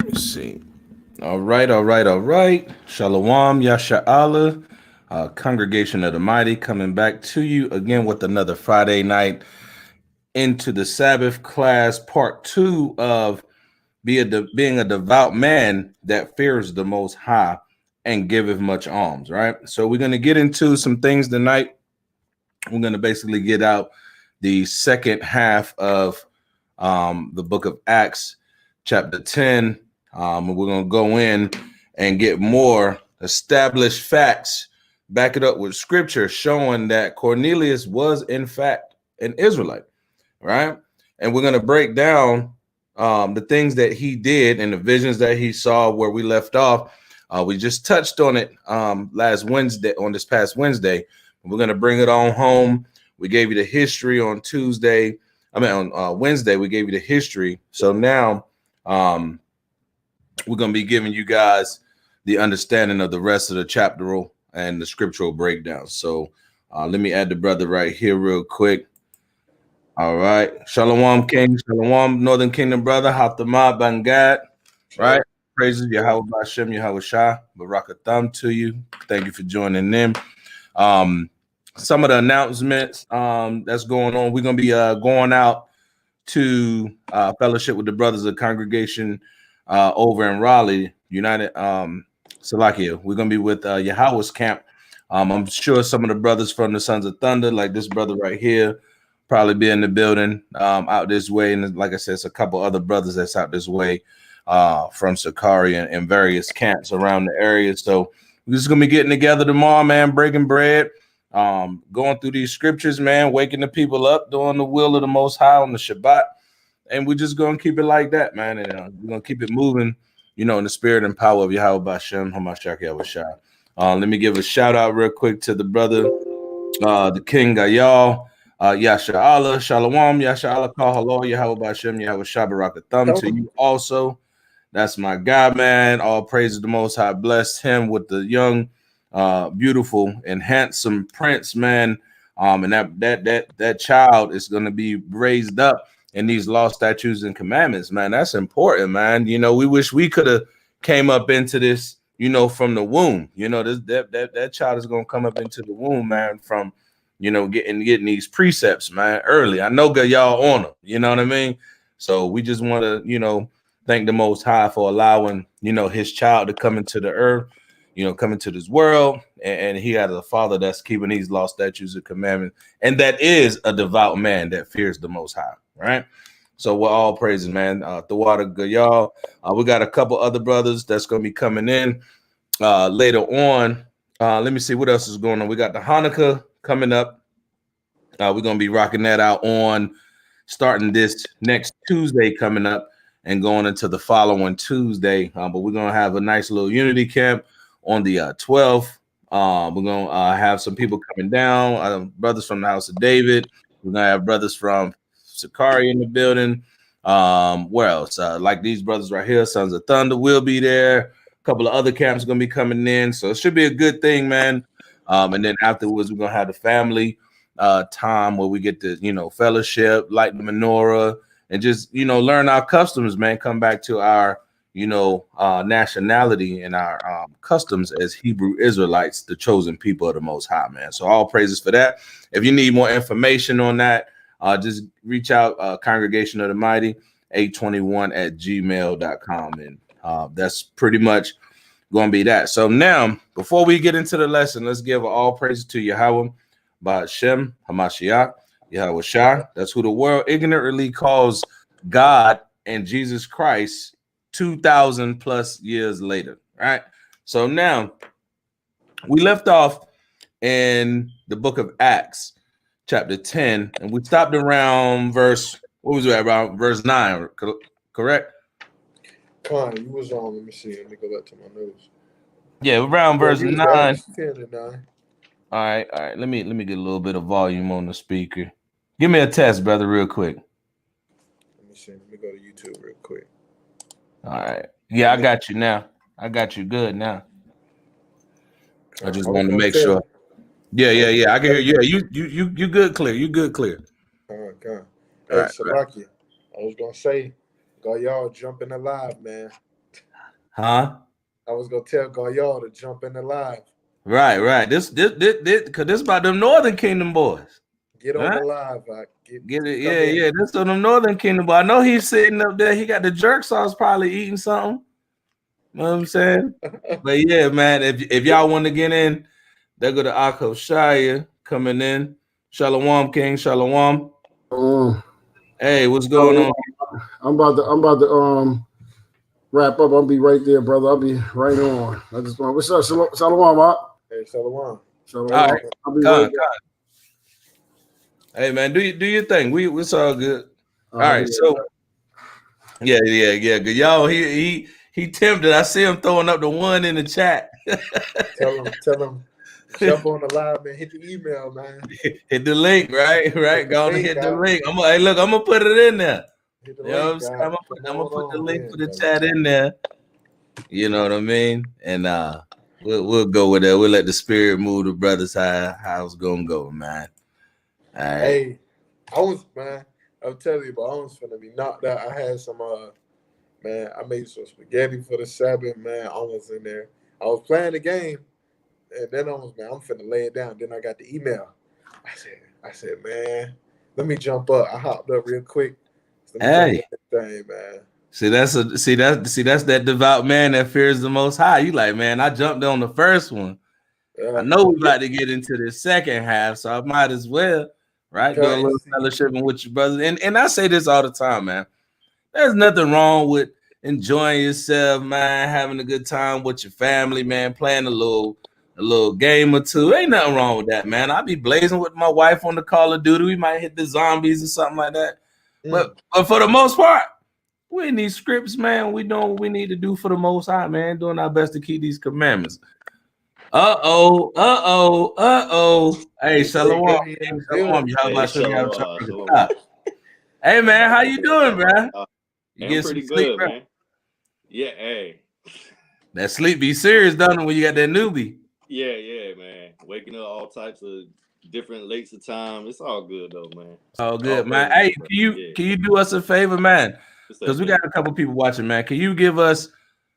Let's see. All right, all right, all right. Shalom, Yasha'Allah, Congregation of the Mighty, coming back to you again with another Friday night into the Sabbath class, part 2 of being a devout man that fears the Most High and giveth much alms, right? So we're going to get into some things tonight. We're going to basically get out the second half of the book of Acts, chapter 10. We're going to go in and get more established facts, back it up with scripture, showing that Cornelius was, in fact, an Israelite, right? And we're going to break down the things that he did and the visions that he saw where we left off. We just touched on it this past Wednesday. We're going to bring it on home. We gave you the history on Wednesday, we gave you the history. So now we're going to be giving you guys the understanding of the rest of the chapteral and the scriptural breakdown. So let me add the brother right here real quick. All right. Shalom, King. Shalom, Northern Kingdom brother. Hatama Bangat. Right. Praises Yahawashi, Hashem, Yahawashi. Barakatham to you. Thank you for joining in. Some of the announcements that's going on. We're going to be going out to fellowship with the brothers of the congregation over in Raleigh, United Salakia. We're going to be with Yahweh's camp. I'm sure some of the brothers from the Sons of Thunder, like this brother right here, probably be in the building out this way. And like I said, it's a couple other brothers that's out this way from Sakari and various camps around the area. So we're just going to be getting together tomorrow, man, breaking bread. Going through these scriptures, man, waking the people up, doing the will of the Most High on the Shabbat, and we're just gonna keep it like that, man. And we're gonna keep it moving, in the spirit and power of Yahweh Hashem, Hamashiach Yahawashi. Let me give a shout out real quick to the brother, the King Gayal, Yasha'Allah, Shalom, Yasha'Allah, Kahalo, Yahweh Hashem, Yahawashi, Barakatham to you also. That's my guy, man. All praise to the Most High. Blessed him with the young, beautiful and handsome prince, man. And that child is going to be raised up in these law, statutes, and commandments, man. That's important, man. We wish we could have came up into this, from the womb. That child is going to come up into the womb, man, from, getting these precepts, man, early. I know y'all on them, you know what I mean? So we just want to, thank the Most High for allowing, his child to come into the earth, come into this world. And he has a father that's keeping these law, statutes, and commandments. And that is a devout man that fears the Most High, right? So we're all praising, man. The water good, y'all. We got a couple other brothers that's going to be coming in later on. Let me see what else is going on. We got the Hanukkah coming up. We're going to be rocking that out on starting this next Tuesday coming up and going into the following Tuesday. But we're going to have a nice little unity camp on the 12th. We're going to have some people coming down, brothers from the House of David. We're going to have brothers from Sakari in the building. Where else? Like these brothers right here, Sons of Thunder will be there. A couple of other camps are going to be coming in. So it should be a good thing, man. And then afterwards, we're going to have the family time where we get to, fellowship, light the menorah, and just, learn our customs, man. Come back to our, nationality and our customs as Hebrew Israelites, the chosen people of the Most High, man. So all praises for that. If you need more information on that, just reach out, Congregation of the Mighty, 821@gmail.com. And that's pretty much going to be that. So now, before we get into the lesson, let's give all praises to Yahweh, Ba'ashem, Hamashiach, Yahawashi. That's who the world ignorantly calls God and Jesus Christ 2,000 plus years later, right? So now, we left off in the book of Acts, chapter 10, and we stopped around verse 9, correct? Con, you was on, let me see, let me go back to my notes. Yeah, around verse 9. 10 to 9. All right. Let me get a little bit of volume on the speaker. Give me a test, brother, real quick. Let me see. Let me go to YouTube real quick. All right. Yeah, I got you now. I got you good now. I just wanted to make sure. Yeah. I can hear you. Yeah, you good, clear. You good, clear. Okay. Hey, Salaki, I was gonna say, y'all jump in the live, man. Huh? I was gonna tell y'all to jump in the live. Right. This because this about them Northern Kingdom boys. Get on the live. Get it. Yeah. This on them Northern Kingdom boys. I know he's sitting up there. He got the jerk sauce, probably eating something. You know what I'm saying? But yeah, man, if y'all want to get in, they go to Archaeology coming in. Shalom, King. Shalom. Hey, what's going on? I'm about to wrap up. I'll be right there, brother. I'll be right on. I just want. What's up, Shalom, Mark? Hey, Shalom. All right. I'll be right there. Hey, man, do your thing. It's all good. All right, so yeah. Good. Y'all, he tempted. I see him throwing up the one in the chat. Tell him. Jump on the live, man. Hit the email, man. Hit the link, right? Go on and hit the link. I'm gonna put it in there. You know what I'm saying? I'm gonna put the link for the chat in there. You know what I mean? And we'll go with that. We'll let the spirit move the brothers how it's gonna go, man. All right. Hey, I'm telling you, but I was finna be knocked out. I had some man, I made some spaghetti for the Sabbath, man. I was in there. I was playing the game. And then I'm finna lay it down. Then I got the email. I said, man, let me jump up. I hopped up real quick. Hey, thing, man. See that's that devout man that fears the Most High. You like, man, I jumped on the first one. I know we're about to get into the second half, so I might as well, right? Do a little fellowshipping with your brothers. And I say this all the time, man. There's nothing wrong with enjoying yourself, man, having a good time with your family, man, playing a little game or two. Ain't nothing wrong with that, man. I'll be blazing with my wife on the Call of Duty. We might hit the zombies or something like that. But for the most part, we in these scripts, man. We doing what we need to do for the Most High, man. Doing our best to keep these commandments. Uh-oh. Hey, Shalom. Hey, man, how you doing, man? You get pretty good, sleep, man. Yeah, hey. That sleep be serious, don't it, when you got that newbie? Yeah, man. Waking up all types of different lengths of time. It's all good though, man. All good, man. Hey, can you do us a favor, man? Because we got a couple people watching, man. Can you give us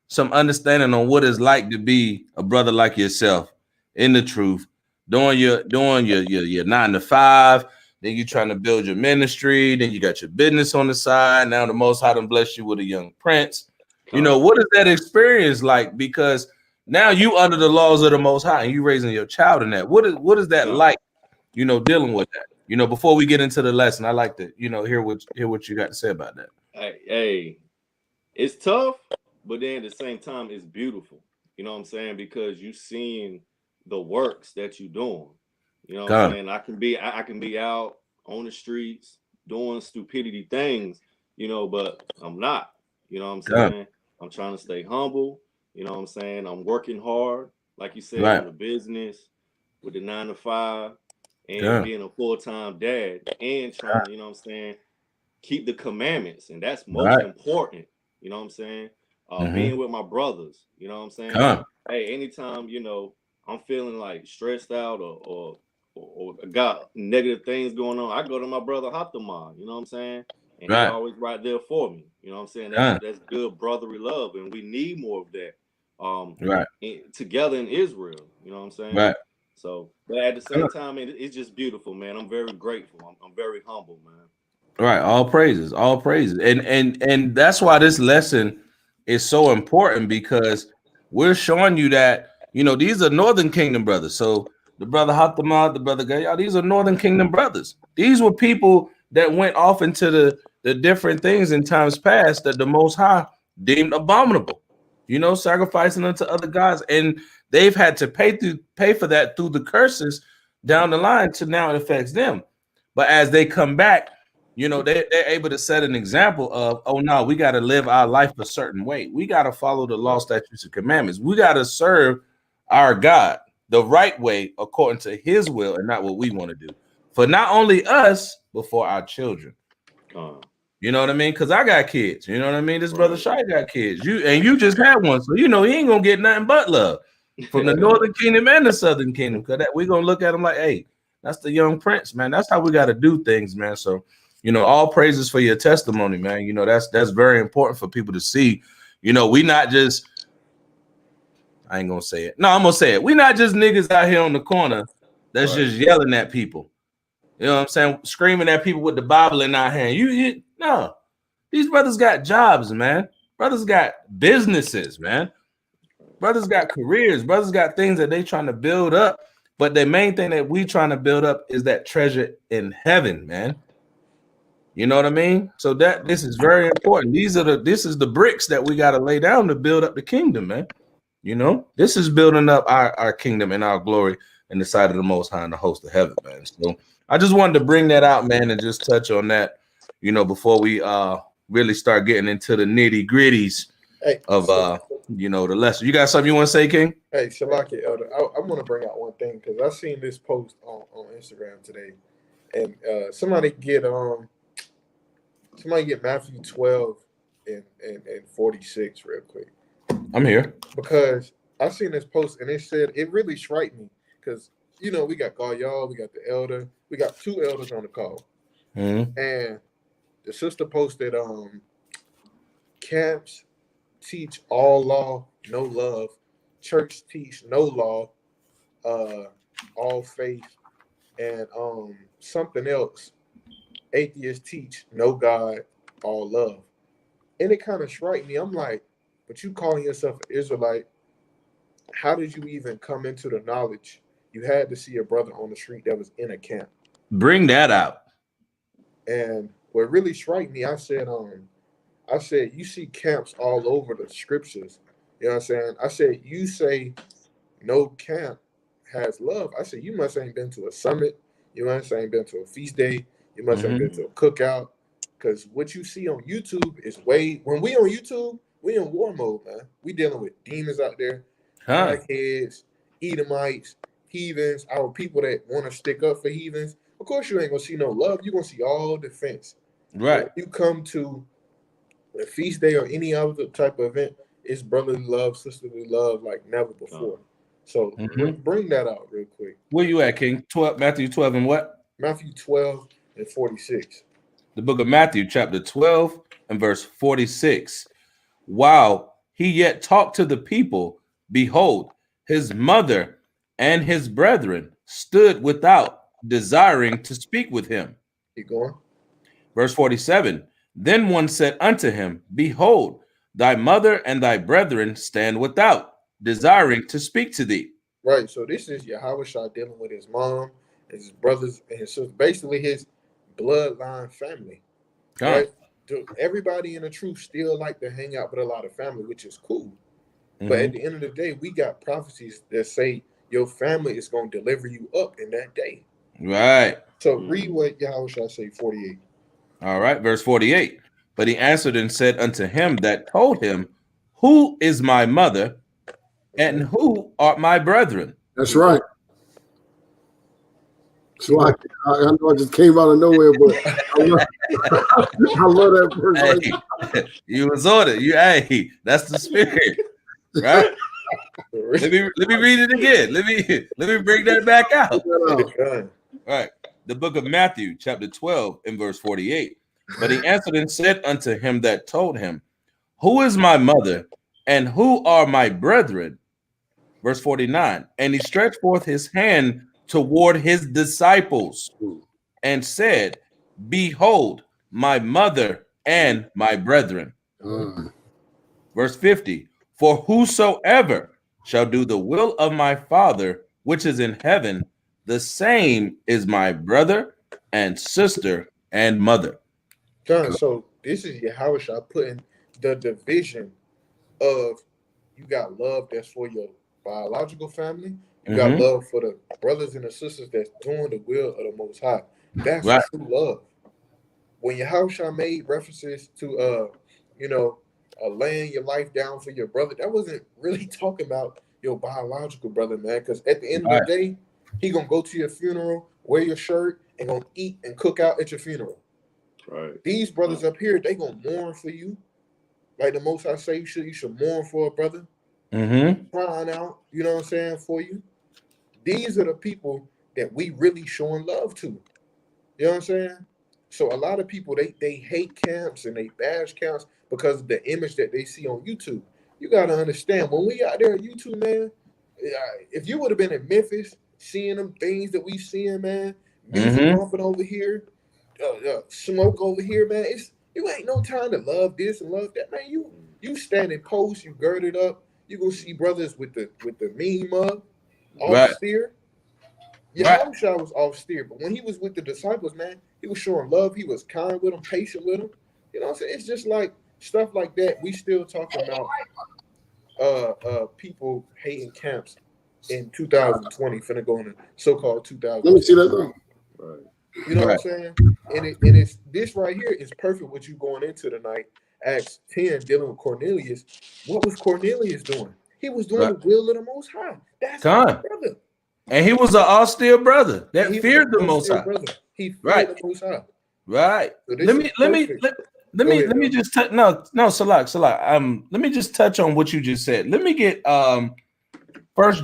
some understanding on what it's like to be a brother like yourself in the truth, doing your 9 to 5, then you trying to build your ministry, then you got your business on the side. Now the Most High done blessed you with a young prince. You know, what is that experience like? Because now you under the laws of the Most High and you raising your child in that. What is that like, you know, dealing with that? You know, before we get into the lesson, I like to, you know, hear what you got to say about that. Hey, it's tough, but then at the same time, it's beautiful. You know what I'm saying? Because you seeing the works that you doing. You know what I'm saying? I can be out on the streets doing stupidity things, you know, but I'm not. You know what I'm saying? I'm trying to stay humble. You know what I'm saying? I'm working hard, like you said, on the business with the 9 to 5 and being a full-time dad and trying to, you know what I'm saying, keep the commandments. And that's most important. You know what I'm saying? Being with my brothers, you know what I'm saying? Hey, anytime, you know, I'm feeling like stressed out or got negative things going on, I go to my brother Hoptamon, you know what I'm saying? And he's always right there for me. You know what I'm saying? That's good brotherly love, and we need more of that. Together in Israel, you know what I'm saying? So, but at the same time, it's just beautiful, man. I'm very grateful. I'm very humble, man. Right, all praises, and that's why this lesson is so important, because we're showing you that, you know, these are Northern Kingdom brothers. So the brother Hatamad, the brother Gaya, these are Northern Kingdom brothers. These were people that went off into the different things in times past that the Most High deemed abominable, you know, sacrificing unto other gods, and they've had to pay for that through the curses down the line to now it affects them. But as they come back, you know, they're able to set an example of, oh no, we got to live our life a certain way. We got to follow the law, statutes, and commandments. We got to serve our God the right way according to his will and not what we want to do. For not only us, but for our children. You know what I mean? Because I got kids. You know what I mean? This brother Shai got kids. You just had one. So, you know, he ain't going to get nothing but love from the Northern Kingdom and the Southern Kingdom. Because we're going to look at him like, hey, that's the young prince, man. That's how we got to do things, man. So, you know, all praises for your testimony, man. You know, that's very important for people to see. You know, we not just, I ain't gonna say it. No, I'm gonna say it. We not just niggas out here on the corner that's just yelling at people. You know what I'm saying? Screaming at people with the Bible in our hand. No, these brothers got jobs, man. Brothers got businesses, man. Brothers got careers. Brothers got things that they trying to build up. But the main thing that we trying to build up is that treasure in heaven, man. You know what I mean? So this is very important. This is the bricks that we got to lay down to build up the kingdom, man. You know, this is building up our kingdom and our glory in the sight of the Most High and the host of heaven, man. So I just wanted to bring that out, man, and just touch on that, you know, before we really start getting into the nitty gritties of you know, the lesson. You got something you want to say, King? Hey, Shalaki Elder, I want to bring out one thing because I seen this post on Instagram today, and somebody get Matthew 12 and 46 real quick. I'm here. Because I seen this post and it said, it really struck me because, you know, we got y'all, we got the elder, we got 2 elders on the call. And the sister posted, camps teach all law, no love. Church teach no law, all faith. And something else. Atheists teach no God, all love. And it kind of struck me. I'm like, but you calling yourself an Israelite, how did you even come into the knowledge? You had to see a brother on the street that was in a camp. Bring that out. And what really struck me, I said, you see camps all over the scriptures. You know what I'm saying? I said, you say no camp has love. I said, you must ain't been to a summit. You must ain't been to a feast day. You must ain't been to a cookout. Because what you see on YouTube is when we on YouTube, we in war mode, man. We dealing with demons out there, blackheads, Edomites, heathens, our people that want to stick up for heathens. Of course, you ain't gonna see no love. You're gonna see all defense. Right. When you come to a feast day or any other type of event, it's brotherly love, sisterly love like never before. So bring that out real quick. Where you at, King? Matthew 12 and what? Matthew 12 and 46. The book of Matthew, chapter 12 and verse 46. While he yet talked to the people, behold, his mother and his brethren stood without desiring to speak with him. Keep going. Verse 47. Then one said unto him, Behold, thy mother and thy brethren stand without, desiring to speak to thee. Right. So this is Yahawashi dealing with his mom, his brothers, and his sisters, basically his bloodline family. Right. So everybody in the truth still like to hang out with a lot of family, which is cool. But at the end of the day, we got prophecies that say your family is going to deliver you up in that day. Right. So read what Yahawashi say, 48. All right, verse 48. But he answered and said unto him that told him, Who is my mother, and who are my brethren? That's right. So I know I just came out of nowhere, but I love that verse. Hey, you was on it. Hey, that's the spirit, right? Let me read it again. Let me bring that back out. All right. The book of Matthew, chapter 12, and verse 48. But he answered and said unto him that told him, Who is my mother, and who are my brethren? Verse 49. And he stretched forth his hand toward his disciples and said, Behold, my mother and my brethren. Verse 50. For whosoever shall do the will of my Father, which is in heaven, the same is my brother and sister and mother. John, so this is Yahawashi putting the division of you got love that's for your biological family. You got love for the brothers and the sisters that's doing the will of the Most High. That's true love. When Yahawashi made references to, laying your life down for your brother, that wasn't really talking about your biological brother, man. Because at the end of the day, he gonna go to your funeral, wear your shirt, and gonna eat and cook out at your funeral. Right. These brothers up here, they gonna mourn for you. Like the Most High say, you should mourn for a brother. Crying out, you know what I'm saying, for you. These are the people that we really showing love to. You know what I'm saying? So a lot of people, they hate camps and they bash camps because of the image that they see on YouTube. You got to understand, when we out there on YouTube, man, if you would have been in Memphis, seeing them things that we seeing, man, music bumping over here, smoke over here, man, you ain't no time to love this and love that, man. You standing post, you girded up, you gonna see brothers with the meme up, off steer. Yahawashi was off steer, but when he was with the disciples, man, he was showing love. He was kind with them, patient with them. You know what I'm saying? It's just like stuff like that. We still talking about people hating camps in 2020, finna go in so-called 2000. Let me see that though. Right. You know what I'm saying? And it's this right here is perfect what you going into tonight. Acts 10 dealing with Cornelius. What was Cornelius doing? He was doing the will of the Most High. That's my brother. And he was an austere brother that feared the Most High. He feared the Most High. Right. So let me just touch. No, Salak. Let me just touch on what you just said. Let me get 1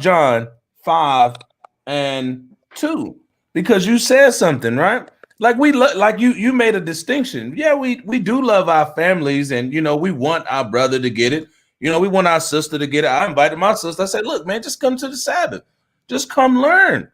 John 5:2 because you said something, right? Like you made a distinction. Yeah, we do love our families, and we want our brother to get it. We want our sister to get it. I invited my sister. I said, look, man, just come to the Sabbath. Just come learn.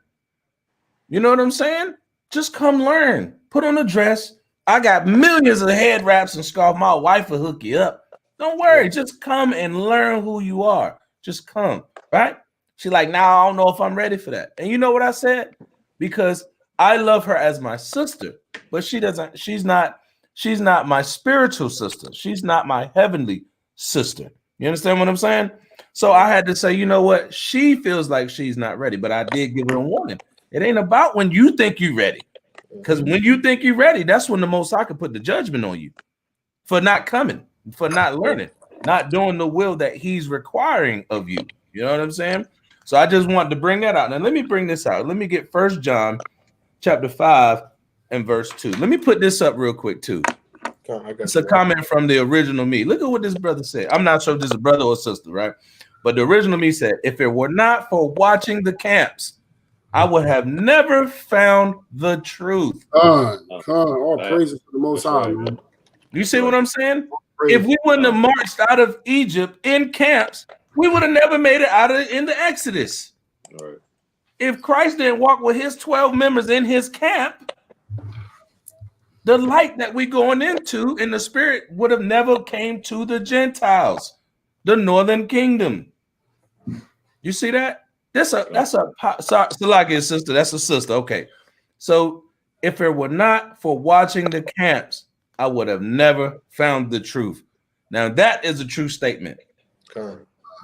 You know what I'm saying? Just come learn. Put on a dress. I got millions of head wraps and scarf. My wife will hook you up. Don't worry. Just come and learn who you are. Just come, right? She's like, now I don't know if I'm ready for that. And you know what I said? Because I love her as my sister, but she's not my spiritual sister. She's not my heavenly sister. You understand what I'm saying? So I had to say, you know what? She feels like she's not ready, but I did give her a warning. It ain't about when you think you're ready. Because when you think you're ready, that's when the Most High can put the judgment on you for not coming, for not learning, not doing the will that he's requiring of you. You know what I'm saying? So I just wanted to bring that out. Now, let me bring this out. Let me get 1 John chapter 5 and verse 2. Let me put this up real quick, too. It's a comment from the original me. Look at what this brother said. I'm not sure if this is a brother or sister, right? But the original me said, if it were not for watching the camps, I would have never found the truth. All praises to the Most High, man. You see what I'm saying? If we wouldn't have marched out of Egypt in camps, we would have never made it out of in the Exodus. All right. If Christ didn't walk with his 12 members in his camp, the light that we going into in the spirit would have never came to the Gentiles, the northern kingdom. You see that? That's like his sister. That's a sister. Okay. So if it were not for watching the camps, I would have never found the truth. Now that is a true statement.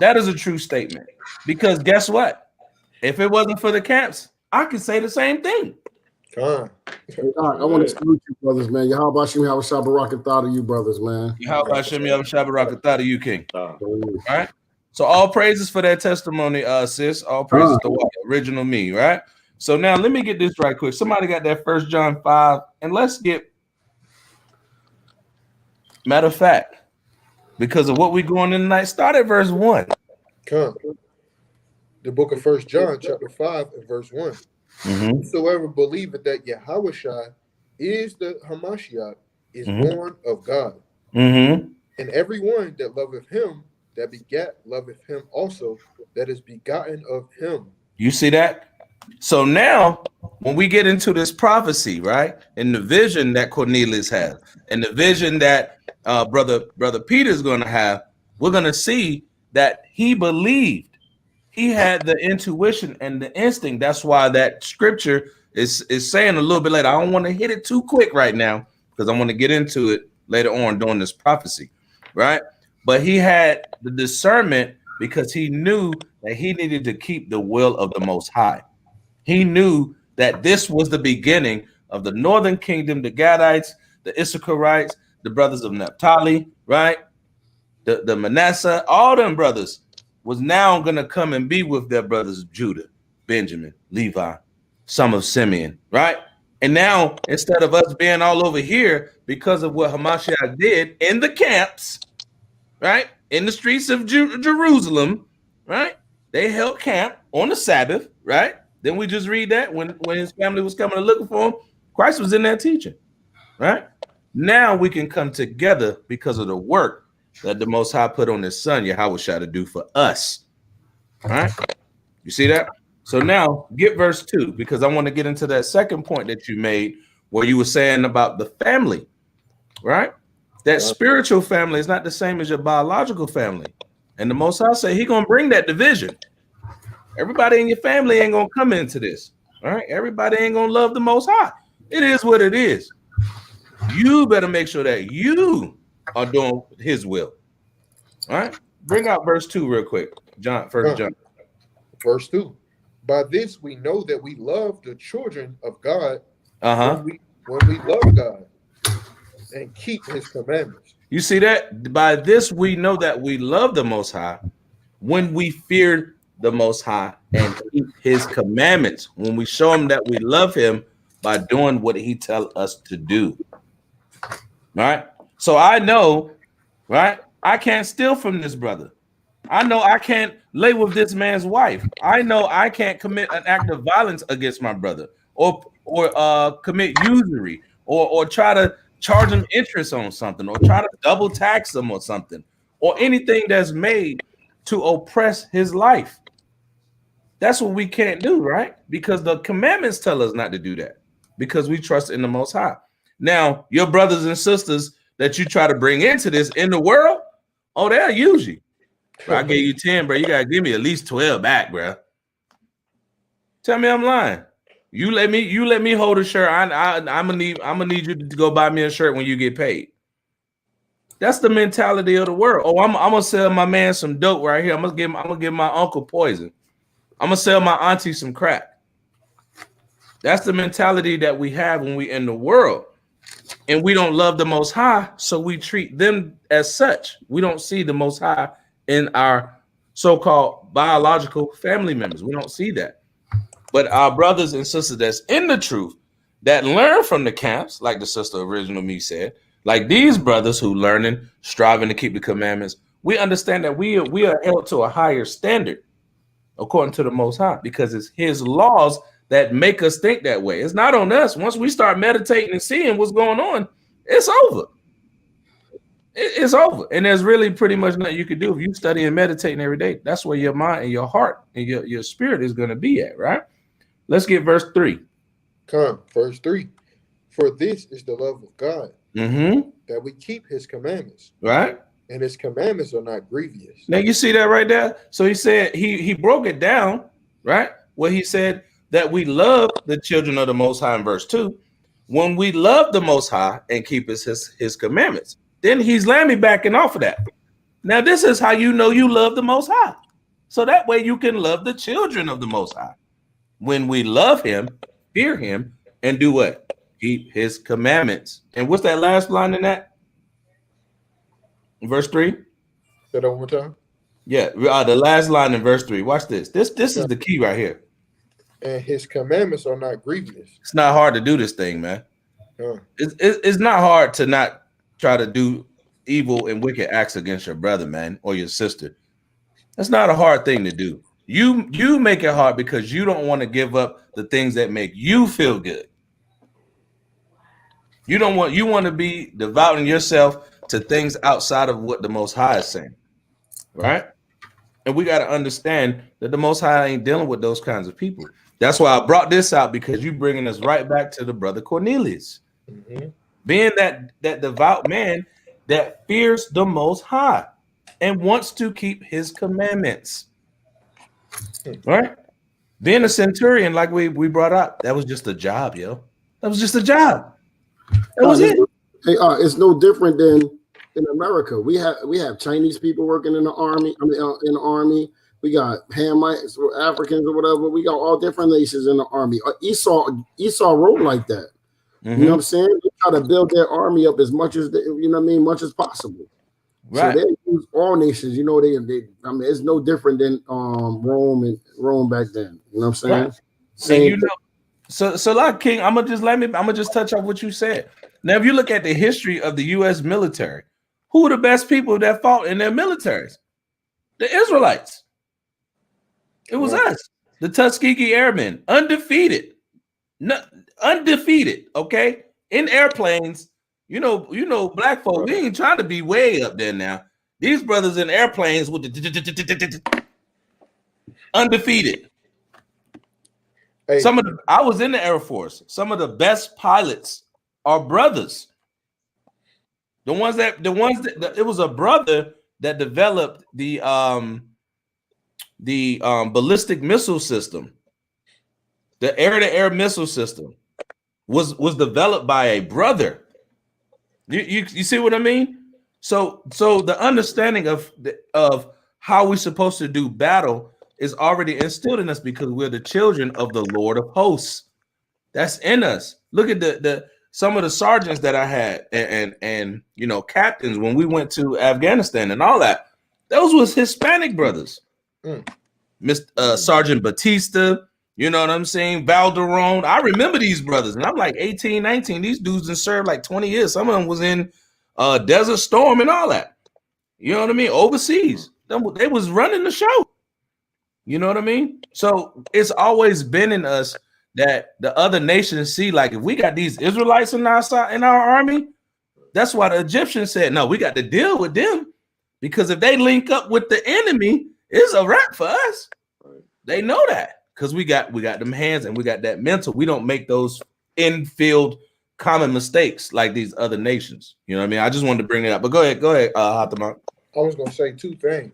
That is a true statement. Because guess what? If it wasn't for the camps, I could say the same thing. I want to salute you, brothers, man. Yahawashi, Yahawashi, Barak, and thought of you, brothers, man. Yahawashi, Yahawashi, Barak, and thought of you, King. All right. So all praises for that testimony, sis. All praises to what? Original me, right? So now let me get this right quick. Somebody got that 1 John 5, and let's get. Matter of fact, because of what we're going in tonight, start at verse 1. Come. The book of 1 John, chapter 5, and verse 1. Whosoever believeth that Yahawashi is the Hamashiach is born of God. And everyone that loveth him that begat loveth him also that is begotten of him. You see that? So now, when we get into this prophecy, right, and the vision that Cornelius has, and the vision that brother Peter is going to have, we're going to see that he believed. He had the intuition and the instinct. That's why that scripture is saying a little bit later. I don't want to hit it too quick right now because I want to get into it later on during this prophecy, right? But he had the discernment because he knew that he needed to keep the will of the Most High. He knew that this was the beginning of the northern kingdom, the Gadites, the Issacharites, the brothers of Naphtali, right? The Manasseh, all them brothers was now going to come and be with their brothers Judah, Benjamin, Levi, some of Simeon, right? And now, instead of us being all over here because of what Hamashiach did in the camps, right, in the streets of Jerusalem, right, they held camp on the Sabbath, right? Then we just read that when his family was coming and looking for him, Christ was in there teaching, right? Now we can come together because of the work that the Most High put on his son, Yahawashi, to do for us. All right. You see that? So now get verse 2, because I want to get into that second point that you made where you were saying about the family, right? That spiritual family is not the same as your biological family. And the Most High say he going to bring that division. Everybody in your family ain't going to come into this. All right. Everybody ain't going to love the Most High. It is what it is. You better make sure that you are doing his will. All right. Bring out verse 2 real quick. First John. Verse 2. By this we know that we love the children of God when we love God and keep his commandments. You see that? By this we know that we love the Most High when we fear the Most High and keep his commandments. When we show him that we love him by doing what he tells us to do. All right. So I know, right, I can't steal from this brother. I know I can't lay with this man's wife. I know I can't commit an act of violence against my brother or commit usury or try to charge him interest on something or try to double tax him or something or anything that's made to oppress his life. That's what we can't do, right? Because the commandments tell us not to do that because we trust in the Most High. Now, your brothers and sisters that you try to bring into this in the world, they'll use you. Bro, I gave you 10, bro. You gotta give me at least 12 back, bro. Tell me I'm lying. You let me hold a shirt. I'm gonna need you to go buy me a shirt when you get paid. That's the mentality of the world. Oh, I'm gonna sell my man some dope right here. I'm gonna give my uncle poison. I'm gonna sell my auntie some crack. That's the mentality that we have when we in the world. And we don't love the Most High, so we treat them as such. We don't see the Most High in our so-called biological family members. We don't see that. But our brothers and sisters that's in the truth, that learn from the camps, like the sister original me said, like these brothers who learning, striving to keep the commandments, we understand that we are held to a higher standard according to the Most High because it's his laws that make us think that way. It's not on us. Once we start meditating and seeing what's going on, it's over. It's over. And there's really pretty much nothing you can do if you study and meditating every day. That's where your mind and your heart and your spirit is going to be at, right? Let's get verse 3. Come, verse 3. For this is the love of God, Mm-hmm. that we keep his commandments. Right. And his commandments are not grievous. Now you see that right there. So he said he broke it down, right? Where he said that we love the children of the Most High in verse 2. When we love the Most High and keep his commandments, then he's me backing off of that. Now this is how you know you love the Most High. So that way you can love the children of the Most High. When we love him, fear him, and do what? Keep his commandments. And what's that last line in that? Verse 3. Say that one more time. Yeah, the last line in verse 3. Watch this. This is the key right here. And his commandments are not grievous. It's not hard to do this thing, man. It's not hard to not try to do evil and wicked acts against your brother, man, or your sister. That's not a hard thing to do. You make it hard because you don't want to give up the things that make you feel good. You want to be devoting yourself to things outside of what the Most High is saying, right? And we got to understand that the Most High ain't dealing with those kinds of people. That's why I brought this out, because you bringing us right back to the brother Cornelius, being that devout man that fears the Most High and wants to keep his commandments, right? Being a centurion, like we brought up, that was just a job, yo. That was just a job. That was it. Hey, it's no different than in America. We have Chinese people working in the army. I mean, in the army, we got Hamites, or Africans, or whatever. We got all different nations in the army. Esau wrote like that. You know what I'm saying? They try to build their army up as much as much as possible. Right. So they use all nations. You know, they I mean, it's no different than Rome back then. You know what I'm saying? Right. Same. And so like King, I'm gonna just touch off what you said. Now, if you look at the history of the U.S. military, who are the best people that fought in their militaries? The Israelites. It was us, the Tuskegee Airmen, undefeated, okay, in airplanes. You know, black folk, we ain't trying to be way up there now. These brothers in airplanes with the undefeated. Hey. I was in the Air Force. Some of the best pilots are brothers. It was a brother that developed the ballistic missile system. The air-to-air missile system was developed by a brother. You see what I mean? So the understanding of how we're supposed to do battle is already instilled in us because we're the children of the Lord of hosts. That's in us. Look at some of the sergeants that I had and captains when we went to Afghanistan and all that. Those was Hispanic brothers. Sergeant Batista, you know what I'm saying? Valderone. I remember these brothers, and I'm like 18, 19. These dudes done served like 20 years. Some of them was in Desert Storm and all that. You know what I mean? Overseas. They was running the show. You know what I mean? So it's always been in us that the other nations see, like, if we got these Israelites in our army, that's why the Egyptians said, no, we got to deal with them, because if they link up with the enemy, it's a wrap for us. They know that because we got them hands and we got that mental. We don't make those in-field common mistakes like these other nations. You know what I mean? I just wanted to bring it up, but go ahead, Hatamak. I was gonna say two things.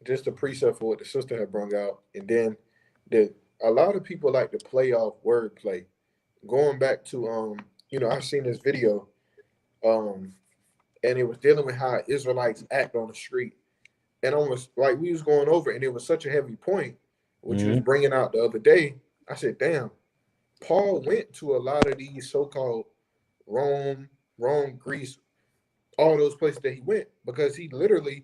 Just a precept for what the sister had brought out, and then that a lot of people like to play off wordplay. Going back to I've seen this video, and it was dealing with how Israelites act on the street, and almost like we was going over, and it was such a heavy point, which was bringing out the other day. I said, damn, Paul went to a lot of these so-called Rome, Greece, all those places that he went, because he literally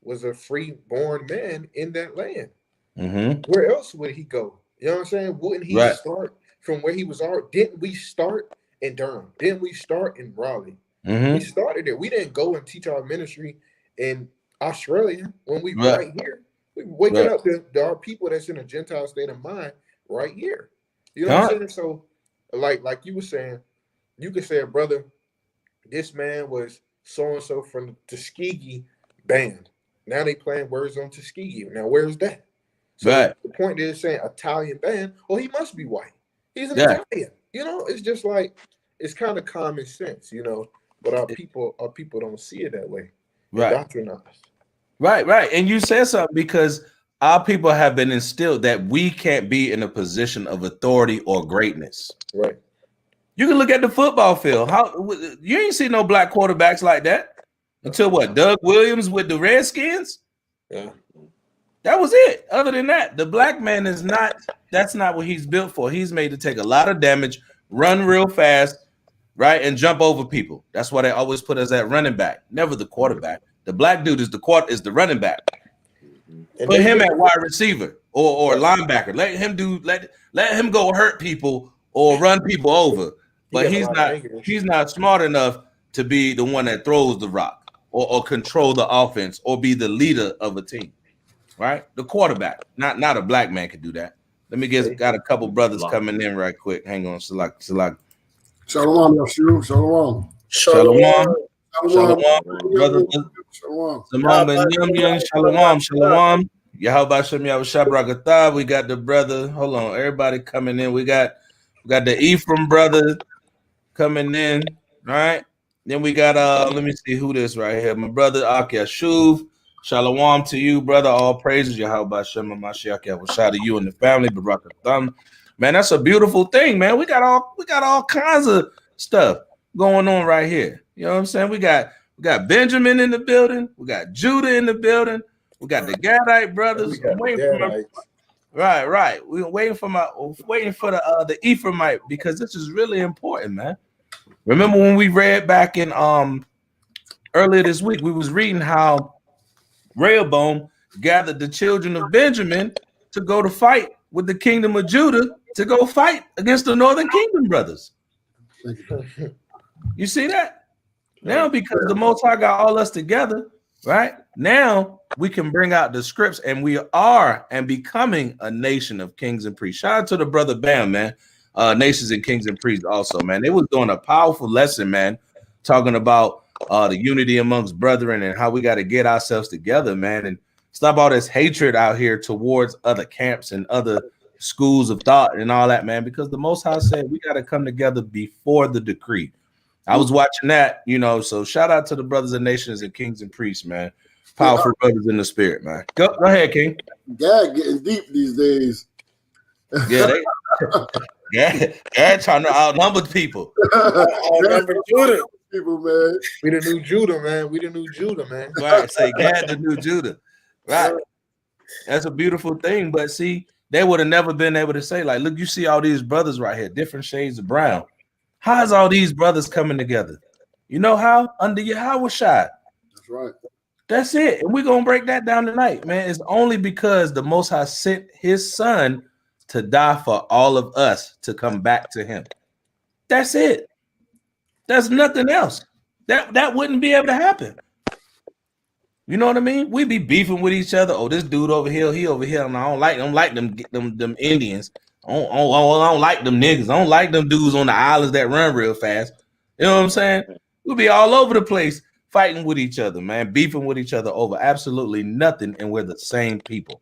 was a free-born man in that land. Where else would he go? You know what I'm saying? Wouldn't he start from where he was already? Didn't we start in Durham? Didn't we start in Raleigh? We started there. We didn't go and teach our ministry in Australia when we right here. We waking up to our people that's in a Gentile state of mind right here. You know what I'm saying? So, like you were saying, you could say, brother, this man was so-and-so from the Tuskegee band. Now they playing words on Tuskegee. Now, where's that? So right. the point is saying Italian band, well, he must be white. He's an Yeah. Italian. You know, it's just like it's kind of common sense, you know. But our people don't see it that way. Right. Indoctrinized. Right. And you said something because our people have been instilled that we can't be in a position of authority or greatness. Right. You can look at the football field. How you ain't see no black quarterbacks like that until what? Doug Williams with the Redskins. Yeah. That was it. Other than that, the black man is not. That's not what he's built for. He's made to take a lot of damage, run real fast, right, and jump over people. That's why they always put us at running back, never the quarterback. The black dude is the running back. And Put him at wide receiver or linebacker. Let him go hurt people or run people over. But he's not smart enough to be the one that throws the rock or control the offense or be the leader of a team. Right? The quarterback. Not a black man can do that. Let me got a couple brothers coming in right quick. Hang on, Salak. Shalom, Yashu. Shalom. Shalom. Brother. Shalom. Yahawashi. We got the brother. Hold on, everybody coming in. We got the Ephraim brother coming in. All right. Then we got let me see who this right here. My brother Archaeology. Shalom to you, brother. All praises. Yahawashi Mashiach Yahawashi to you and the family. Barakatham. Man, that's a beautiful thing, man. We got all kinds of stuff going on right here. You know what I'm saying? We got Benjamin in the building. We got Judah in the building. We got the Gadite brothers. Right. We're waiting for the Ephraimite because this is really important, man. Remember when we read back in earlier this week, we was reading how Rehoboam gathered the children of Benjamin to go to fight with the kingdom of Judah to go fight against the northern kingdom brothers. You see that? Now, because the Most High got all us together, right? Now we can bring out the scripts, and we are and becoming a nation of kings and priests. Shout out to the brother Bam, man. Nations and kings and priests also, man. They was doing a powerful lesson, man, talking about the unity amongst brethren and how we got to get ourselves together, man, and stop all this hatred out here towards other camps and other schools of thought and all that, man, because the Most High said we got to come together before the decree. I was watching that, you know, so shout out to the brothers and nations and kings and priests, man. Powerful brothers in the spirit, man. Go ahead, King. Dad getting deep these days. Yeah, Dad trying to outnumber people. Outnumber Judah. People, man. We the new Judah, man. Right, say Gad the new Judah. Right. That's a beautiful thing. But see, they would have never been able to say, like, look, you see all these brothers right here, different shades of brown. How's all these brothers coming together? You know how? Under Yahawashi. That's right. That's it. And we're going to break that down tonight, man. It's only because the Most High sent his son to die for all of us to come back to him. That's it. There's nothing else. That wouldn't be able to happen. You know what I mean? We'd be beefing with each other. Oh, this dude over here, he over here. And I don't like them Indians. I don't like them niggas. I don't like them dudes on the islands that run real fast. You know what I'm saying? We'll be all over the place fighting with each other, man, beefing with each other over absolutely nothing, and we're the same people.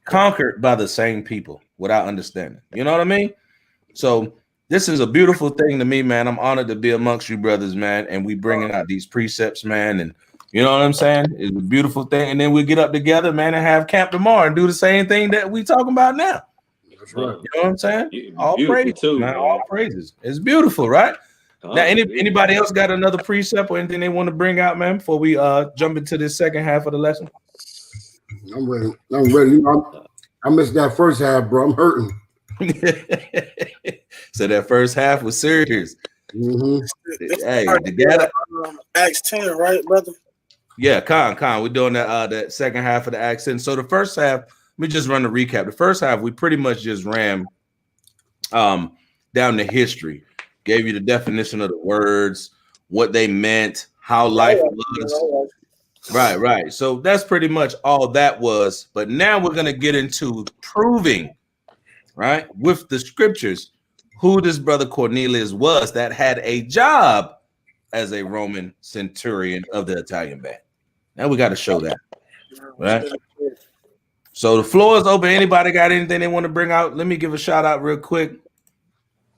Conquered by the same people without understanding. You know what I mean? So this is a beautiful thing to me, man. I'm honored to be amongst you brothers, man, and we bringing out these precepts, man, and you know what I'm saying? It's a beautiful thing, and then we get up together, man, and have camp tomorrow and do the same thing that we talking about now. That's right. You know what I'm saying? All praises, too, man. All praises. It's beautiful, right? Now, anybody else got another precept or anything they want to bring out, man, before we jump into this second half of the lesson? I'm ready. You know, I missed that first half, bro. I'm hurting. So that first half was serious. Mm-hmm. Hey, together. Acts 10, right, brother? Yeah, Con. We're doing that second half of the Acts 10. So the first half, let me just run the recap. The first half, we pretty much just ran down the history, gave you the definition of the words, what they meant, how life was. Right. So that's pretty much all that was. But now we're going to get into proving, right, with the scriptures, who this brother Cornelius was that had a job as a Roman centurion of the Italian band. Now we got to show that, right? So the floor is open. Anybody got anything they want to bring out? Let me give a shout out real quick.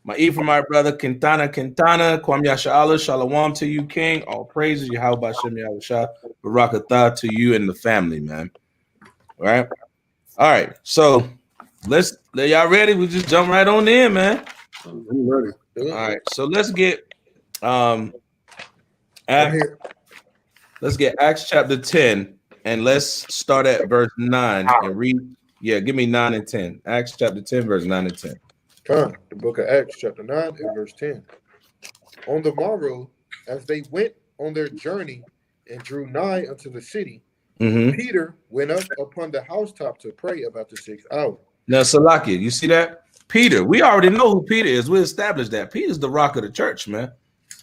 My Ephraimite brother, Quintana, Kwam Yasha'Allah, Shalom to you, King. All praises, Yahawashi, Barakatah to you and the family, man. All right. All right. So y'all ready? We just jump right on in, man. I'm ready. All right. So let's get Acts chapter 10, and let's start at verse 9 and read. Yeah, give me 9 and 10. Acts chapter 10, verse 9 and 10. The book of Acts, chapter 9 and verse 10. On the morrow, as they went on their journey and drew nigh unto the city, Peter went up upon the housetop to pray about the 6th hour. Now, Salakia, you see that? Peter, we already know who Peter is. We established that. Peter's the rock of the church, man.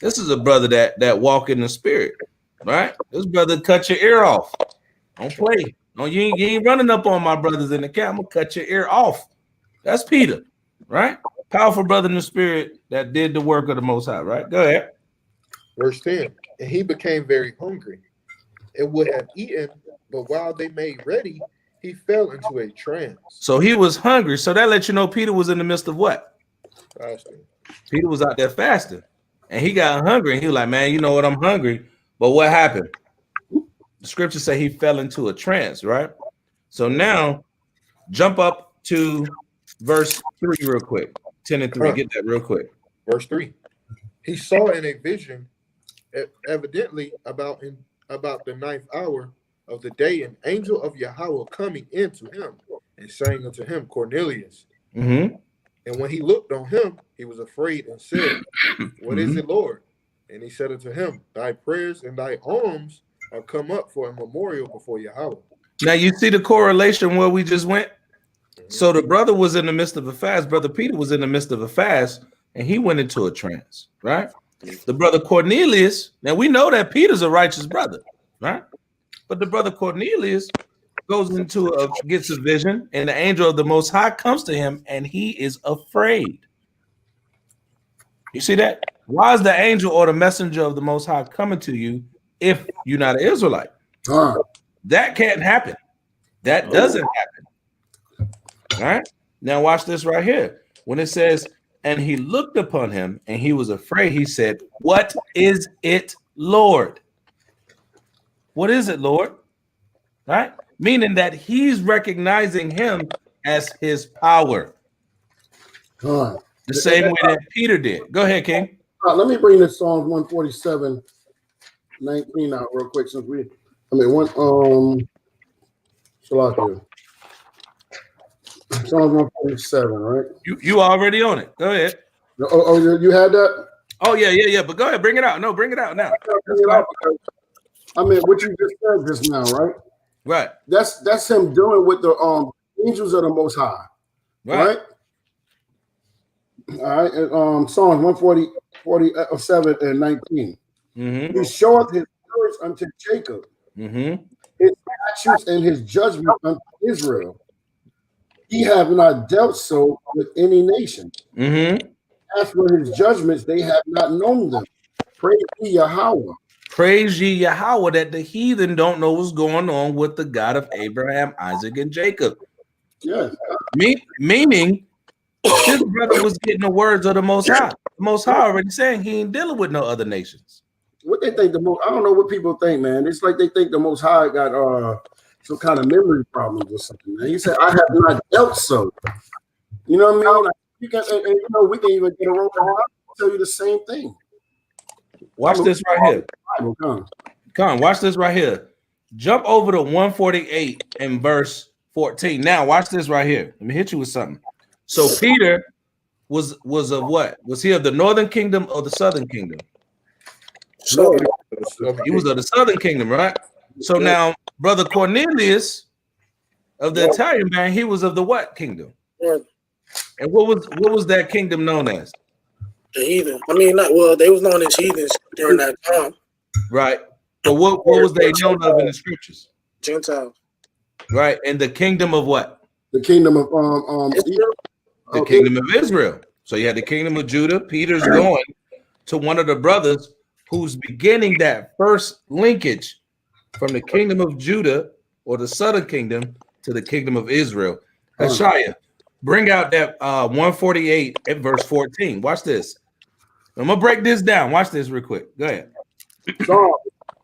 This is a brother that walk in the spirit, right? This brother cut your ear off. Don't play. No, you ain't running up on my brothers in the camp. I'm gonna cut your ear off. That's Peter. Right? Powerful brother in the spirit that did the work of the Most High, right? Go ahead. Verse 10. And he became very hungry and would have eaten, but while they made ready, he fell into a trance. So he was hungry. So that lets you know Peter was in the midst of what? Fasting. Peter was out there fasting. And he got hungry. And he was like, man, you know what? I'm hungry. But what happened? The scriptures say he fell into a trance, right? So now jump up to verse 3 real quick. 10 and 3. Get that real quick. Verse 3. He saw in a vision, evidently about the 9th hour of the day, an angel of Yahweh coming into him and saying unto him, Cornelius. And when he looked on him, he was afraid and said, What is it, Lord? And he said unto him, Thy prayers and thy alms are come up for a memorial before Yahweh. Now you see the correlation where we just went? So the brother was in the midst of a fast. Brother Peter was in the midst of a fast, and he went into a trance, right? The brother Cornelius, now we know that Peter's a righteous brother, right? But the brother Cornelius gets a vision, and the angel of the Most High comes to him, and he is afraid. You see that? Why is the angel or the messenger of the Most High coming to you if you're not an Israelite? That can't happen. That doesn't happen. All right. Now watch this right here. When it says, and he looked upon him and he was afraid, he said, What is it, Lord? What is it, Lord? Right? Meaning that he's recognizing him as his power. The same way that Peter did. Go ahead, King. Let me bring this Psalms 147, 19 out real quick. Since Psalms 147, right? You already on it. Go ahead. Oh, you had that? Oh, yeah. But go ahead, bring it out. No, bring it out now. I mean, what you just said just now, right? Right. That's him doing with the angels of the Most High. Right? All right. And, Psalms 147 and 19. He showeth his words unto Jacob, his statutes and his judgment unto Israel. He have not dealt so with any nation. As for his judgments, they have not known them. Praise ye Yahweh. Praise ye Yahweh that the heathen don't know what's going on with the God of Abraham, Isaac, and Jacob. Yes. Meaning, this brother was getting the words of the Most High. The Most High already saying he ain't dealing with no other nations. What they think I don't know what people think, man. It's like they think the Most High got some kind of memory problems or something. Man. He said, I have not dealt so. You know what I mean? Like, we can even get a roll. I'll tell you the same thing. Watch this right here. Come, watch this right here. Jump over to 148 and verse 14. Now, watch this right here. Let me hit you with something. So Peter was of what? Was he of the northern kingdom or the southern kingdom? So he was of the southern kingdom, right? So now, brother Cornelius of the Italian band, he was of the what kingdom? And what was that kingdom known as? The heathen. I mean, they was known as heathens during that time. Right. But what was they known of in the scriptures? Gentiles. Right. And the kingdom of what? The kingdom of the kingdom of Israel. So you had the kingdom of Judah. Peter's going to one of the brothers who's beginning that first linkage from the kingdom of Judah or the southern kingdom to the kingdom of Israel. Hashaya, bring out that 148 at verse 14. Watch this. I'm gonna break this down. Watch this real quick. Go ahead. Psalm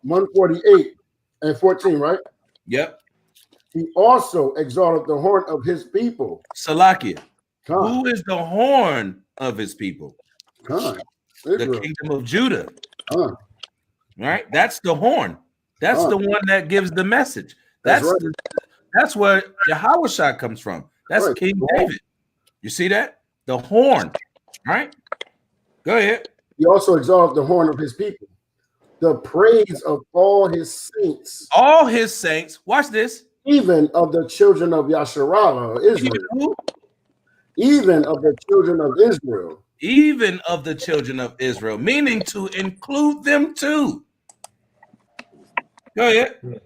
148 and 14, right? Yep. He also exalted the horn of his people. Salakia. Who is the horn of his people? The kingdom of Judah. Right? That's the horn. That's the one that gives the message. That's where Yahawashi comes from. That's King David. You see that? The horn. Right? Go ahead. He also exalted the horn of his people. The praise of all his saints. All his saints. Watch this. Even of the children of Yasharallah, Israel. Even of the children of Israel. Even of the children of Israel, meaning to include them too. Go ahead.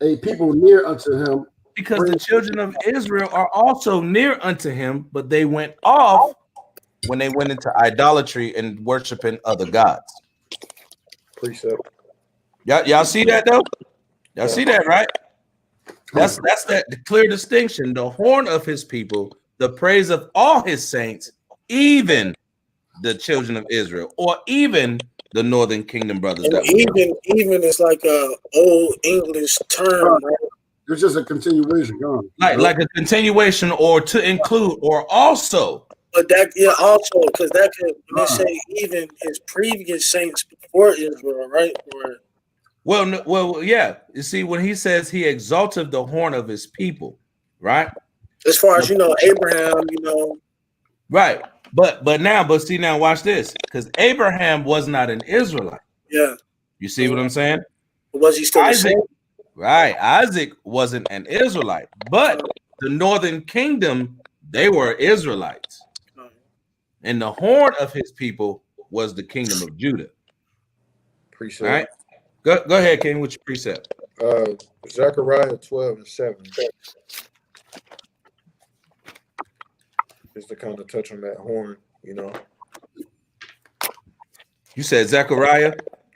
A people near unto him. Because the children of Israel are also near unto him, but they went off when they went into idolatry and worshiping other gods. Precept. Y'all see that though? Y'all see that, right? That's that clear distinction. The horn of his people, the praise of all his saints, even the children of Israel, or even the northern kingdom brothers. And even it's like a old English term, right? It's just a continuation. Like a continuation, or to include, or also. But that also, because that could when they say even his previous saints before Israel, right? Well, yeah. You see, when he says he exalted the horn of his people, right? As far as Abraham, right. But see now, watch this, because Abraham was not an Israelite. Yeah. You see what I'm saying? Was he still Isaac? Right. Isaac wasn't an Israelite, but the northern kingdom, they were Israelites. And the horn of his people was the kingdom of Judah. Precept. All right. Go ahead, King, with your precept. Zechariah 12:7. Just to kind of touch on that horn, You said Zechariah?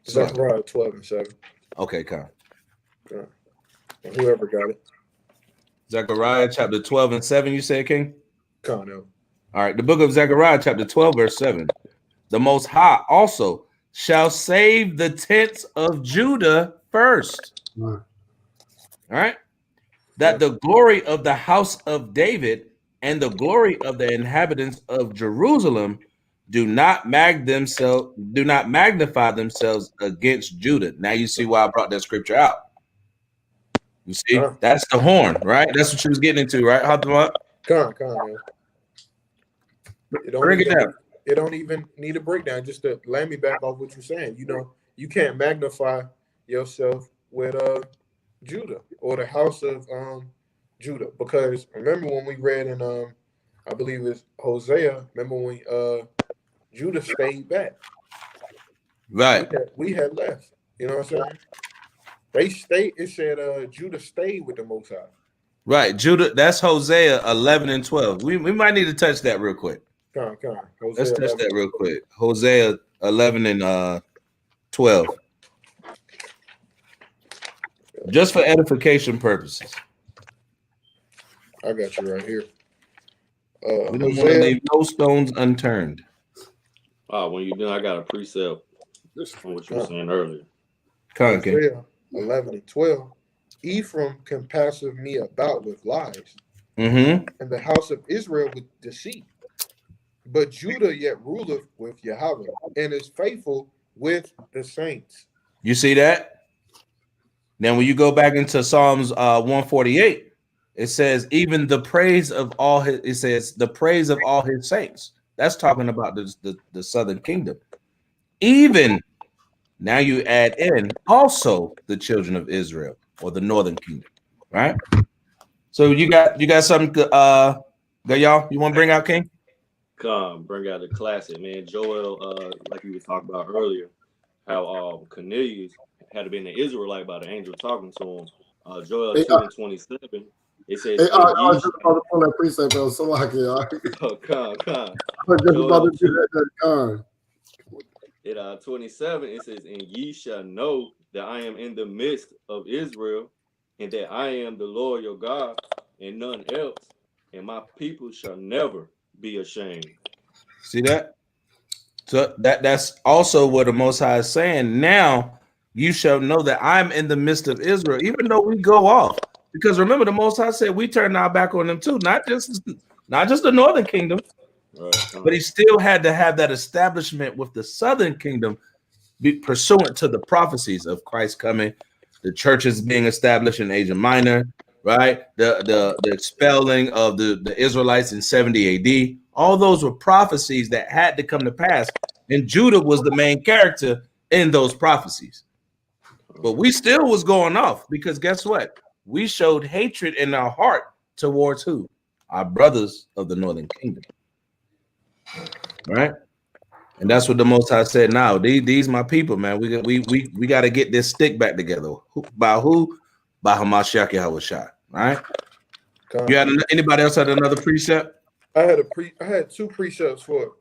Zechariah 12:7. Okay, come. And whoever got it. Zechariah chapter 12:7, you said, King? Kind of. All right, the book of Zechariah, chapter 12, verse 7. The Most High also shall save the tents of Judah first. All right. That the glory of the house of David and the glory of the inhabitants of Jerusalem do not magnify themselves against Judah. Now you see why I brought that scripture out. You see, that's the horn, right? That's what you was getting into, right? It don't even need a breakdown. Just to land me back off what you're saying. You can't magnify yourself with Judah or the house of Judah, because remember when we read in I believe it's Hosea. Remember when Judah stayed back, right? We had left. You know what I'm saying? They stayed. It said Judah stayed with the Most High. Right, Judah. That's Hosea 11:12. We might need to touch that real quick. Let's touch that real quick. Hosea 11:12. Just for edification purposes. I got you right here. We don't want to leave no stones unturned. When you're done, I got a precept on what you were saying earlier. Hosea 11:12. Ephraim compasseth me about with lies, and the house of Israel with deceit. But Judah yet ruleth with Yahweh, and is faithful with the saints. You see that? Now, when you go back into Psalms 148, it says, even the praise of all his, it says, the praise of all his saints. That's talking about the southern kingdom. Even now you add in also the children of Israel, or the northern kingdom, right? So you got something, y'all, you want to bring out, King? Bring out the classic, man. Joel, like you were talking about earlier, how Cornelius had been an Israelite by the angel talking to him. Joel 2:27. It says, I was just about to pull that precept. I was so lucky. Joel It 27. It says, and ye shall know that I am in the midst of Israel, and that I am the Lord your God, and none else, and my people shall never be ashamed. See that? So that's also what the Most High is saying. Now you shall know that I'm in the midst of Israel, even though we go off. Because remember, the Most High said we turned our back on them too, not just the northern kingdom, but he still had to have that establishment with the southern kingdom, be pursuant to the prophecies of Christ coming, the churches being established in Asia Minor, right? The expelling of the Israelites in 70 AD. All those were prophecies that had to come to pass, and Judah was the main character in those prophecies. But we still was going off because guess what? We showed hatred in our heart towards who? Our brothers of the northern kingdom, right? And that's what the Most High said. Now these my people, man. We got to get this stick back together. By who? By Hamashiach Yahawashi. Right? You had anybody else had another precept? I had two precepts for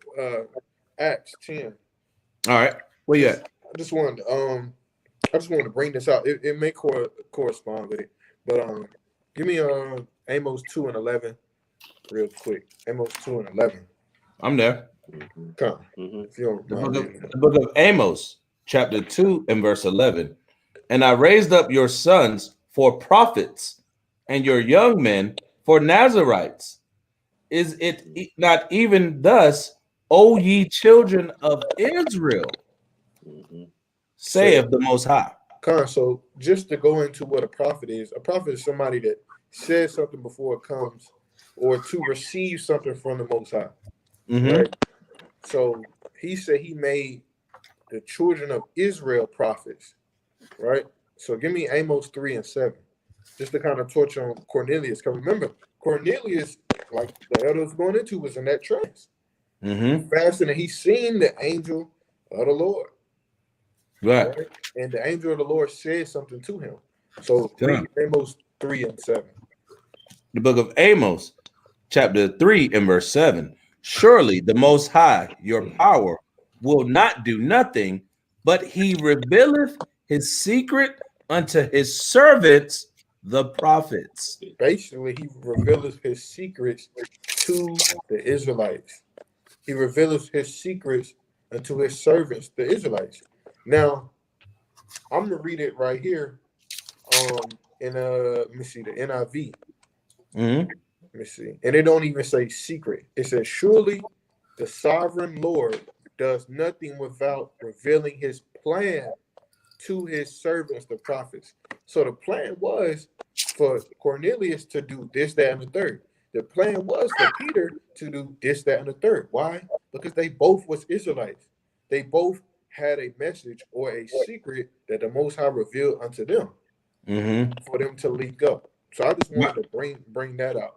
Acts 10. All right. Where you at? I just wanted to bring this out. It may correspond with it, but give me Amos 2 and 11 real quick. Amos 2 and 11. I'm there. Come. If you don't The book of Amos, chapter 2 and verse 11. And I raised up your sons for prophets and your young men for Nazarites. Is it not even thus, O ye children of Israel, saith the Most High? So just to go into what a prophet is somebody that says something before it comes, or to receive something from the Most High. Right? So he said he made the children of Israel prophets, right? So give me Amos 3 and 7, just to kind of touch on Cornelius. Because remember, Cornelius, like the elder was going into, was in that trance. Fasting, and he seen the angel of the Lord. Right? And the angel of the Lord said something to him. So read Amos 3 and 7. The book of Amos, chapter 3 and verse 7. Surely the Most High, your power, will not do nothing, but he revealeth his secret unto his servants, the prophets. Basically, he revealeth his secrets to the Israelites. He revealeth his secrets unto his servants, the Israelites. Now, I'm gonna read it right here. In let me see the NIV. Let me see. And it don't even say secret. It says, surely the sovereign Lord does nothing without revealing his plan to his servants, the prophets. So the plan was for Cornelius to do this, that, and the third. The plan was for Peter to do this, that, and the third. Why? Because they both was Israelites. They both had a message or a secret that the Most High revealed unto them for them to leak up. So I just wanted to bring that out.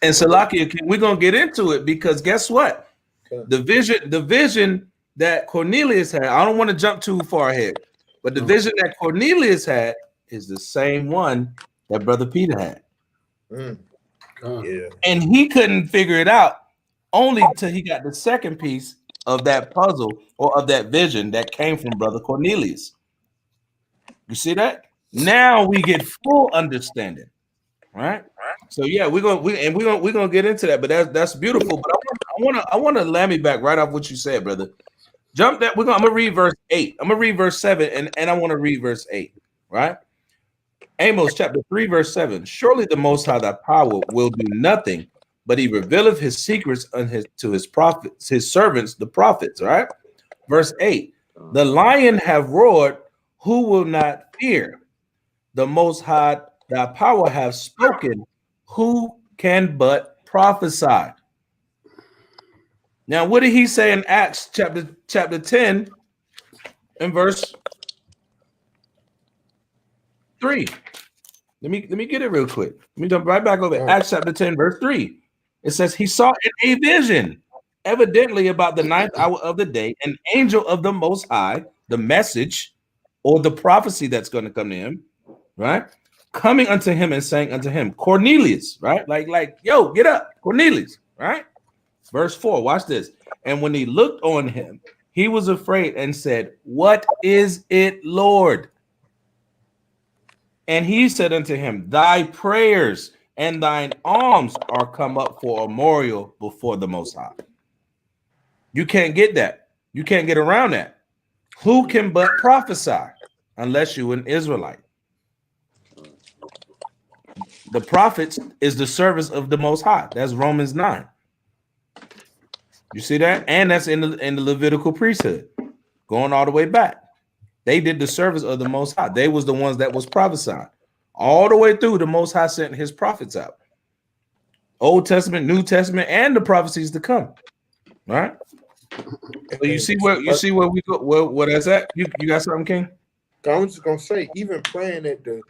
And Salakia, we're gonna get into it because guess what? The vision that Cornelius had. I don't want to jump too far ahead, but the vision that Cornelius had is the same one that Brother Peter had. Yeah. And he couldn't figure it out only till he got the second piece of that puzzle or of that vision that came from Brother Cornelius. You see that? Now we get full understanding, right? So yeah, we're gonna get into that, but that's beautiful. But I wanna land me back right off what you said, brother. Jump that. I'm gonna read verse 8. I'm gonna read verse 7, and I want to read verse 8, right? Amos chapter 3, verse 7. Surely the Most High thy power will do nothing, but he revealeth his secrets to his prophets, his servants, the prophets, right? Verse 8. The lion have roared, who will not fear? The Most High thy power have spoken, who can but prophesy? Now, what did he say in Acts chapter 10 and verse 3? Let me get it real quick. Let me jump right back over Acts chapter 10, verse 3. It says, he saw in a vision, evidently about the 9th hour of the day, an angel of the Most High, the message or the prophecy that's going to come to him, right? Coming unto him and saying unto him, Cornelius, right? Like, yo, get up, Cornelius, right? Verse 4, watch this. And when he looked on him, he was afraid and said, what is it, Lord? And he said unto him, thy prayers and thine arms are come up for a memorial before the Most High. You can't get that. You can't get around that. Who can but prophesy unless you an Israelite? The prophets is the service of the Most High. That's Romans 9. You see that? And that's in the Levitical priesthood, going all the way back. They did the service of the Most High. They was the ones that was prophesying. All the way through, the Most High sent his prophets out. Old Testament, New Testament, and the prophecies to come. All right? So you see where we go, where that's at? You got something, King? I was just gonna say, even praying at the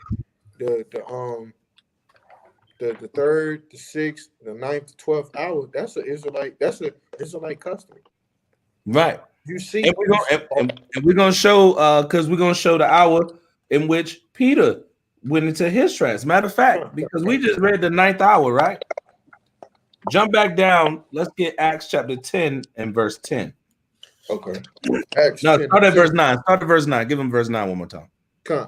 third, the sixth, the ninth, the 12th hour, that's an Israelite custom. Right. You see, and we're gonna show because we're gonna show the hour in which Peter went into his trance. Matter of fact, because we just read the 9th hour, right? Jump back down. Let's get Acts chapter 10 and verse 10. Okay. Start at verse 9. Start at verse 9. Give him verse 9 one more time.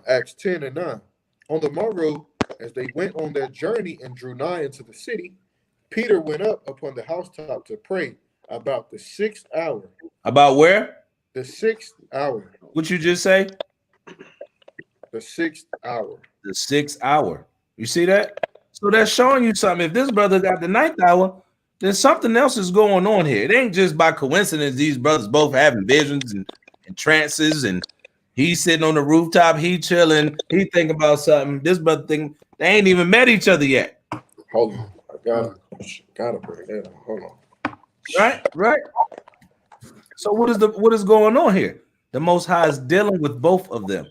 Acts 10 and 9. On the morrow, as they went on their journey and drew nigh into the city, Peter went up upon the housetop to pray about the 6th hour. About where? The 6th hour. What you just say? The 6th hour. The 6th hour. You see that? So that's showing you something. If this brother got the 9th hour, then something else is going on here. It ain't just by coincidence these brothers both having visions and trances, and he's sitting on the rooftop, he chilling, he thinking about something. This brother think they ain't even met each other yet. Hold on. I gotta bring that up. Hold on. Right. So what is going on here? The Most High is dealing with both of them.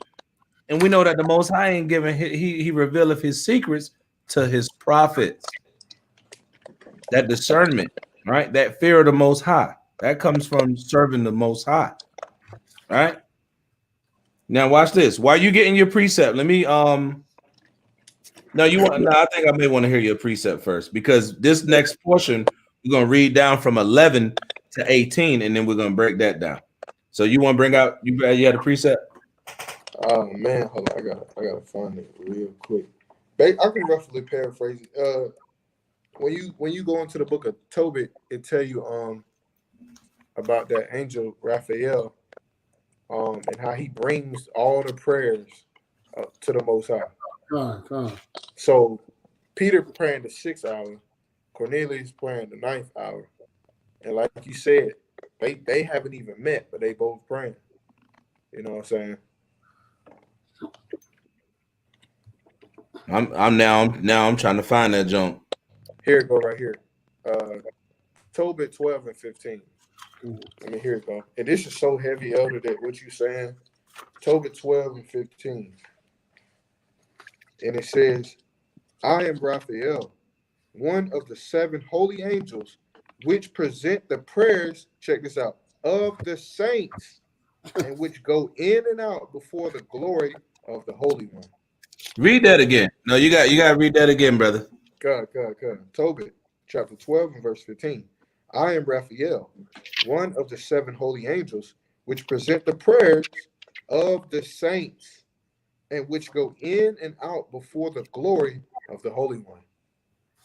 And we know that the Most High ain't giving he revealeth his secrets to his prophets. That discernment, right? That fear of the Most High. That comes from serving the Most High. Right? Now watch this. While you getting your precept, let me I think I may want to hear your precept first, because this next portion we're gonna read down from 11 to 18, and then we're gonna break that down. So you want to bring out you had a precept? Oh man, hold on. I gotta find it real quick. I can roughly paraphrase it. When you go into the book of Tobit, it tell you about that angel Raphael, and how he brings all the prayers to the Most High. So Peter praying the 6th hour, Cornelius praying the 9th hour, and like you said, they haven't even met, but they both praying. You know what I'm saying? I'm trying to find that junk. Here it go right here. Tobit 12 and 15. I mean, here it go. And this is so heavy, Elder, that what you saying. Tobit 12 and 15. And it says, I am Raphael, one of the 7 holy angels, which present the prayers, check this out, of the saints, and which go in and out before the glory of the Holy One. Read that again. No, you got to read that again, brother. God. Tobit, chapter 12 and verse 15. I am Raphael, one of the 7 holy angels, which present the prayers of the saints, and which go in and out before the glory of the Holy One.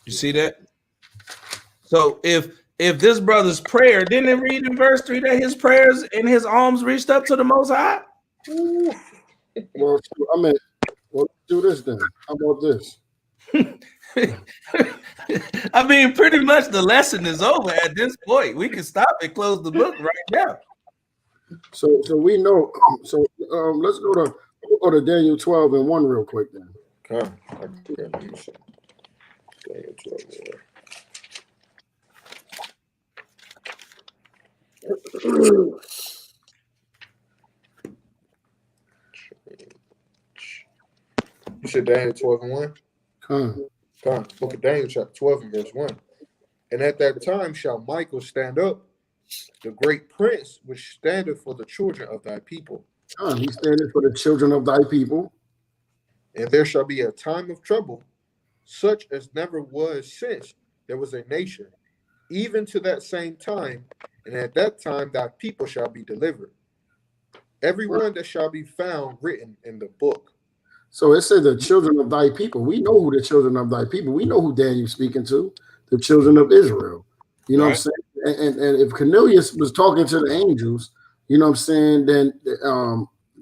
You see that? So if this brother's prayer, didn't it read in verse 3 that his prayers and his arms reached up to the Most High? Well, I mean, let's do this then. How about this? I mean, pretty much the lesson is over at this point. We can stop and close the book right now. So we know. So let's go to Daniel 12 and 1 real quick then. Daniel 12 You said Daniel 12 and 1? Book of Daniel chapter 12 and verse 1. And at that time shall Michael stand up, the great prince, which standeth for the children of thy people. He's standing for the children of thy people. And there shall be a time of trouble, such as never was since there was a nation, even to that same time. And at that time thy people shall be delivered, every one that shall be found written in the book. So it said the children of thy people. We know who the children of thy people. We know who Daniel's speaking to, the children of Israel. You know what I'm saying? And if Cornelius was talking to the angels, you know what I'm saying, then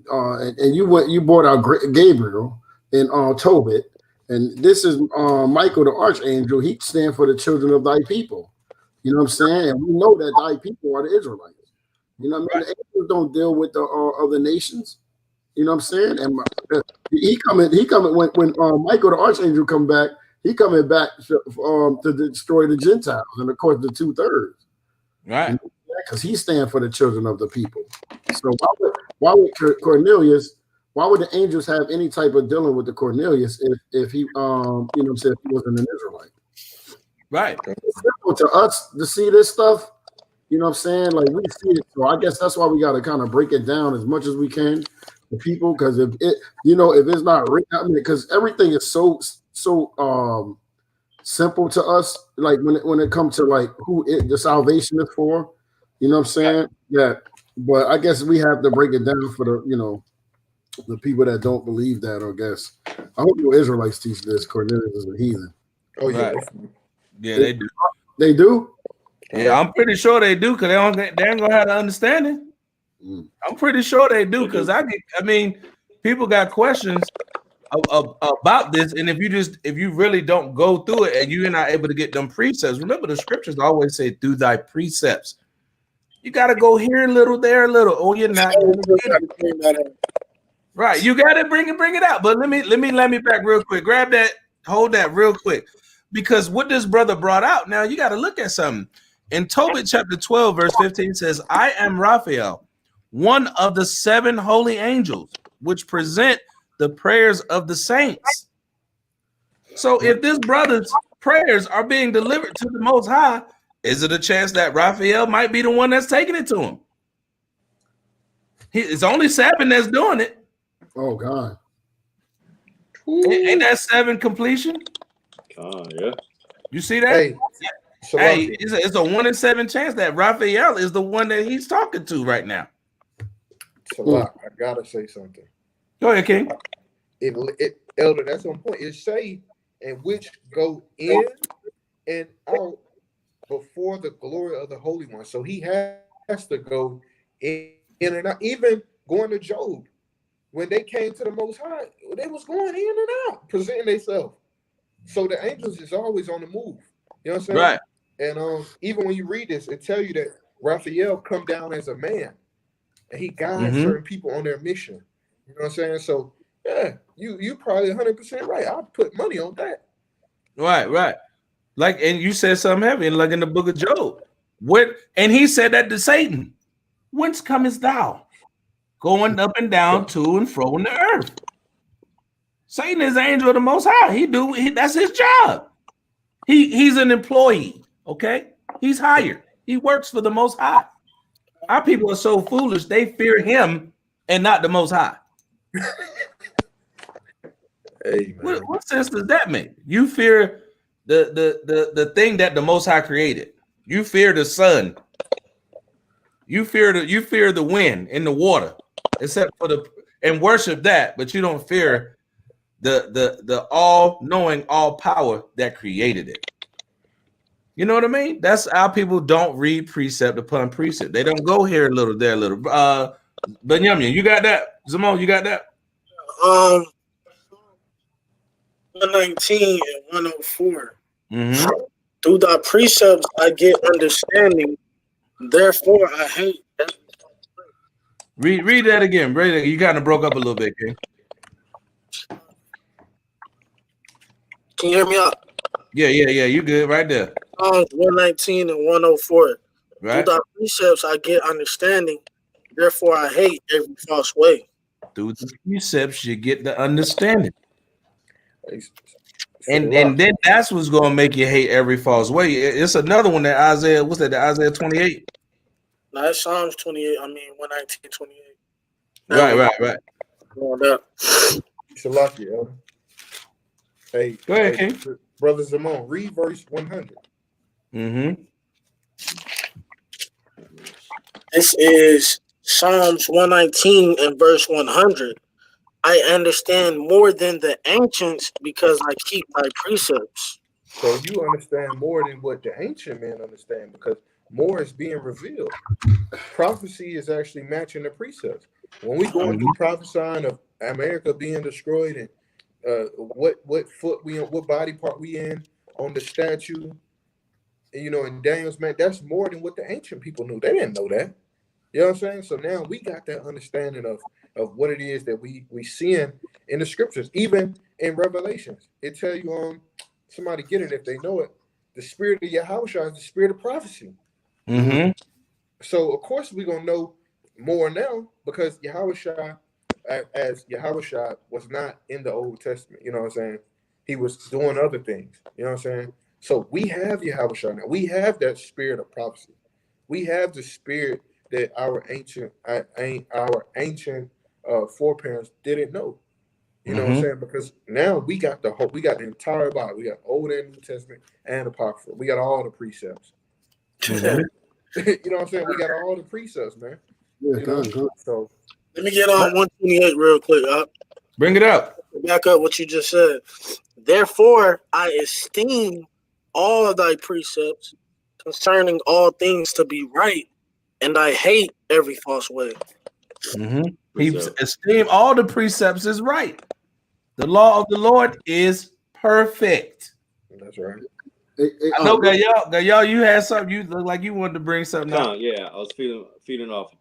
and you brought out Gabriel and Tobit, and this is Michael the archangel. He stands for the children of thy people. You know what I'm saying? And we know that thy people are the Israelites. You know what I mean? The angels don't deal with the other nations. You know what I'm saying? And he coming when Michael the archangel come back. He coming back to destroy the Gentiles, and of course the 2/3. Right. Because he stands for the children of the people. So why would Cornelius? Why would the angels have any type of dealing with the Cornelius if he you know what I'm saying, if he wasn't an Israelite? Right. It's simple to us to see this stuff. You know what I'm saying? Like we see it. So I guess that's why we got to kind of break it down as much as we can to people. Because if it's not written, I mean, because everything is so simple to us. Like when it comes to like who the salvation is for. You know what I'm saying? Yeah. But I guess we have to break it down for the people that don't believe that. I guess I hope your Israelites teach this. Cornelius is a heathen. Oh yeah, right. Yeah, they do. They do. Yeah, I'm pretty sure they do because they ain't gonna have the understanding. I'm pretty sure they do because people got questions about this, and if you really don't go through it and you're not able to get them precepts, remember the scriptures always say through thy precepts. You got to go here a little, there a little. Oh, you're not going to get it. Right, you got to bring it out. But let me back real quick. Grab that, hold that real quick, because what this brother brought out. Now you got to look at something. In Tobit chapter 12, verse 15 says, "I am Raphael, one of the 7 holy angels, which present the prayers of the saints." So if this brother's prayers are being delivered to the Most High, is it a chance that Raphael might be the one that's taking it to him? It's only 7 that's doing it. Oh God! Ain't that 7 completion? Yeah. You see that? Hey, it's a 1 in 7 chance that Raphael is the one that he's talking to right now. Salak, I gotta say something. Go ahead, King. Elder, that's on point. It say, and which go in and out before the glory of the Holy One. So he has to go in and out. Even going to Job, when they came to the Most High, they was going in and out, presenting themselves. So the angels is always on the move. You know what I'm saying? Right. And even when you read this, it tell you that Raphael come down as a man, and he guides certain people on their mission. You know what I'm saying? So yeah, you probably 100% right. I'll put money on that. Right. Like, and you said something heavy, like in the book of Job. And he said that to Satan, "Whence comest thou? Going up and down to and fro in the earth." Satan is the angel of the Most High. That's his job. He's an employee. Okay, he's hired. He works for the Most High. Our people are so foolish; they fear him and not the Most High. Hey, man. What sense does that make? You fear the thing that the Most High created. You fear the sun. You fear the wind and the water, except for and worship that, but you don't fear the all-knowing, all power that created it. You know what I mean? That's how people don't read precept upon precept. They don't go here a little, there a little. Benjamin, you got that? Zamon, you got that? 119 and 104. Through thy precepts I get understanding. Therefore I hate. Read that again. You kind of broke up a little bit, King. Can you hear me out? Yeah. You good right there. 119 and 104. Right. Through thy precepts I get understanding. Therefore I hate every false way. Through the precepts you get the understanding. And then that's what's going to make you hate every false way. It's another one that Isaiah, what's that? The Isaiah 28? No, it's Psalms 28. 119, 28. Right. It's a lucky, Elder. Hey, go ahead, King. Brother Zamon, read verse 100. This is Psalms 119 and verse 100. I understand more than the ancients because I keep thy precepts. So you understand more than what the ancient men understand because more is being revealed. Prophecy is actually matching the precepts. When we going through prophesying of America being destroyed and what foot we in, what body part we in on the statue, and, in Daniel's man, that's more than what the ancient people knew. They didn't know that. You know what I'm saying? So now we got that understanding of what it is that we seeing in the scriptures, even in Revelations. It tell you somebody get it if they know it. The spirit of Yahawashi is the spirit of prophecy. Mm-hmm. So of course we're gonna know more now because Yahawashi, as Yahawashi was not in the Old Testament. You know what I'm saying? He was doing other things. You know what I'm saying? So we have Yahawashi now. We have that spirit of prophecy. We have the spirit that our ancient foreparents didn't know. You know what I'm saying? Because now we got the entire Bible. We got Old and New Testament and Apocrypha. We got all the precepts. Mm-hmm. You know what I'm saying? We got all the precepts, man. Yeah, good. So let me get on 128 real quick. Bring it up. Back up what you just said. Therefore, I esteem all of thy precepts concerning all things to be right, and I hate every false way. Mm-hmm. He esteemed all the precepts is right. The law of the Lord is perfect. That's right. I know, y'all, you had something. You look like you wanted to bring something up. Yeah, I was feeding off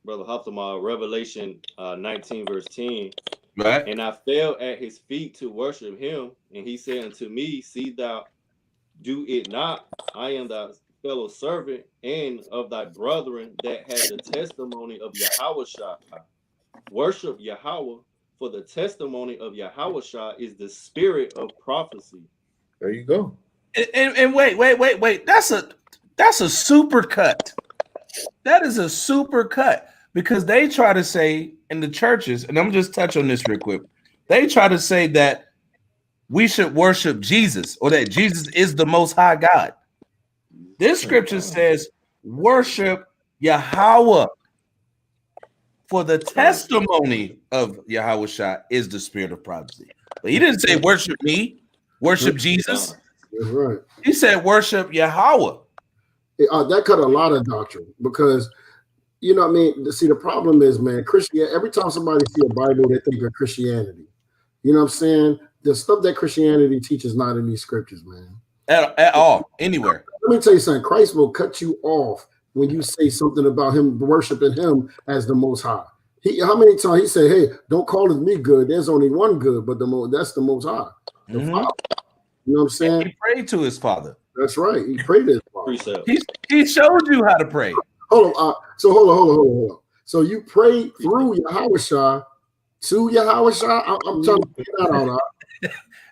Brother Haftamah, Revelation 19 verse 10. Right. And I fell at his feet to worship him, and he said unto me, see thou do it not. I am thy fellow servant and of thy brethren that had the testimony of Yahawashi. Worship Yahweh, for the testimony of Yahawashi is the spirit of prophecy. There you go. And wait. That's a super cut. That is a super cut because they try to say in the churches, and I'm just touch on this real quick. They try to say that we should worship Jesus or that Jesus is the most high God. This scripture says worship Yahweh, for the testimony of Yahawashi is the spirit of prophecy. But he didn't say worship me, worship Jesus. That's right. He said worship Yahweh. That cut a lot of doctrine because, you know what I mean? See, the problem is, man, every time somebody see a Bible, they think of Christianity. You know what I'm saying? The stuff that Christianity teaches not in these scriptures, man. At all, anywhere. Let me tell you something. Christ will cut you off when you say something about him worshiping him as the Most High. How many times he said, "Hey, don't call it me good. There's only one good, but that's the Most High, the Father." You know what I'm saying? And he prayed to his Father. That's right. He prayed to his Father. He showed you how to pray. Hold on. Hold on. So you pray through Yahawashi to Yahawashi. I'm trying to figure that out.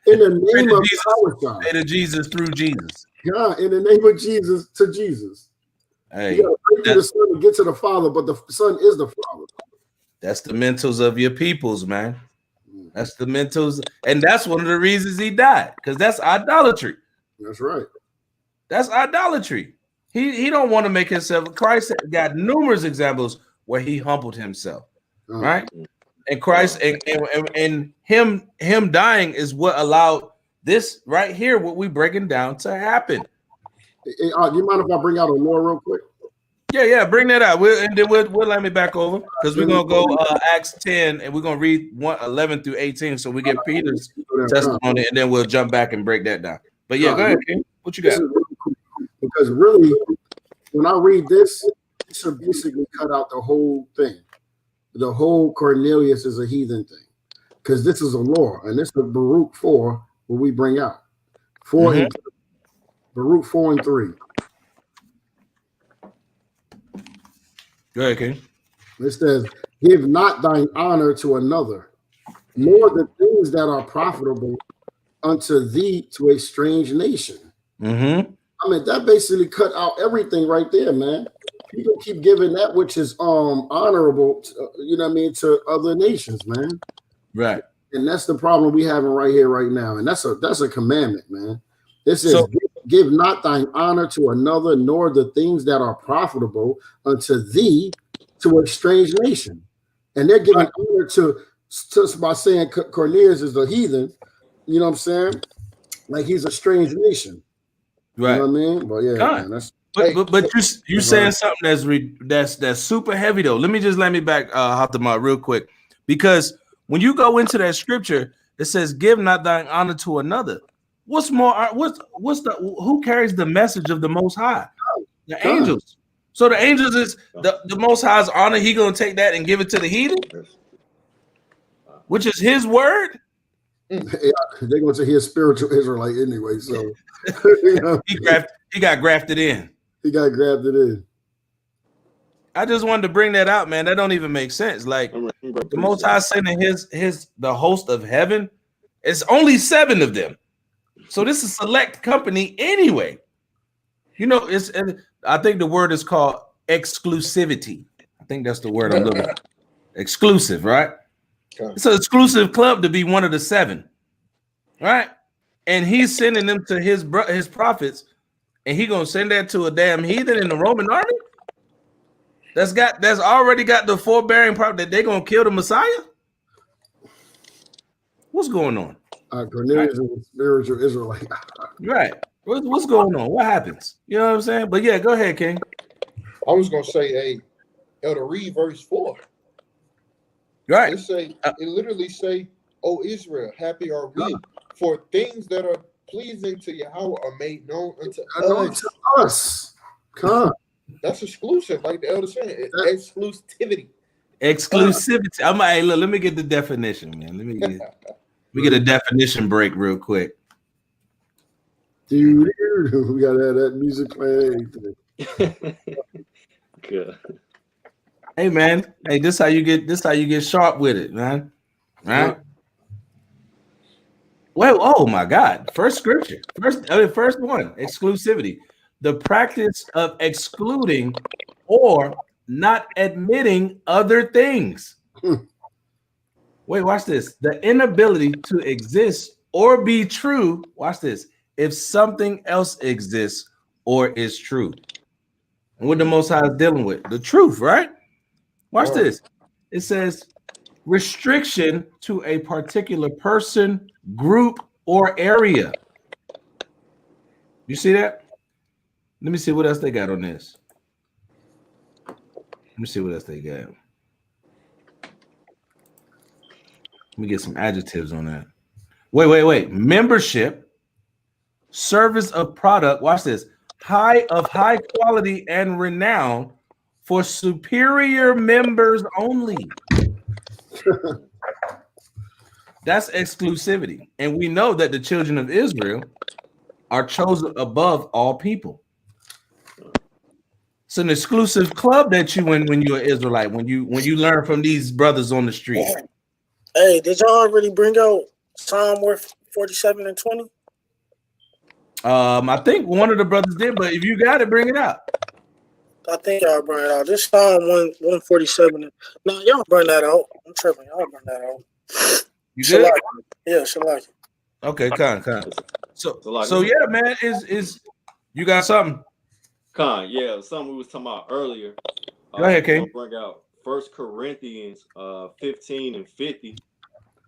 In the name of Yahawashi. Pray to Jesus through Jesus. Yeah, in the name of Jesus to Jesus. Hey, you gotta pray to the Son to get to the Father, but the Son is the Father. That's the mentals of your peoples, man. That's the mentals, and that's one of the reasons he died, because that's idolatry. That's right. That's idolatry. He don't want to make himself. Christ got numerous examples where he humbled himself, right? And Christ and him dying is what allowed this right here, what we breaking down, to happen. Do you mind if I bring out a law real quick? Yeah, bring that out. We'll let me back over because we're gonna go Acts 10 and we're gonna read 11 through 18, so we get Peter's testimony and then we'll jump back and break that down. But yeah, go ahead, King. What you got? Because really, when I read this, it should basically cut out the whole thing. The whole Cornelius is a heathen thing, because this is a law, and this is Baruch 4, what we bring out. 4 and 3. Baruch 4 and 3. Go ahead, King. It says, "Give not thine honor to another, nor the things that are profitable unto thee to a strange nation." I mean, that basically cut out everything right there, man. People keep giving that which is honorable, you know what I mean, to other nations, man. Right. And that's the problem we having right here, right now. And that's a commandment, man. This is give not thine honor to another, nor the things that are profitable unto thee to a strange nation. And they're giving honor to just by saying Cornelius is a heathen, you know what I'm saying? Like he's a strange nation. Right. You know what I mean? But yeah, man, that's but you saying something that's super heavy though. Let me back Hatamah real quick, because when you go into that scripture, it says, "Give not thine honor to another." What's more? Who carries the message of the Most High? The angels. So the angels is the Most High's honor. He gonna take that and give it to the heathen, which is His word. Yeah, they're going to his spiritual Israelite anyway. So you know, he got grafted in. He got grafted in. I just wanted to bring that out, man. That don't even make sense. Like the Most High sending the host of heaven. It's only 7 of them. So this is select company anyway. You know, I think the word is called exclusivity. I think that's the word I'm looking for. Exclusive, right? It's an exclusive club to be one of the 7, right? And he's sending them to his prophets, and he gonna send that to a damn heathen in the Roman army that's already got the forbearing prophet that they're gonna kill the Messiah. What's going on? Cornelius is a spiritual Israelite. Right. What's going on? What happens? You know what I'm saying? But yeah, go ahead, King. I was gonna say, Elder, read verse 4. Right. It literally say, "O Israel, happy are we, for things that are pleasing to Yahweh are made known unto us." Come. That's exclusive, like the elder said. Exclusivity. Hey, look, let me get the definition, man. Let me get a definition break real quick. Dude, we gotta have that music playing. Good. Hey man, this how you get sharp with it, man. Right? Well, oh my God. First scripture. First one, exclusivity. The practice of excluding or not admitting other things. Wait, watch this. The inability to exist or be true. Watch this. If something else exists or is true. And what the Most High is dealing with, the truth, right? Watch this. It says restriction to a particular person, group, or area. You see that? Let me see what else they got on this. Let me see what else they got. Let me get some adjectives on that. Wait. Membership, service of product. Watch this. High quality and renown for superior members only. That's exclusivity. And we know that the children of Israel are chosen above all people. It's an exclusive club that you win when you're an Israelite, when you learn from these brothers on the street. Hey, did y'all already bring out Psalm 47 and 20? I think one of the brothers did, but if you got it, bring it out. I think y'all bring it out. This Psalm 147. No, y'all bring that out. I'm tripping. Y'all bring that out. You good? Yeah, Shalaki. Okay, Khan. So yeah, man, is you got something? Khan, yeah, something we was talking about earlier. Go ahead, King. Bring out 1 Corinthians 15 and 50.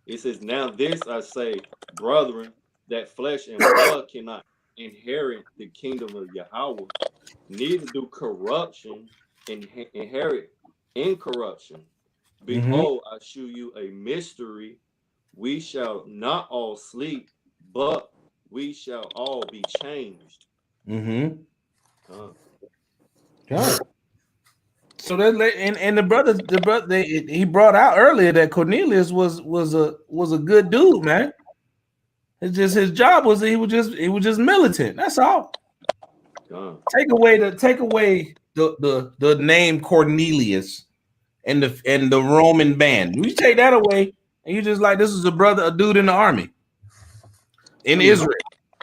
It says, "Now this I say, brethren, that flesh and blood cannot inherit the kingdom of Yahweh, neither do corruption inherit incorruption. Behold, I shew you a mystery. We shall not all sleep, but we shall all be changed." So that and the brother he brought out earlier that Cornelius was a good dude, man. It's just his job was he was just militant. That's all. Take away the name Cornelius and the Roman band. You take that away, and you just like, this is a dude in the army in Israel.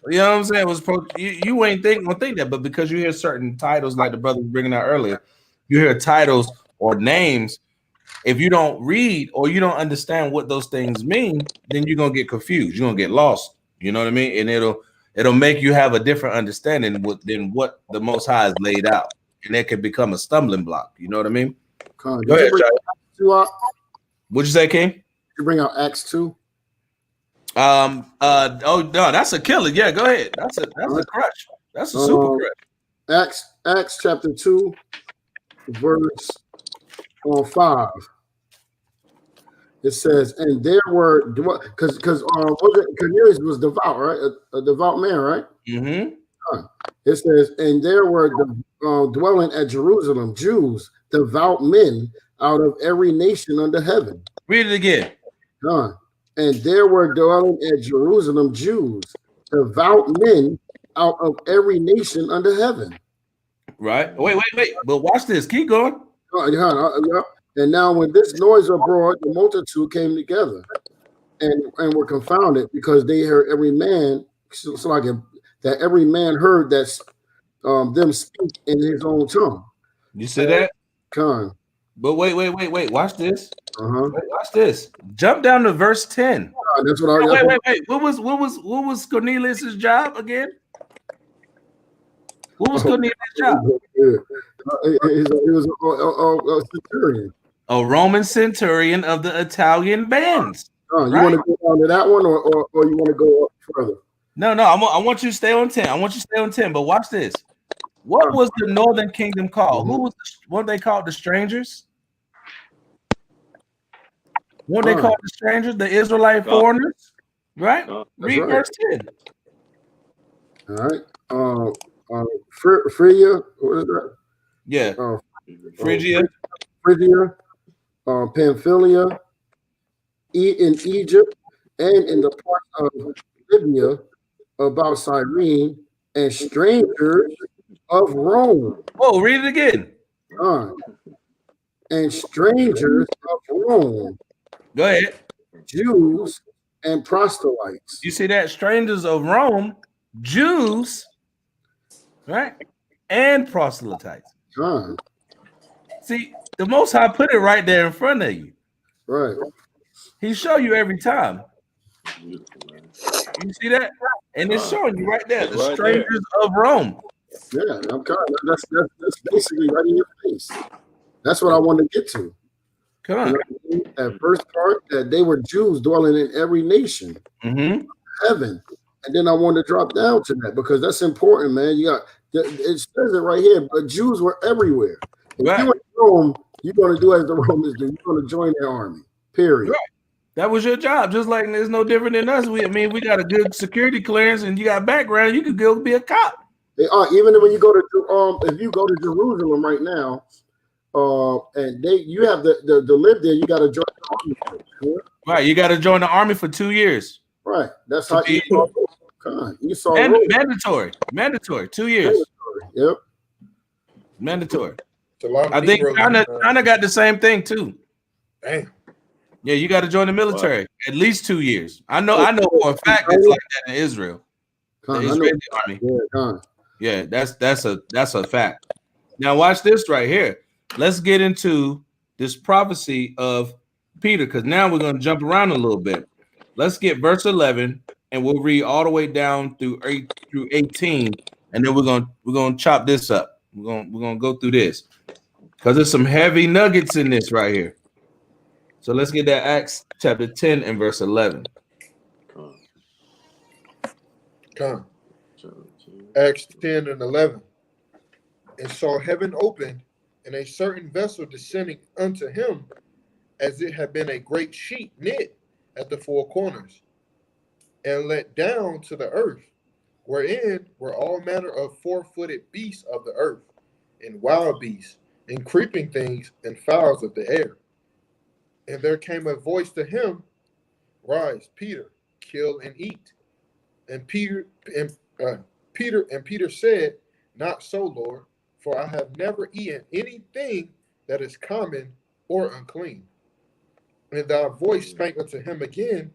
You know what I'm saying? You ain't think that, but because you hear certain titles like the brother was bringing out earlier, you hear titles or names. If you don't read or you don't understand what those things mean, then you're gonna get confused. You're gonna get lost. You know what I mean? And it'll make you have a different understanding than what the Most High has laid out, and it can become a stumbling block. You know what I mean? Go ahead, What'd you say, King? You bring out Acts 2. Oh no, that's a killer. Yeah, go ahead. That's a crush. That's a super crush. Acts chapter 2, verse 5. It says, and there were because Cornelius was devout, right? A devout man, right? Mm-hmm. It says, and there were dwelling at Jerusalem Jews, devout men out of every nation under heaven. Read it again. And there were dwelling at Jerusalem Jews, devout men out of every nation under heaven. Right. Wait. But watch this. Keep going. And now when this noise abroad, the multitude came together and were confounded because they heard every man, that every man heard that them speak in his own tongue. You see that? But wait. Watch this. Watch this. Jump down to verse 10. That's what I wait. What was Cornelius' job again? What was Cornelius' job? He was a centurion. A Roman centurion of the Italian bands. You want to go down to that one, or you want to go up further? No. I want you to stay on 10. But watch this. What was the northern kingdom called? Who was what they called the strangers? What they called the strangers? The Israelite foreigners, right? Read verse 10. All right. Phrygia, what is that? Yeah. Phrygia. Pamphylia, in Egypt, and in the part of Libya about Cyrene, and strangers of Rome. Oh, read it again. And strangers of Rome. Go ahead. Jews and proselytes. You see that? Strangers of Rome, Jews, right? And proselytes. See, the Most High put it right there in front of you. Right. He show you every time. You see that? And it's showing you right there, the right strangers there. of Rome. Yeah, that's basically right in your face. That's what I want to get to. Come on. You know, that first part, that they were Jews dwelling in every nation, heaven. And then I want to drop down to that because that's important, man. It says it right here, but Jews were everywhere. If you in Rome, you're going to do as the Romans do. You're going to join their army, period. Right. That was your job, just like it's no different than us. We got a good security clearance and you got background, you could go be a cop. They are, even when you go to if you go to Jerusalem right now, and you have to live there, you got to join the army. Right, you got to join the army for 2 years. Right, that's how you saw. And mandatory, 2 years. Yep, mandatory. I think China got the same thing too. Damn. Yeah, you got to join the military at least 2 years. I know for a fact it's like that in Israel. The Israeli army. Yeah, that's a fact. Now watch this right here. Let's get into this prophecy of Peter, because now we're going to jump around a little bit. Let's get verse 11, and we'll read all the way down through 18, and then we're gonna chop this up. We're gonna go through this because there's some heavy nuggets in this right here. So let's get that Acts chapter 10 and verse 11. Come. Acts 10 and 11. And saw heaven opened, and a certain vessel descending unto him, as it had been a great sheet knit at the four corners, and let down to the earth, wherein were all manner of four-footed beasts of the earth, and wild beasts, and creeping things, and fowls of the air. And there came a voice to him, Rise, Peter, kill and eat. And Peter said, Not so, Lord, for I have never eaten anything that is common or unclean. And thy voice spake unto him again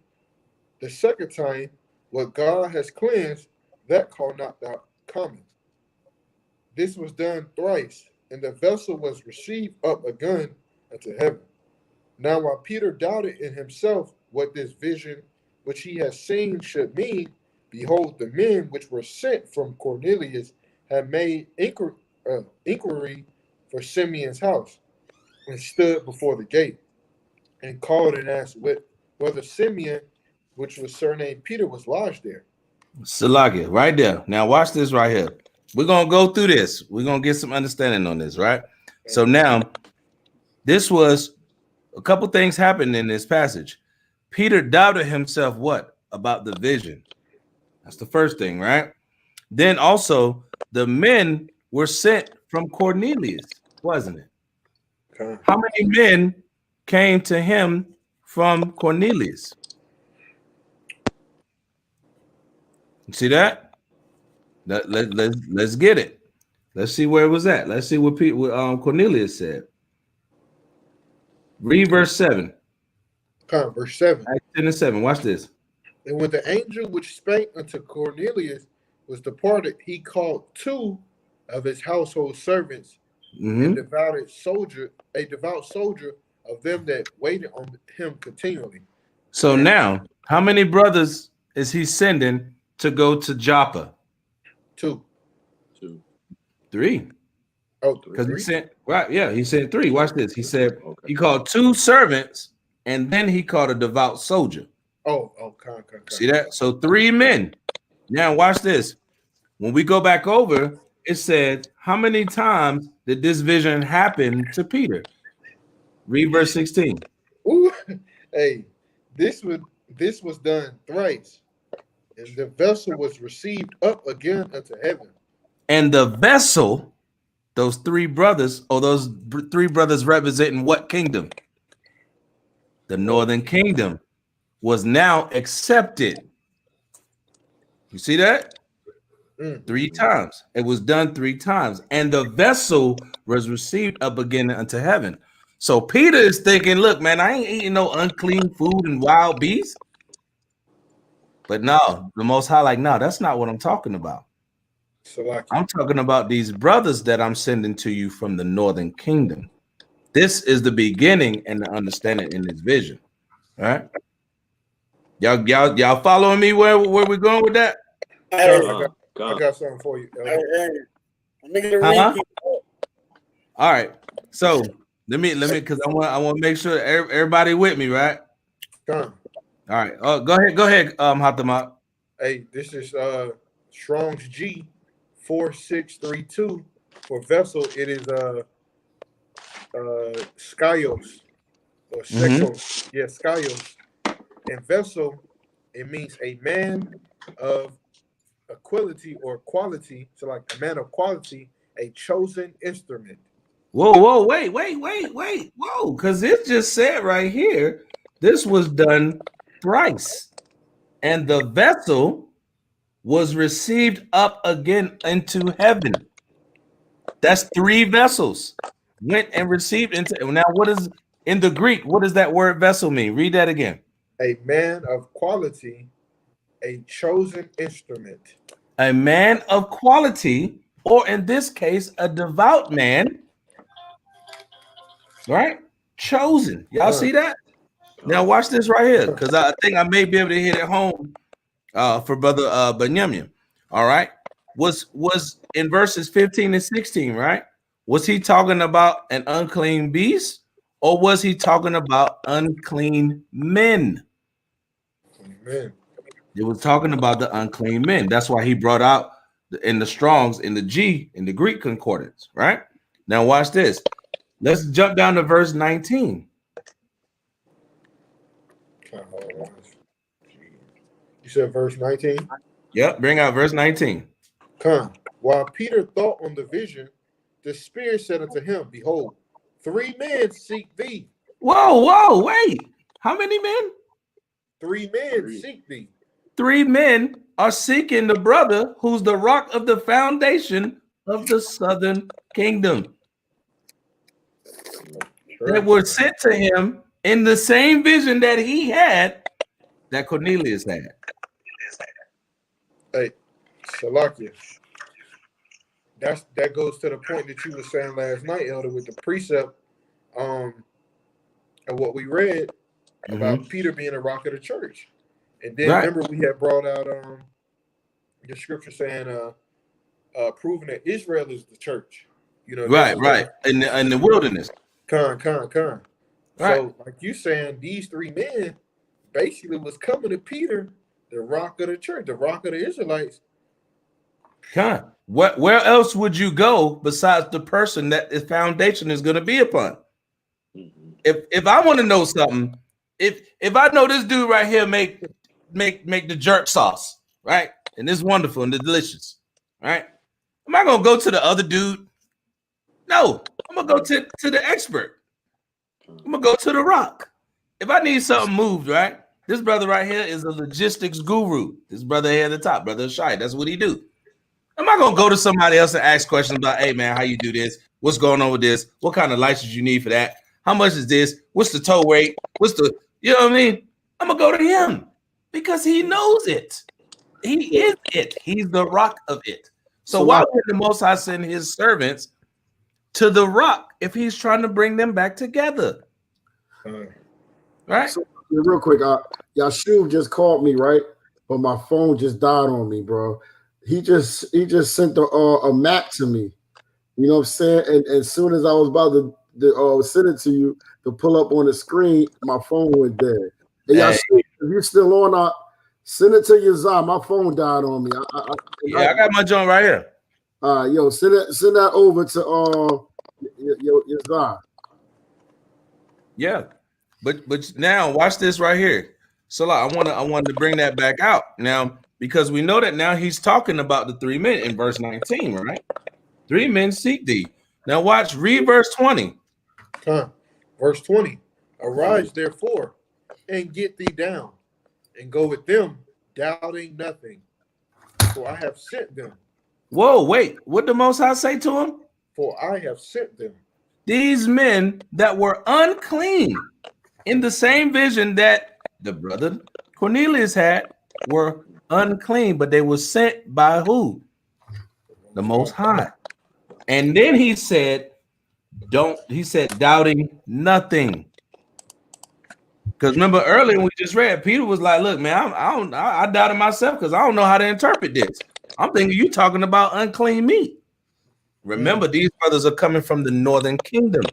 the second time, What God has cleansed, that call not thou common. This was done thrice, and the vessel was received up again unto heaven. Now while Peter doubted in himself what this vision which he had seen should mean, behold, the men which were sent from Cornelius had made inquiry for Simeon's house, and stood before the gate, and called and asked whether Simeon, which was surnamed Peter, was lodged there. Salakia, right there. Now watch this right here. We're gonna go through this. We're gonna get some understanding on this, right? So now, this was a couple things happened in this passage. Peter doubted himself what about the vision? That's the first thing, right? Then also the men were sent from Cornelius, wasn't it? Okay. How many men came to him from Cornelius? You see that? Let's get it. Let's see where it was at. Let's see what Cornelius said. Read verse 7. Okay, verse 7. Acts 10 and 7. Watch this. And when the angel which spake unto Cornelius was departed, he called 2 of his household servants, and a devout soldier of them that waited on him continually. So now, how many brothers is he sending to go to Joppa? 2. 3. Oh, because he sent he sent 3. Watch this. He said he called 2 servants, and then he called a devout soldier. See that? So 3 men. Now watch this. When we go back over, it said, how many times did this vision happen to Peter? Read verse 16. Ooh, hey, this was done thrice, and the vessel was received up again unto heaven. And the vessel, those 3 brothers, or those 3 brothers representing what kingdom? The northern kingdom was now accepted. You see that? 3 times. It was done 3 times. And the vessel was received up again unto heaven. So Peter is thinking, look, man, I ain't eating no unclean food and wild beasts. But no, the Most High, like, no, that's not what I'm talking about. I'm talking about these brothers that I'm sending to you from the northern kingdom. This is the beginning and the understanding in this vision. All right. Y'all following me where we're going with that? I got something for you. All right. So let me because I want to make sure everybody with me, right? All right. Oh, go ahead, Hatamat. Hey, this is Strong's G 4632 for vessel. It is skyos or sekos. Yeah, skyos. And vessel, it means a man of equality or quality. So like a man of quality, a chosen instrument. Whoa, wait. Whoa, because it just said right here, this was done thrice. And the vessel was received up again into heaven. That's 3 vessels went and received into. Now, what is in the Greek? What does that word vessel mean? Read that again. A man of quality, a chosen instrument. A man of quality, or in this case, a devout man, right? Chosen. Y'all see that? Now watch this right here, because I think I may be able to hit it home for Brother Benjamin. All right. Was in verses 15 and 16, right? Was he talking about an unclean beast, or was he talking about unclean men? Amen. It was talking about the unclean men. That's why he brought out in the Strongs, in the G, in the Greek concordance, right? Now watch this. Let's jump down to verse 19. You said verse 19? Yep, bring out verse 19. Come. While Peter thought on the vision, the Spirit said unto him, behold, 3 men seek thee. Whoa, wait. How many men? 3 men seek thee. 3 men are seeking the brother who's the rock of the foundation of the southern kingdom. That were sent to him in the same vision that he had, that Cornelius had. Hey, Salakia. That goes to the point that you were saying last night, Elder, with the precept of what we read about Peter being a rock of the church. And then remember we had brought out the scripture saying proving that Israel is the church. You know, right. In the wilderness. Con. Right. So like you saying, these 3 men, basically was coming to Peter, the rock of the church, the rock of the Israelites. Where else would you go besides the person that the foundation is going to be upon? If I want to know something, if I know this dude right here make the jerk sauce, right, and it's wonderful and it's delicious, right, am I gonna go to the other dude? No, I'm gonna go to the expert. I'm gonna go to the rock. If I need something moved, right, this brother right here is a logistics guru. This brother here at the top, brother Shai, that's what he do. I'm not gonna go to somebody else and ask questions about, hey man, how you do this? What's going on with this? What kind of license you need for that? How much is this? What's the tow rate? What's the, you know what I mean? I'm gonna go to him because he knows it. He is it. He's the rock of it. So why would the Most High send his servants to the rock if he's trying to bring them back together? Right? So, real quick, Yashuv just called me, right? But my phone just died on me, bro. He just sent a map to me. You know what I'm saying? And as soon as I was about to send it to you to pull up on the screen, my phone went dead. Hey, Yashuv, if you're still on, send it to Yazar. My phone died on me. I got my joint right here. Yo, send that over to Yazar. Yeah, but now watch this right here. So I wanted to bring that back out now because we know that now he's talking about the 3 men in verse 19, right? 3 men seek thee. Now watch, read verse 20. Verse 20. Arise therefore and get thee down and go with them, doubting nothing. For I have sent them. Whoa, wait, what the Most High say to him? For I have sent them. These men that were unclean in the same vision that the brother Cornelius had were unclean, but they were sent by who? The Most High. And then he said, doubting nothing. Because remember earlier we just read, Peter was like, look, man, I doubted myself because I don't know how to interpret this. I'm thinking you talking about unclean meat. Remember, these brothers are coming from the northern kingdom.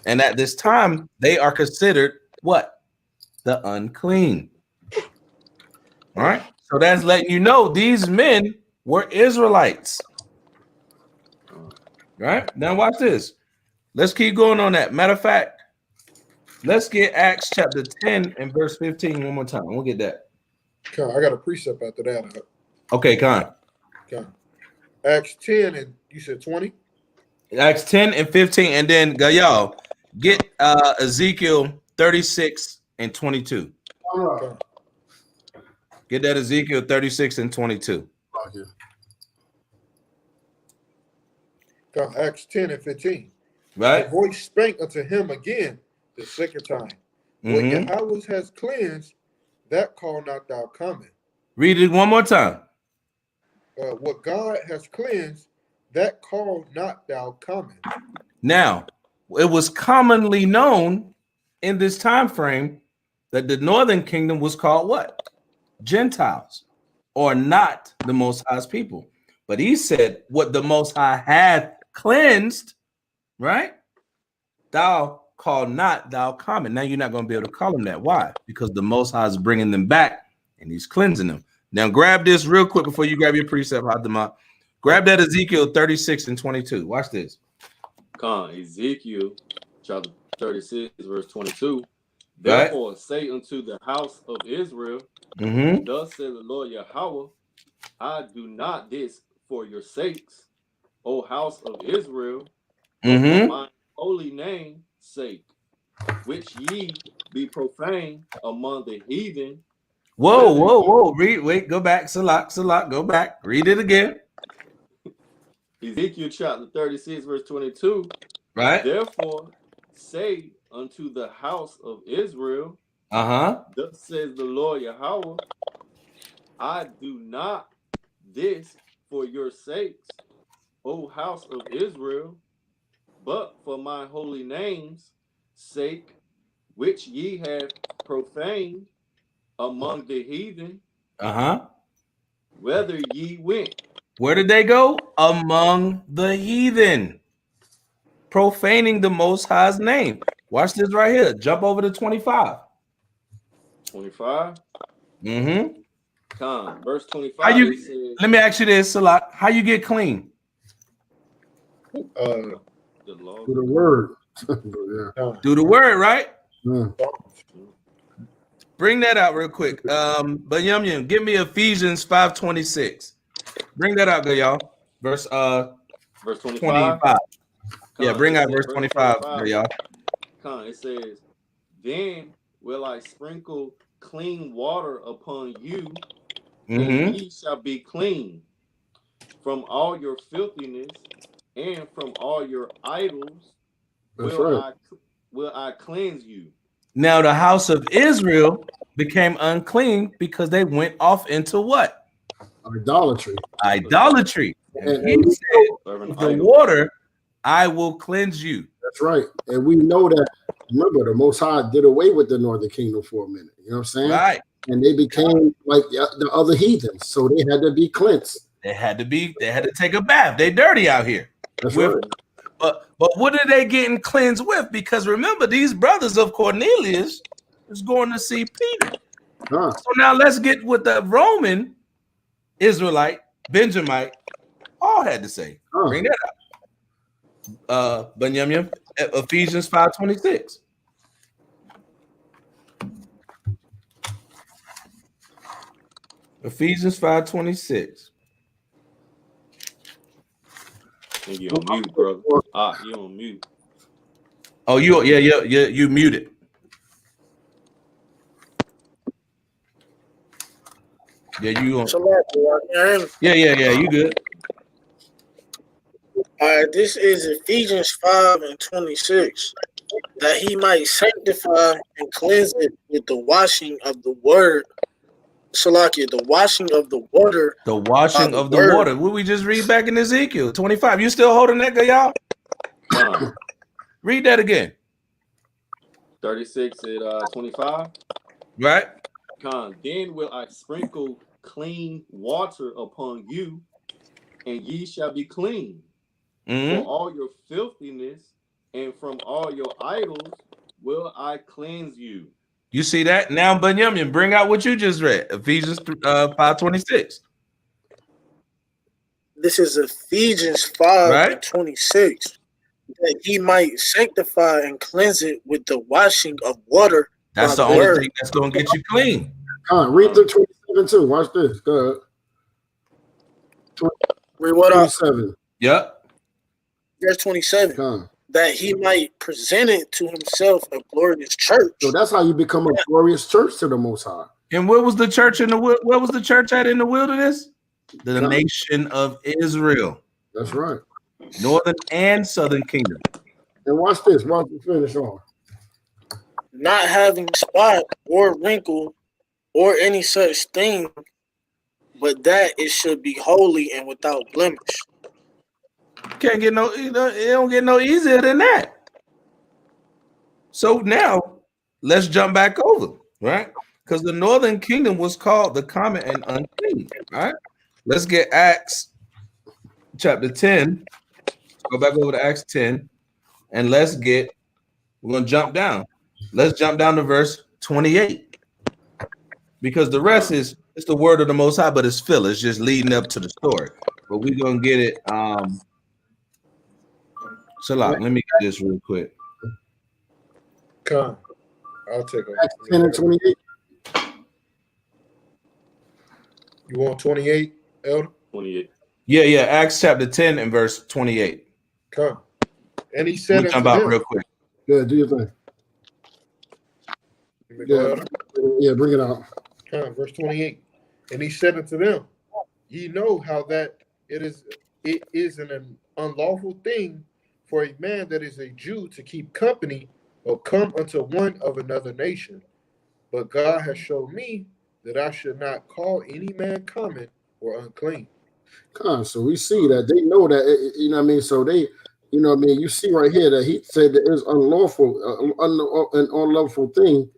And at this time, they are considered what? The unclean. All right. So that's letting you know these men were Israelites. Right? Now watch this. Let's keep going on that. Matter of fact, let's get Acts chapter 10 and verse 15 one more time. We'll get that. I got a precept after that. Okay, Con. Acts 10 and you said 20? Acts 10 and 15. And then y'all get Ezekiel 36 and 22. Get that Ezekiel 36 and 22. Acts 10 and 15. Right. The voice spake unto him again the second time. What Yahawashi has cleansed, that call not thou common. Read it one more time. What God has cleansed, that call not thou common. Now, it was commonly known in this time frame that the northern kingdom was called what? Gentiles, or not the Most High's people. But he said, what the Most High had cleansed, right? Thou call not thou common. Now you're not going to be able to call them that. Why? Because the Most High is bringing them back and he's cleansing them. Now grab this real quick before you grab your precept. Grab that Ezekiel 36 and 22. Watch this. Ezekiel chapter 36 verse 22. Therefore say unto the house of Israel, thus says the Lord Yahweh, I do not this for your sakes, O house of Israel, but for my holy name's sake, which ye be profane among the heathen. Whoa. Go back. Salak, go back. Read it again. Ezekiel chapter 36, verse 22. Right. Therefore, say unto the house of Israel, thus says the Lord Yahweh, I do not this for your sakes, O house of Israel, but for my holy name's sake, which ye have profaned among the heathen, whether ye went. Where did they go? Among the heathen, profaning the Most High's name. Watch this right here. Jump over to 25. 25. Mm-hmm. Verse 25. How you? Let me ask you this, Salat. How you get clean? The law. Through the word. Through the word, right? Yeah. Bring that out real quick. But Yum, give me Ephesians 5:26. Bring that out, good y'all. Verse 25. Yeah, bring out verse 25, y'all. It says, "Then will I sprinkle clean water upon you, and ye shall be clean from all your filthiness, and from all your idols will I cleanse you." Now the house of Israel became unclean because they went off into what? Idolatry. And he said, the water, I will cleanse you. That's right. And we know that, remember, the Most High did away with the Northern Kingdom for a minute. You know what I'm saying? Right. And they became like the other heathens. So they had to be cleansed. They had to take a bath. They dirty out here. That's right. But what are they getting cleansed with? Because remember, these brothers of Cornelius is going to see Peter. So now let's get what the Roman Israelite, Benjamite, all had to say. Bring that up. Benjamin, Ephesians 5:26. Ephesians 5:26. You on mute, brother. You on mute. Oh, you muted. Yeah, you on. Yeah, you good. All right, this is Ephesians 5:26. That he might sanctify and cleanse it with the washing of the word. Salakia, the washing of the water. The washing of the water. What we just read back in Ezekiel 25. You still holding that, y'all? Read that again. 36 at 25. Right. Then will I sprinkle clean water upon you, and ye shall be clean. For all your filthiness and from all your idols will I cleanse you. You see that? Now, Benjamin, bring out what you just read. Ephesians 5:26. This is Ephesians 5:26. That he might sanctify and cleanse it with the washing of water. That's the only thing that's going to get you clean. Read the 27 too. Watch this. Go ahead. Read what up? 27. Yep. Verse 27. That he might present it to himself a glorious church. So that's how you become a glorious church to the Most High. And where was the church where was the church at in the wilderness? The nation of Israel. That's right. Northern and Southern Kingdom. And watch this. Watch the finish on. Not having spot or wrinkle or any such thing, but that it should be holy and without blemish. Can't get no, it don't get no easier than that. So now let's jump back over, right? Because the Northern Kingdom was called the common and unclean. Right? Let's get Acts chapter 10. Go back over to Acts 10, and we're gonna jump down. Let's jump down to verse 28. Because the rest it's the word of the Most High, but it's filler. It's just leading up to the story. But we're gonna get it. Salah, let me get this real quick. Come, I'll take it. Acts 10 and 28. You want 28, Elder? 28. Yeah. Acts chapter 10 and verse 28. Come. And he said unto them, real quick. Yeah, do your thing. Yeah, bring it out. Come, verse 28. And he said unto them, ye know how that it is an unlawful thing for a man that is a Jew to keep company or come unto one of another nation. But God has shown me that I should not call any man common or unclean. So we see that they know that, you know what I mean? So they, you know what I mean? You see right here that he said that it's an unlawful thing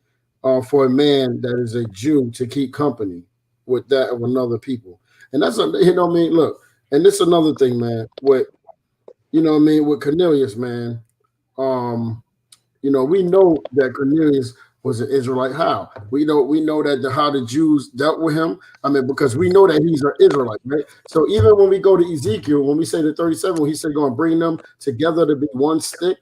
for a man that is a Jew to keep company with that of another people. And that's, you know what I mean? Look, and this is another thing, man, with, you know what I mean, with Cornelius, man. You know, we know that Cornelius was an Israelite. How? We know that how the Jews dealt with him. I mean, because we know that he's an Israelite, right? So even when we go to Ezekiel, when we say the 37, when he said going to bring them together to be one stick,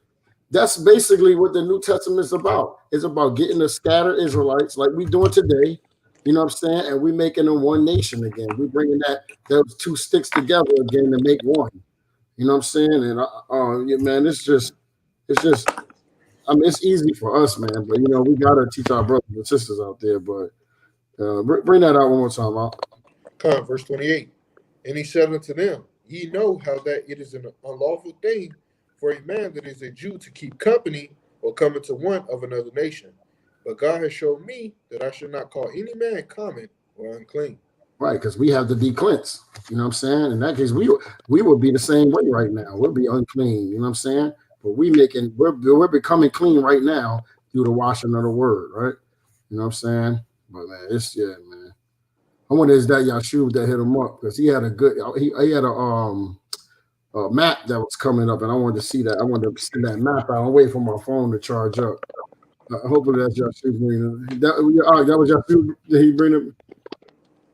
that's basically what the New Testament is about. It's about getting the scattered Israelites like we doing today. You know what I'm saying? And we making them one nation again. We bringing those two sticks together again to make one. You know what I'm saying? And yeah, man, it's just. I mean, it's easy for us, man. But you know, we gotta teach our brothers and sisters out there. But bring that out one more time, Come, verse 28. And he said unto them, Ye know how that it is an unlawful thing for a man that is a Jew to keep company or come into one of another nation. But God has showed me that I should not call any man common or unclean. Right, because we have to be cleansed. You know what I'm saying? In that case, we would be the same way right now. We'll be unclean. You know what I'm saying? But we're becoming clean right now through the washing of the word, right? You know what I'm saying? But man, man. I wonder is that Yahshua that hit him up because he had a map that was coming up, and I wanted to see that. I wanted to see that map. I'm waiting for my phone to charge up. Hopefully that's Yahshua. That was Yahshua. Did he bring it?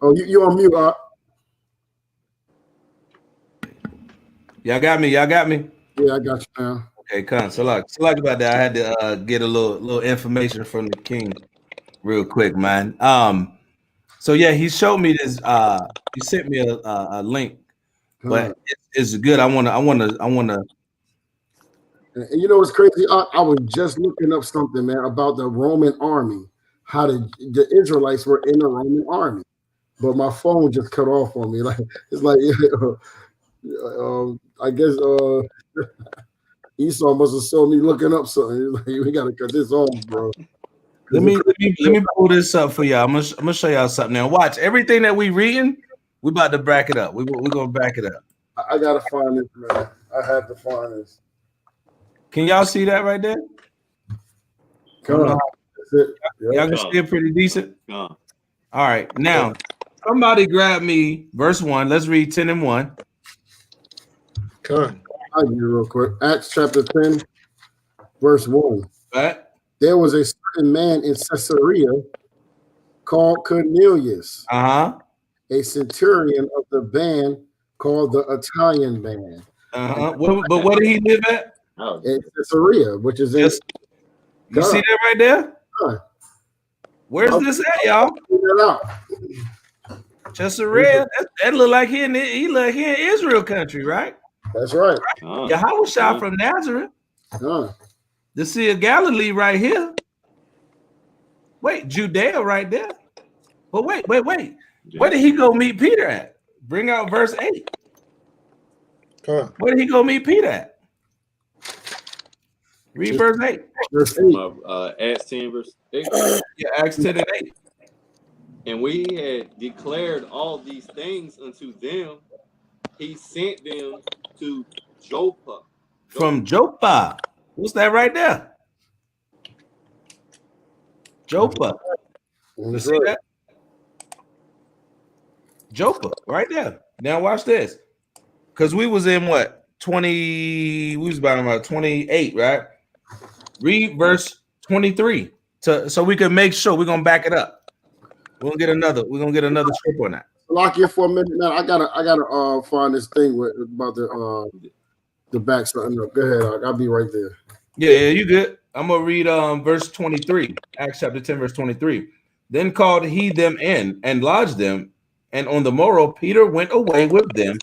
Oh, you on mute, Y'all got me. Yeah, I got you now. Okay, come. So like about that, I had to get a little information from the king real quick, man. So yeah, he showed me this. He sent me a link, but it's good. I wanna. And you know what's crazy? I was just looking up something, man, about the Roman army. How the Israelites were in the Roman army, but my phone just cut off on me. Like it's like, I guess Esau must have saw me looking up something. Like, we gotta cut this off, bro. Let me pull this up for y'all. I'm gonna show y'all something now. Watch everything that we reading. We about to back it up. We're gonna back it up. I gotta find this, man. I have to find this. Can y'all see that right there? Y'all can see it pretty decent. All right, now somebody grab me verse 1. Let's read 10 and 1. Come. I'll give you real quick. Acts chapter 10, verse 1. Right. There was a certain man in Caesarea called Cornelius, a centurion of the band called the Italian band. But where did he live at? In Caesarea, which is in. You see that right there? Where's this at, y'all? Caesarea. That look like he in Israel country, right? That's right. Yahawashi from Nazareth. The Sea of Galilee right here. Wait, Judea right there. But wait. Where did he go meet Peter at? Bring out verse 8. Where did he go meet Peter at? Read verse 8. Acts 10, verse 8. Yeah, Acts 10 and 8. And we had declared all these things unto them. He sent them to Joppa. From Joppa. What's that right there? Joppa. You see that? Joppa, right there. Now watch this. Because we was in what? 20, we was about 28, right? Read verse 23. So we can make sure we're gonna back it up. We're gonna get another trip on that. Lock here for a minute. Now I gotta find this thing about the back something up. Go ahead, I'll be right there. Yeah, you good. I'm gonna read verse 23, Acts chapter 10, verse 23. Then called he them in and lodged them, and on the morrow Peter went away with them,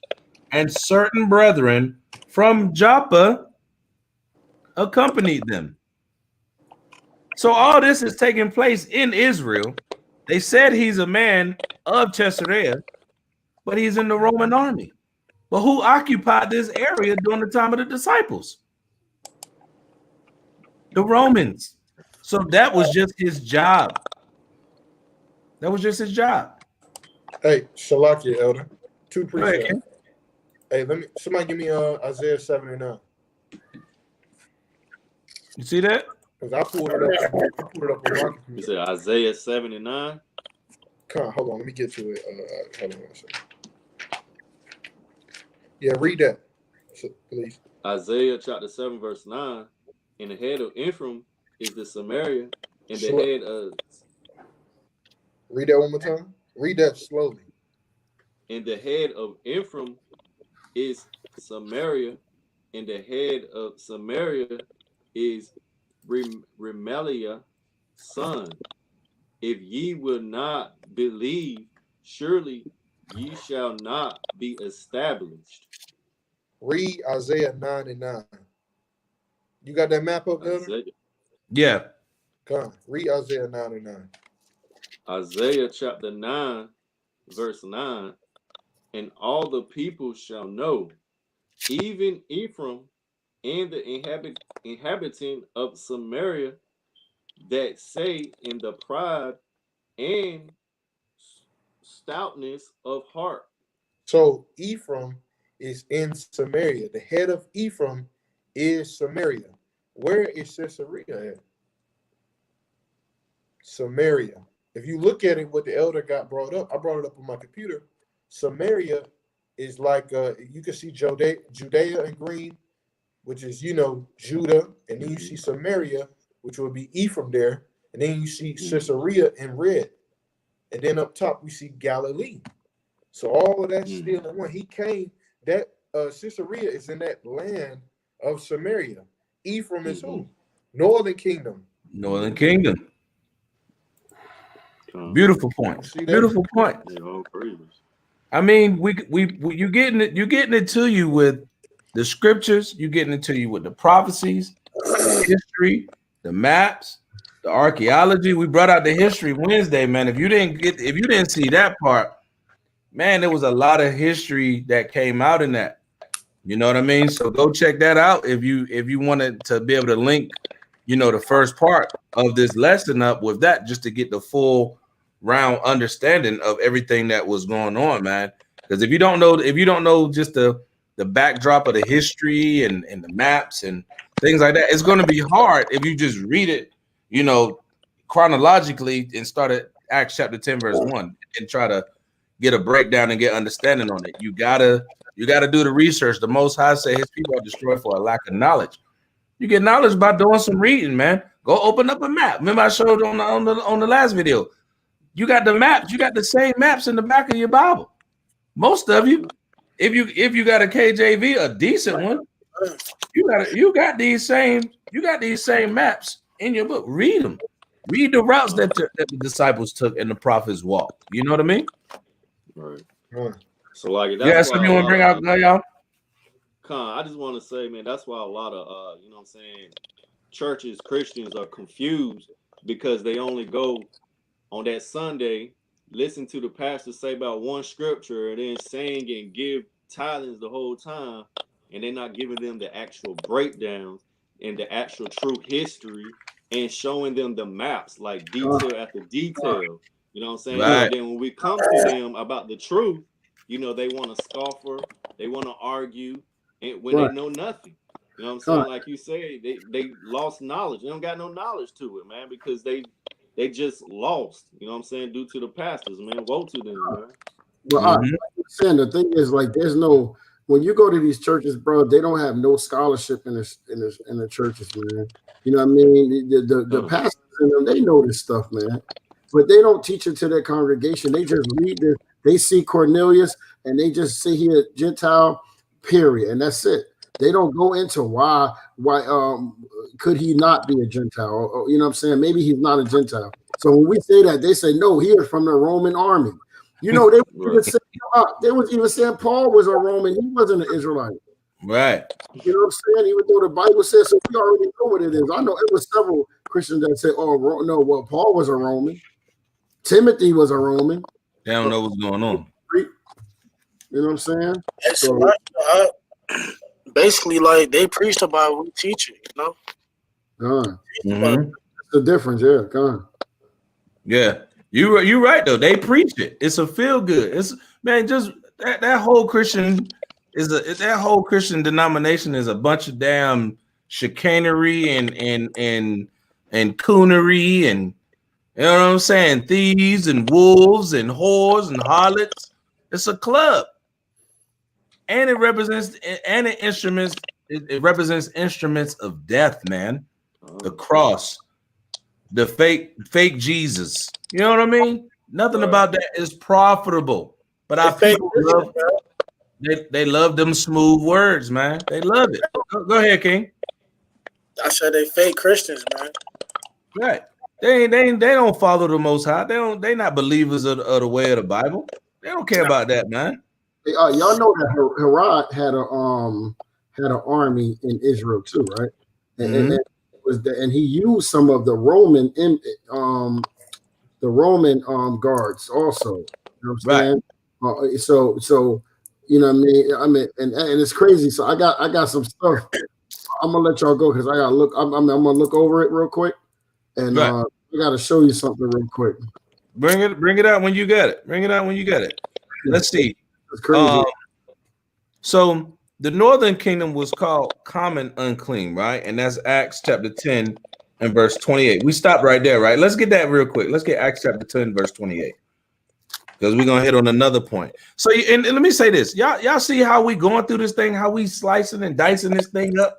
and certain brethren from Joppa accompanied them. So all this is taking place in Israel. They said he's a man of Caesarea, but he's in the Roman army. But who occupied this area during the time of the disciples? The Romans. So that was just his job. That was just his job. Hey, Shalakia, Elder. 2 precepts. Hey, somebody give me Isaiah 79. You see that? Because I pulled it up. On my computer. You said Isaiah 79? Come on, hold on. Let me get to it. Hold on one second. Yeah, read that, please. Isaiah chapter 7, verse 9. In the head of Ephraim is the Samaria, and the head of. Read that one more time. Read that slowly. And the head of Ephraim is Samaria, and the head of Samaria is Remaliah's son. If ye will not believe, surely ye shall not be established. Read Isaiah 9 and 9. You got that map up there? Yeah. Come on. Read Isaiah 9 and 9. Isaiah chapter 9, verse 9. And all the people shall know, even Ephraim and the inhabitant of Samaria, that say in the pride and stoutness of heart. So Ephraim is in Samaria. The head of Ephraim is Samaria. Where is Caesarea at? Samaria. If you look at it, what the elder got brought up, I brought it up on my computer. Samaria is like you can see Judea in green, which is Judah, and then you see Samaria, which would be Ephraim there, and then you see Caesarea in red, and then up top we see Galilee. So all of that's still in one. He came that Caesarea is in that land of Samaria. Ephraim is who? Northern Kingdom. Northern Kingdom. Beautiful point. Beautiful point. I mean, you getting it to you with the scriptures. You getting it to you with the prophecies, the history, the maps, the archaeology. We brought out the history Wednesday, man. If you didn't see that part, man, there was a lot of history that came out in that. You know what I mean? So go check that out if you wanted to be able to link, the first part of this lesson up with that, just to get the full round understanding of everything that was going on, man. Because if you don't know just the backdrop of the history and the maps and things like that, it's going to be hard if you just read it, chronologically and start at Acts chapter 10 verse 1 and try to get a breakdown and get understanding on it. You gotta do the research. The Most High say his people are destroyed for a lack of knowledge. You get knowledge by doing some reading, man. Go open up a map. Remember I showed on the last video. You got the maps. You got the same maps in the back of your Bible. Most of you, if you got a KJV, a decent one, you got these same maps in your book. Read them. Read the routes that the disciples took and the prophets walked. You know what I mean? Right. So like that's something you want to bring out, y'all? I just want to say, man, that's why a lot of churches, Christians are confused because they only go on that Sunday, listen to the pastor say about one scripture and then sing and give tithings the whole time, and they're not giving them the actual breakdowns and the actual true history and showing them the maps, like detail after detail. You know what I'm saying? Right. And then when we come to them about the truth, they want to scoffer, they want to argue, and when they know nothing. You know what I'm saying? Like you say, they lost knowledge. They don't got no knowledge to it, man, because they just lost. You know what I'm saying? Due to the pastors, man. Woe to them, man. Well, I'm saying the thing is, like, there's no, when you go to these churches, bro, they don't have no scholarship in the churches, man. You know what I mean? The pastors in them, they know this stuff, man, but they don't teach it to their congregation. They just read this. They see Cornelius and they just see he a Gentile, period, and that's it. They don't go into why could he not be a Gentile? Or, you know what I'm saying? Maybe he's not a Gentile. So when we say that, they say, no, he is from the Roman army. They was even saying Paul was a Roman. He wasn't an Israelite. Right. You know what I'm saying? Even though the Bible says, so we already know what it is. I know it was several Christians that said, Paul was a Roman. Timothy was a Roman. They don't know what's going on. You know what I'm saying? So, basically, like, they preach the Bible, we teach it, That's the difference, yeah. Come on. Yeah. You're right though. They preach it. It's a feel good. It's, man, just that whole Christian denomination is a bunch of damn chicanery and coonery and, you know what I'm saying, thieves and wolves and whores and harlots. It's a club. And it represents instruments of death, man. The cross. the fake Jesus. You know what I mean? Nothing about that is profitable. But our people love they love them smooth words, man. They love it. Go ahead, King. I said they fake Christians, man. Right. They don't follow the Most High. They not believers of the way of the Bible. They don't care about that, man. Hey, y'all know that Herod had an army in Israel too, right? And and he used some of the Roman guards also. You know what I'm saying? So you know what I mean, and it's crazy. So I got some stuff. I'm gonna let y'all go because I gotta look. I'm gonna look over it real quick, and I gotta show you something real quick. Bring it out when you get it. Bring it out when you get it. Let's see. It's crazy. So the northern kingdom was called common unclean, right? And that's Acts chapter 10 and verse 28. We stop right there, right? Let's get that real quick. Let's get Acts chapter 10 verse 28. Because we're gonna hit on another point. So and let me say this. Y'all see how we going through this thing, how we slicing and dicing this thing up?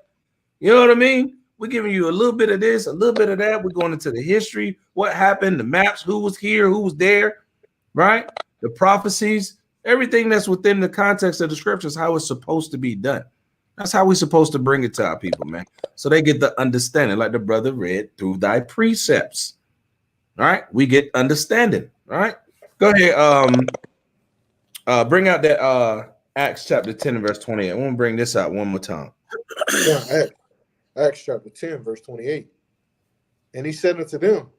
You know what I mean? We're giving you a little bit of this, a little bit of that. We're going into the history, what happened, the maps, who was here, who was there, right? The prophecies, everything that's within the context of the scriptures, how it's supposed to be done. That's how we're supposed to bring it to our people, man. So they get the understanding, like the brother read, through thy precepts. All right, we get understanding. All right, go ahead. Bring out that Acts chapter 10 and verse 28. I want to bring this out one more time. Acts chapter 10, verse 28. And he said unto them,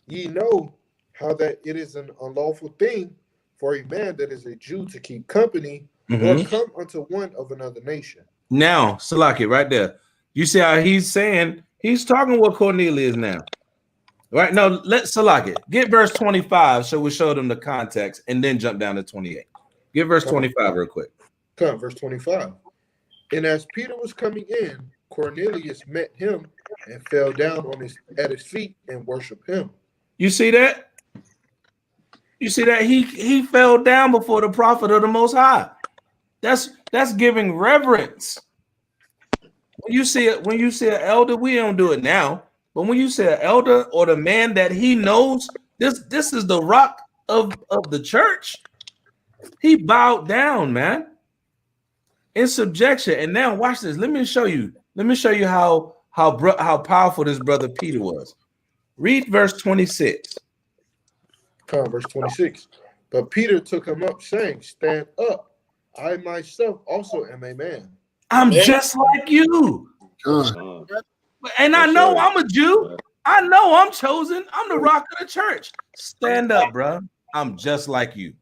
ye know how that it is an unlawful thing for a man that is a Jew to keep company or come unto one of another nation. Now, Salaki, right there. You see how he's saying, he's talking with Cornelius now. Right? Now, let Salaki get verse 25 so we show them the context and then jump down to 28. Get verse 25 real quick. Come, verse 25. And as Peter was coming in, Cornelius met him and fell down at his feet and worshiped him. You see that? You see that he fell down before the prophet of the Most High. That's giving reverence. When you see an elder, we don't do it now. But when you say an elder or the man that he knows, this is the rock of the church. He bowed down, man, in subjection. And now watch this. Let me show you how powerful this brother Peter was. Read verse 26. Verse 26. But Peter took him up, saying, stand up. I myself also am a man. I'm just like you. And I know I'm a Jew. I know I'm chosen. I'm the rock of the church. Stand up, bro. I'm just like you.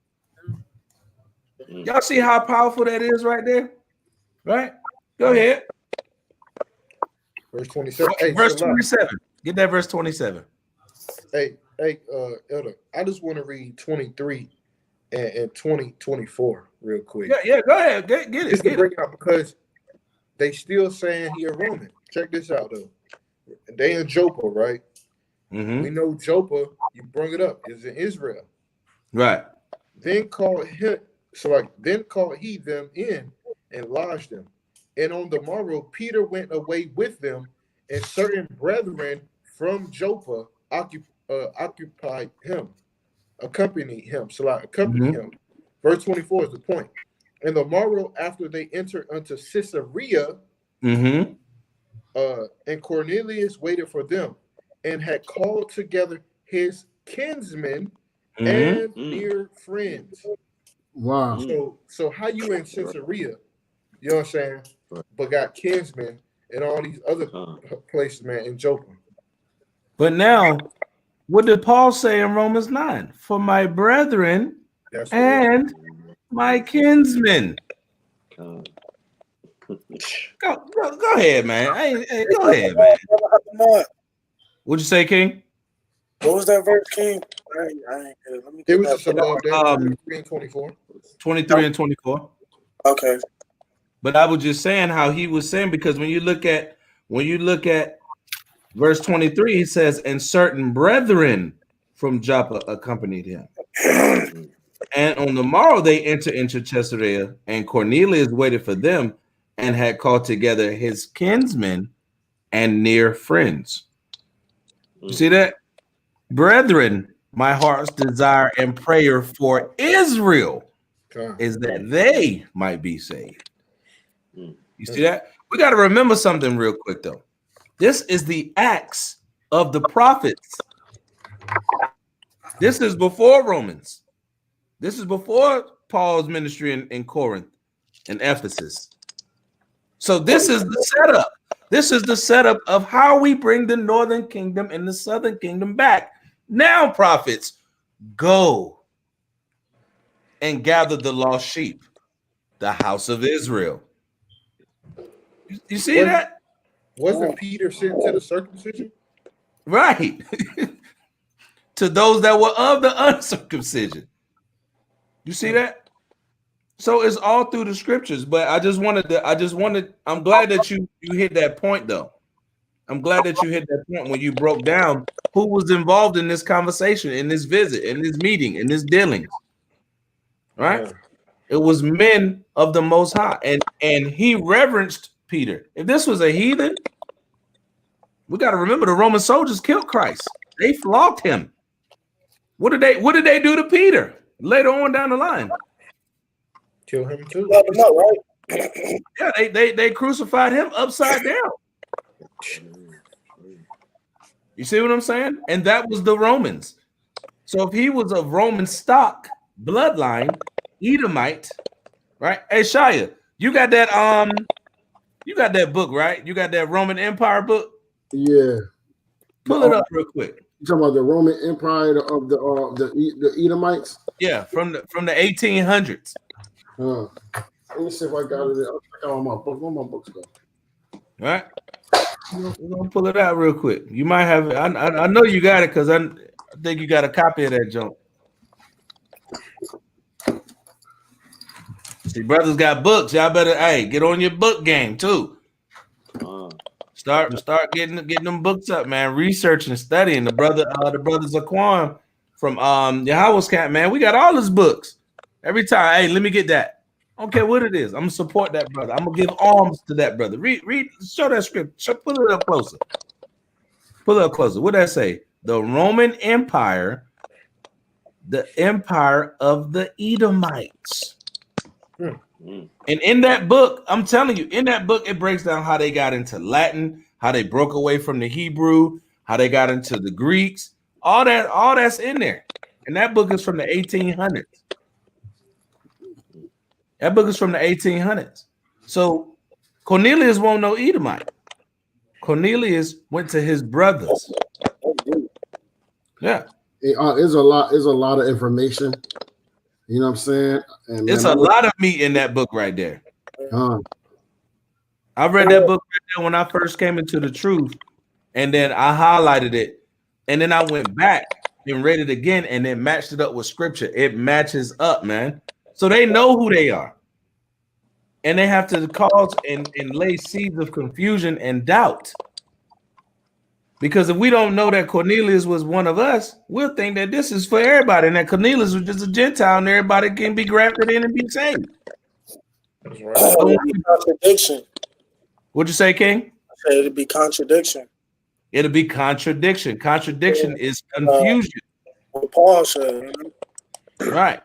Y'all see how powerful that is right there? Right? Go ahead. Verse 27. Verse 27. Get that verse 27. Hey, Elder, I just want to read 23 and 24 real quick. Yeah, go ahead. Get it. Just to bring it out because they still saying he a Roman. Check this out, though. They in Joppa, right? We know Joppa, you bring it up, is in Israel. Right. Then called he them in and lodged them. And on the morrow, Peter went away with them, and certain brethren from Joppa accompanied him. Verse 24 is the point. And the morrow after they entered unto Caesarea, and Cornelius waited for them, and had called together his kinsmen and near friends. Wow. So how you in Caesarea, you know what I'm saying, but got kinsmen and all these other places, man, in Joppa. But now, what did Paul say in Romans 9? For my brethren and my kinsmen. Go ahead, man. Go ahead, man. What'd you say, King? What was that verse, King? It was just above that, 23 and 24. 23 and 24. Okay. But I was just saying how he was saying, because when you look at verse 23, he says, and certain brethren from Joppa accompanied him. And on the morrow they entered into Caesarea, and Cornelius waited for them and had called together his kinsmen and near friends. You see that? Brethren, my heart's desire and prayer for Israel is that they might be saved. You see that? We got to remember something real quick, though. This is the Acts of the prophets. This is before Romans. This is before Paul's ministry in Corinth and Ephesus. So this is the setup. This is the setup of how we bring the northern kingdom and the southern kingdom back. Now, prophets, go and gather the lost sheep, the house of Israel. You see that? Wasn't Peter sent to the circumcision? Right. To those that were of the uncircumcision. You see that? So it's all through the scriptures. But I'm glad that you hit that point, though. I'm glad that you hit that point when you broke down who was involved in this conversation, in this visit, in this meeting, in this dealings. Right? Yeah. It was men of the Most High, and he reverenced Peter. If this was a heathen, we got to remember the Roman soldiers killed Christ. They flogged him. What did they do to Peter later on down the line? Kill him too. Right? Yeah, they crucified him upside down. You see what I'm saying? And that was the Romans. So if he was of Roman stock, bloodline, Edomite, right? Hey, Shia, you got that book, right? You got that Roman Empire book? Yeah. Pull it up real quick. You talking about the Roman Empire of the Edomites? Yeah, from the 1800s. Let me see if I got it. I'll check out my book. Where my books go? All right. We're gonna pull it out real quick. You might have it. I know you got it because I think you got a copy of that junk. See, brothers got books. Y'all better get on your book game too. Start getting them books up, man. Researching and studying. The brothers Aquan from Yahawashi camp, man. We got all his books. Every time, hey, let me get that. I don't care what it is. I'm gonna support that brother. I'm gonna give arms to that brother. Read, show that script. Pull it up closer. Pull it up closer. What did that say? The Roman Empire, the empire of the Edomites. And in that book, I'm telling you, in that book, it breaks down how they got into Latin, how they broke away from the Hebrew, how they got into the Greeks. All that's in there. And that book is from the 1800s. That book is from the 1800s. So Cornelius won't know Edomite. Cornelius went to his brothers. Yeah. There's a lot of information. You know what I'm saying? And it's a lot of meat in that book right there. I read that book right there when I first came into the truth, and then I highlighted it, and then I went back and read it again, and then matched it up with scripture. It matches up, man. So they know who they are. And they have to cause and lay seeds of confusion and doubt. Because if we don't know that Cornelius was one of us, we'll think that this is for everybody, and that Cornelius was just a Gentile, and everybody can be grafted in and be saved. That's right. Contradiction. What'd you say, King? I said it'd be contradiction. It'll be contradiction. Contradiction is confusion. What Paul said. Right.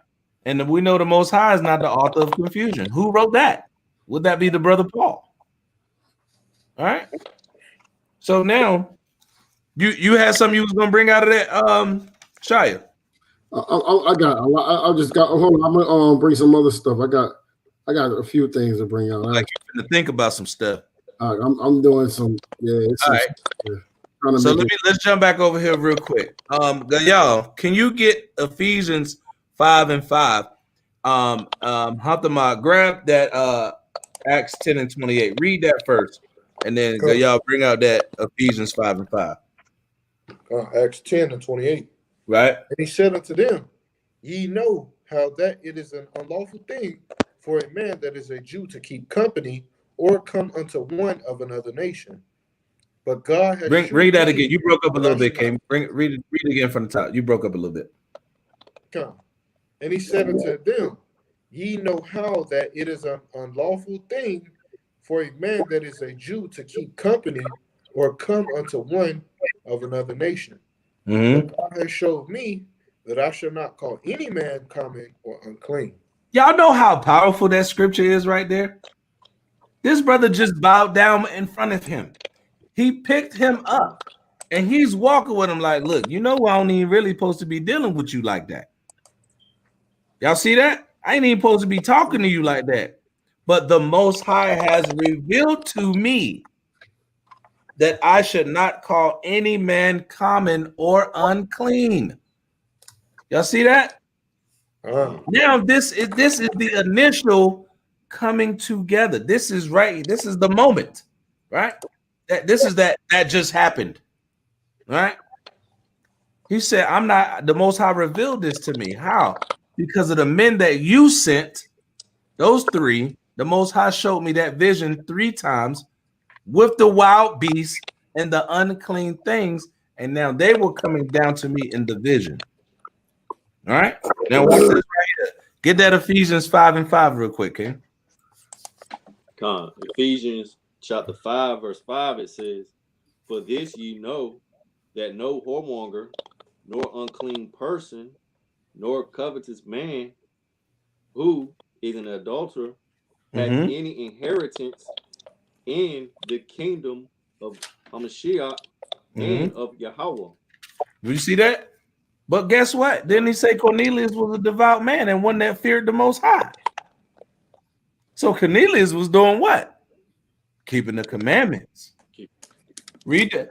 And we know the Most High is not the author of confusion. Who wrote that? Would that be the brother Paul? All right. So now, you had something you was gonna bring out of that, Shia? I got a lot. I just got. Hold on, I'm gonna bring some other stuff. I got a few things to bring out. Like you to think about some stuff. I'm doing some. Yeah. All right. So let's jump back over here real quick. Y'all, can you get Ephesians 5:5? Hatama, grab that Acts 10 and 28. Read that first, and then y'all bring out that Ephesians 5:5. Acts 10 and 28. Right. And he said unto them, ye know how that it is an unlawful thing for a man that is a Jew to keep company or come unto one of another nation. But God has read that again. You broke up a little bit, King. Read it again from the top. You broke up a little bit. Come. And he said unto them, ye know how that it is an unlawful thing for a man that is a Jew to keep company or come unto one of another nation. Mm-hmm. But God has showed me that I shall not call any man common or unclean. Y'all know how powerful that scripture is right there? This brother just bowed down in front of him. He picked him up and he's walking with him like, look, you know, I don't even really supposed to be dealing with you like that. Y'all see that? I ain't even supposed to be talking to you like that. But the Most High has revealed to me that I should not call any man common or unclean. Y'all see that? Now this is the initial coming together. This is right. This is the moment, right? That just happened, right? He said, "I'm not." The Most High revealed this to me. How? Because of the men that you sent. Those three. The Most High showed me that vision 3 times with the wild beasts and the unclean things, and now they were coming down to me in the vision. All right. Now watch this right here. Get that Ephesians 5:5 real quick, okay? Ephesians chapter 5, verse 5, it says, "For this ye know that no whoremonger, nor unclean person, nor covetous man, who is an adulterer, has any inheritance in the kingdom of Hamashiach and of Yahweh." You see that? But guess what? Didn't he say Cornelius was a devout man and one that feared the Most High? So Cornelius was doing what? Keeping the commandments. Read that.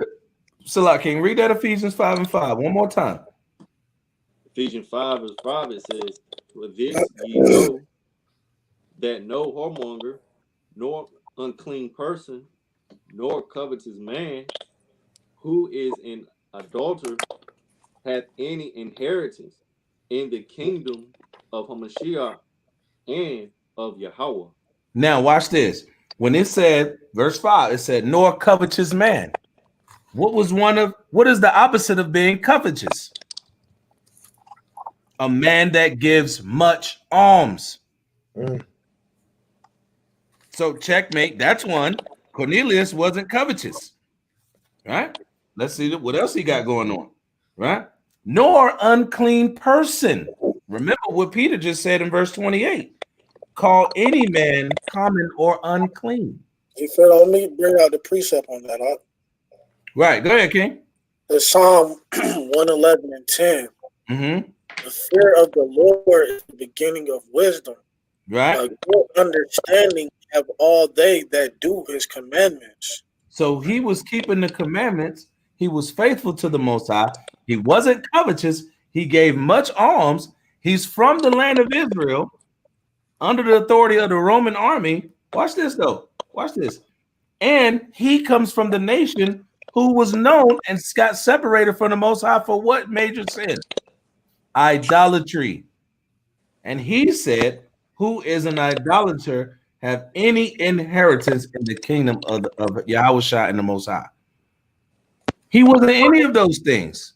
Salah King, read that Ephesians 5:5 one more time. Ephesians 5, verse 5, it says, "For this ye know that no whoremonger, nor unclean person, nor covetous man, who is an adulterer, hath any inheritance in the kingdom of Hamashiach and of Yahweh." Now watch this. When it said, verse 5, it said, "Nor covetous man." What is the opposite of being covetous? A man that gives much alms. So checkmate, that's one. Cornelius wasn't covetous, right? Let's see what else he got going on, right? Nor unclean person. Remember what Peter just said in verse 28. Call any man common or unclean. You feel on me? Bring out the precept on that, huh? Right, go ahead, King. The Psalm 111 and 10. The fear of the Lord is the beginning of wisdom. Right. A good understanding have all they that do his commandments. So he was keeping the commandments. He was faithful to the Most High. He wasn't covetous. He gave much alms. He's from the land of Israel under the authority of the Roman army. Watch this, though. Watch this. And he comes from the nation who was known and got separated from the Most High for what major sin? Idolatry. And he said, who is an idolater have any inheritance in the kingdom of Yahawashi and the Most High? He wasn't any of those things.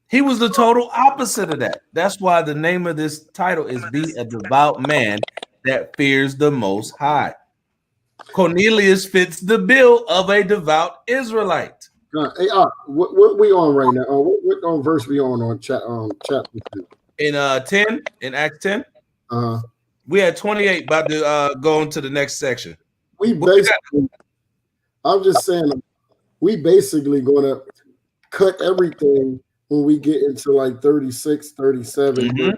He was the total opposite of that. That's why the name of this title is Be a Devout Man That Fears the Most High. Cornelius fits the bill of a devout Israelite. Hey, what we on right now? What verse we on chapter 2? In 10, in Acts 10, we had 28 about to go into the next section. I'm just saying, we basically gonna cut everything when we get into like 36, 37.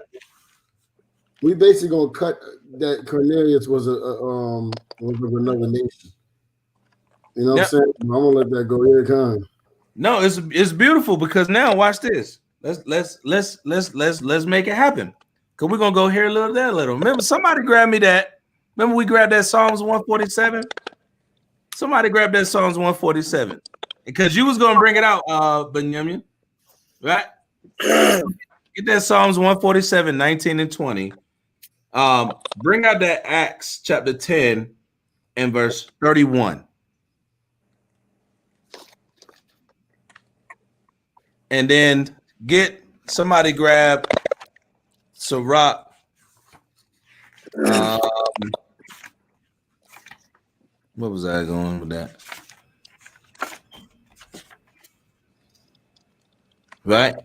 We basically gonna cut that Cornelius was of another nation. You know what I'm saying? I'm gonna let that go here, kind. No, it's beautiful because now watch this. Let's make it happen. Cause we're gonna go here a little, there a little. Remember, somebody grabbed me that. Remember, we grabbed that Psalms 147. Somebody grabbed that Psalms 147 because you was gonna bring it out, Benjamin, right? Get that Psalms 147, 19 and 20. Bring out that Acts chapter 10 and verse 31. And then get somebody grab Sirach. What was I going with that? Right.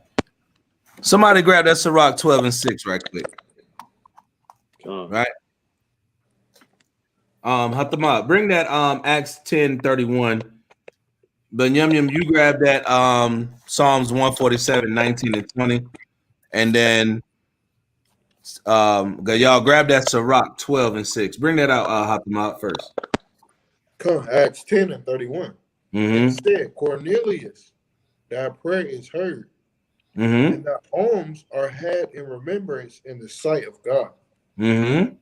Somebody grab that Sirach 12 and 6 right quick. Right. Hatama, bring that Acts 10:31. But Yum, you grab that Psalms 147, 19 and 20. And then y'all grab that Sirach 12 and 6. Bring that out, Hatama first. Come, Acts 10 and 31. Mm-hmm. Instead, Cornelius, thy prayer is heard, Mm-hmm. and thy alms are had in remembrance in the sight of God. Mm-hmm.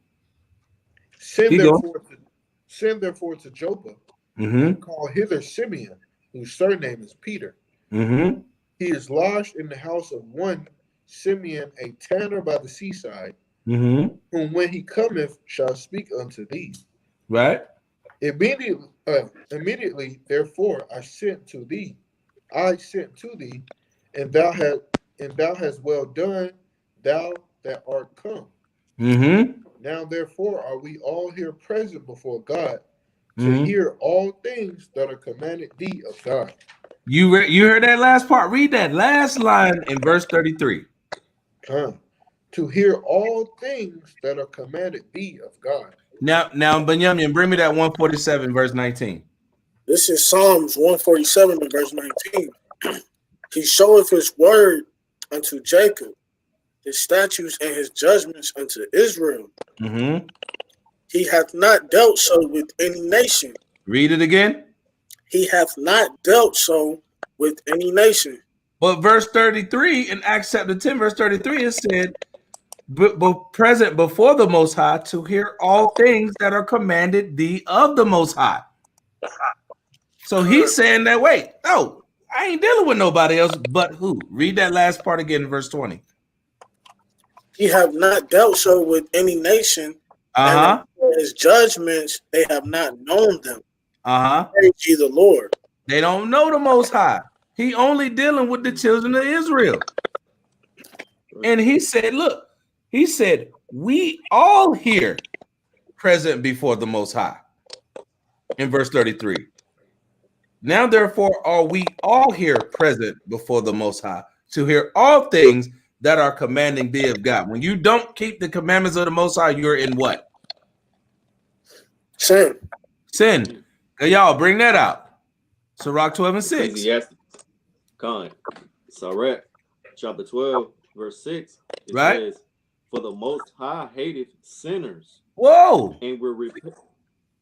Send therefore to Joppa, mm-hmm. and call hither Simeon, whose surname is Peter. Mm-hmm. He is lodged in the house of one Simeon, a tanner by the seaside, mm-hmm. whom when he cometh shall speak unto thee. Right. Immediately, therefore, I sent to thee, and thou hast well done, thou that art come. Mm-hmm. Now, therefore, are we all here present before God to hear all things that are commanded thee of God. You heard that last part? Read that last line in verse 33. To hear all things that are commanded thee of God. Now, Benjamin, bring me that 147 verse 19. This is Psalms 147 and verse 19. He showeth his word unto Jacob, his statutes and his judgments unto Israel. Mm-hmm. He hath not dealt so with any nation. Read it again. He hath not dealt so with any nation. But verse 33 in Acts chapter 10, verse 33, it said, present before the Most High to hear all things that are commanded thee of the Most High. So he's saying that, wait, no, I ain't dealing with nobody else but who? Read that last part again in verse 20. He have not dealt so with any nation. And his judgments, they have not known them. Praise ye the Lord. They don't know the Most High. He only dealing with the children of Israel. And he said, look, he said, we all here present before the Most High. In verse 33. Now, therefore, are we all here present before the Most High to hear all things that are commanding thee of God. When you don't keep the commandments of the Most High, you're in what? Sin. Sin. Y'all bring that out. Sirach 12 and 6. Yes. Sirach chapter 12, verse 6. It says, for the Most High hateth sinners. Whoa. And will repent.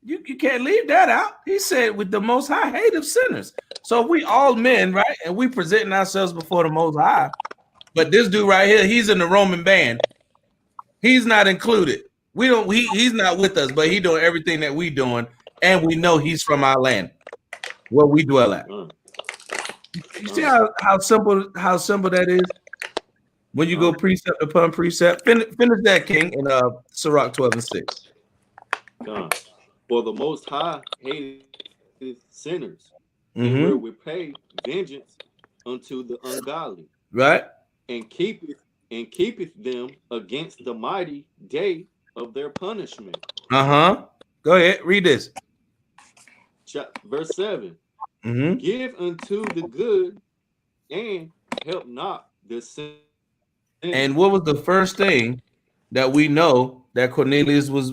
You can't leave that out. He said, with the Most High hateth sinners. So we all men, right? And we presenting ourselves before the Most High. But this dude right here, he's in the Roman band. He's not included. He's not with us, but he doing everything that we doing, and we know he's from our land, where we dwell at. You see how simple that is? When you go precept upon precept, finish that, King, in Sirach 12 and 6. For the Most High hated sinners, and will repay vengeance unto the ungodly. Right. And keepeth them against the mighty day of their punishment. Go ahead, read this. Verse 7. Give unto the good and help not the sin. And what was the first thing that we know that Cornelius was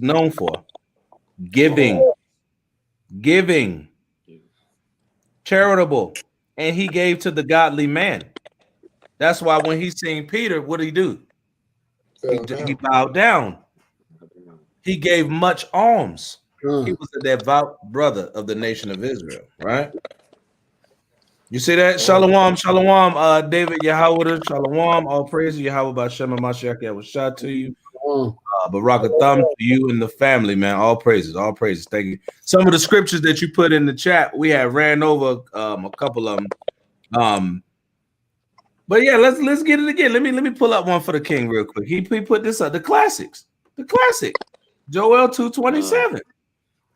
known for? Giving. Charitable. And he gave to the godly man. That's why when he seen Peter, what did he do? He bowed down. He gave much alms. He was a devout brother of the nation of Israel, right? You see that? Shalom, David Yahawashi, shalom, all praise Yahweh B'Shem Mashiach Yahawashi to you. Barakatham to you and the family, man. All praises. Thank you. Some of the scriptures that you put in the chat, we have ran over a couple of them. But yeah, let's get it again. Let me pull up one for the king real quick. He put this up, the classic, Joel 2:27.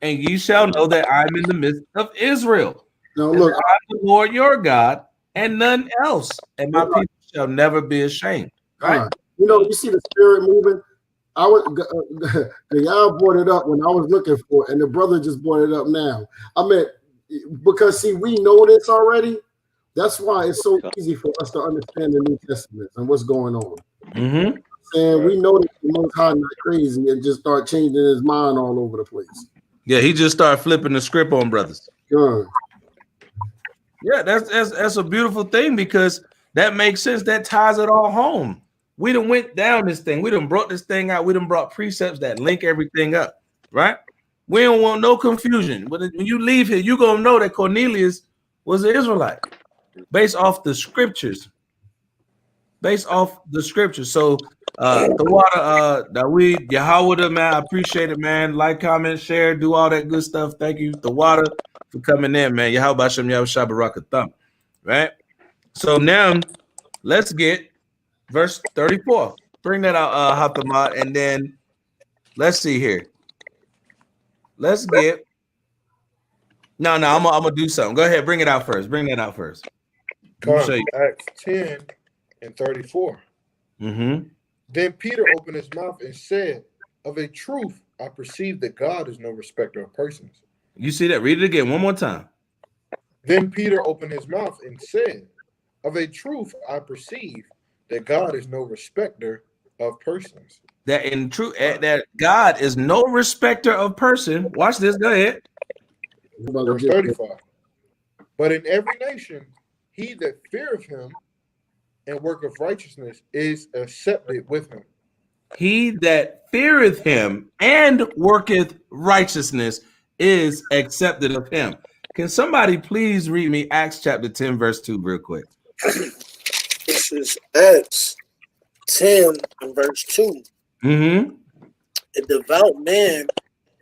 And ye shall know that I'm in the midst of Israel. Now look, I'm the Lord your God, and none else, and my people shall never be ashamed. Right? You know, you see the spirit moving. The y'all brought it up when I was looking for it, and the brother just brought it up now. I mean, because see, we know this already. That's why it's so easy for us to understand the New Testament and what's going on. Mm-hmm. And we know that the Most High not crazy and just start changing his mind all over the place. Yeah, he just started flipping the script on brothers. Yeah. Yeah, that's a beautiful thing because that makes sense. That ties it all home. We done went down this thing. We done brought this thing out. We done brought precepts that link everything up, right? We don't want no confusion. But when you leave here, you're going to know that Cornelius was an Israelite based off the scriptures. Based off the scriptures. So the water, Daweed, Yahweh, man, I appreciate it, man. Like, comment, share, do all that good stuff. Thank you, the water, for coming in, man. Yahweh Hashem, Yahweh Shabbat Thumb. Right? So now let's get verse 34. Bring that out, Hatamah, and then let's see here. Let's get I'm gonna do something. Go ahead, bring it out first. Bring that out first. Acts 10 and 34. Mm-hmm. Then Peter opened his mouth and said, "Of a truth, I perceive that God is no respecter of persons." You see that? Read it again one more time. Then Peter opened his mouth and said, "Of a truth, I perceive that God is no respecter of persons." That in truth, that God is no respecter of person. Watch this. Go ahead. Verse 35. But in every nation, he that feareth him and worketh righteousness is accepted with him. He that feareth him and worketh righteousness is accepted of him. Can somebody please read me Acts chapter 10, verse 2 real quick? This is Acts 10 and verse 2. Mm-hmm. A devout man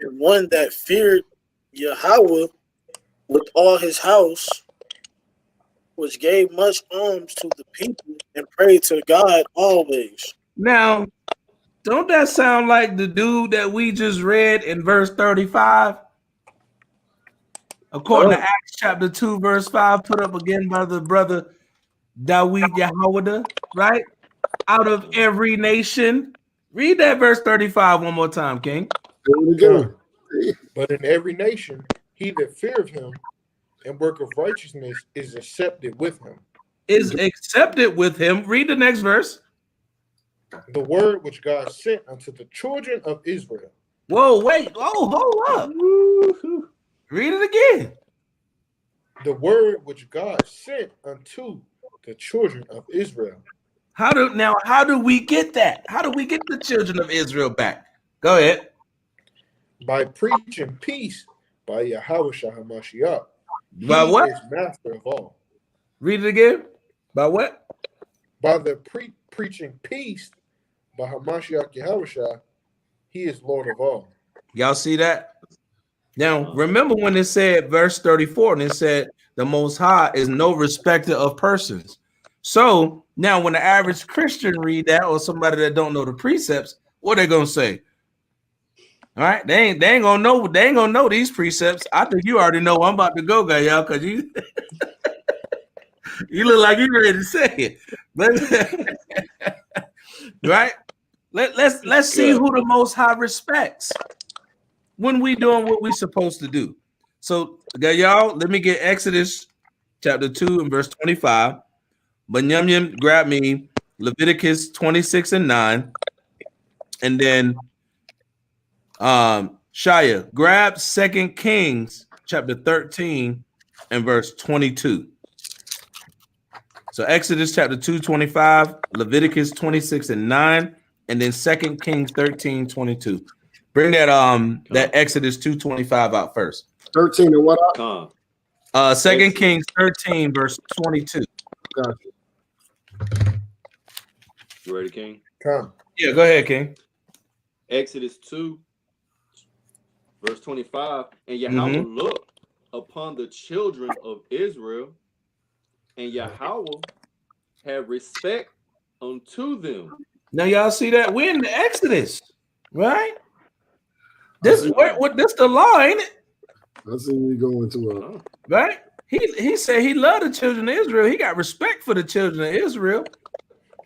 and one that feared Yahweh with all his house, which gave much alms to the people and prayed to God always. Now, don't that sound like the dude that we just read in verse 35? According to Acts chapter 2, verse 5, put up again by the brother Daweed Yahweh, right? Out of every nation. Read that verse 35 one more time, King. But in every nation, he that feareth him and worketh righteousness is accepted with him. Is accepted with him. Read the next verse. The word which God sent unto the children of Israel. Whoa, wait. Oh, hold up. Woo-hoo. Read it again. The word which God sent unto the children of Israel. How do we get that? How do we get the children of Israel back? Go ahead. By preaching peace by Yahawashi HaMashiach. By what? He is master of all. Read it again. By what? By the preaching peace by Hamashiach Yahawashi, he is Lord of all. Y'all see that? Now, remember when it said verse 34, and it said the Most High is no respecter of persons. So now when the average Christian read that, or somebody that don't know the precepts, what they gonna say? All right, they ain't gonna know these precepts. I think you already know I'm about to go, guy, y'all, because you you look like you ready to say it. But right? Let's see who the Most High respects when we doing what we supposed to do. So, y'all, let me get Exodus chapter 2 and verse 25. Banyamyam, grab me Leviticus 26 and 9, and then Shia, grab 2 Kings chapter 13 and verse 22. So Exodus chapter 2, 25, Leviticus 26 and 9, and then 2 Kings 13, 22. Bring that that Exodus 2:25 out first. 13 and what up? 2 Kings 13, verse 22. Gotcha. You ready, King? Come. Yeah, go ahead, King. Exodus 2, verse 25. And Yahweh looked upon the children of Israel, and Yahweh had respect unto them. Now y'all see that? We're in the Exodus, right? This the law, ain't it? I see you going to right? He said he loved the children of Israel. He got respect for the children of Israel,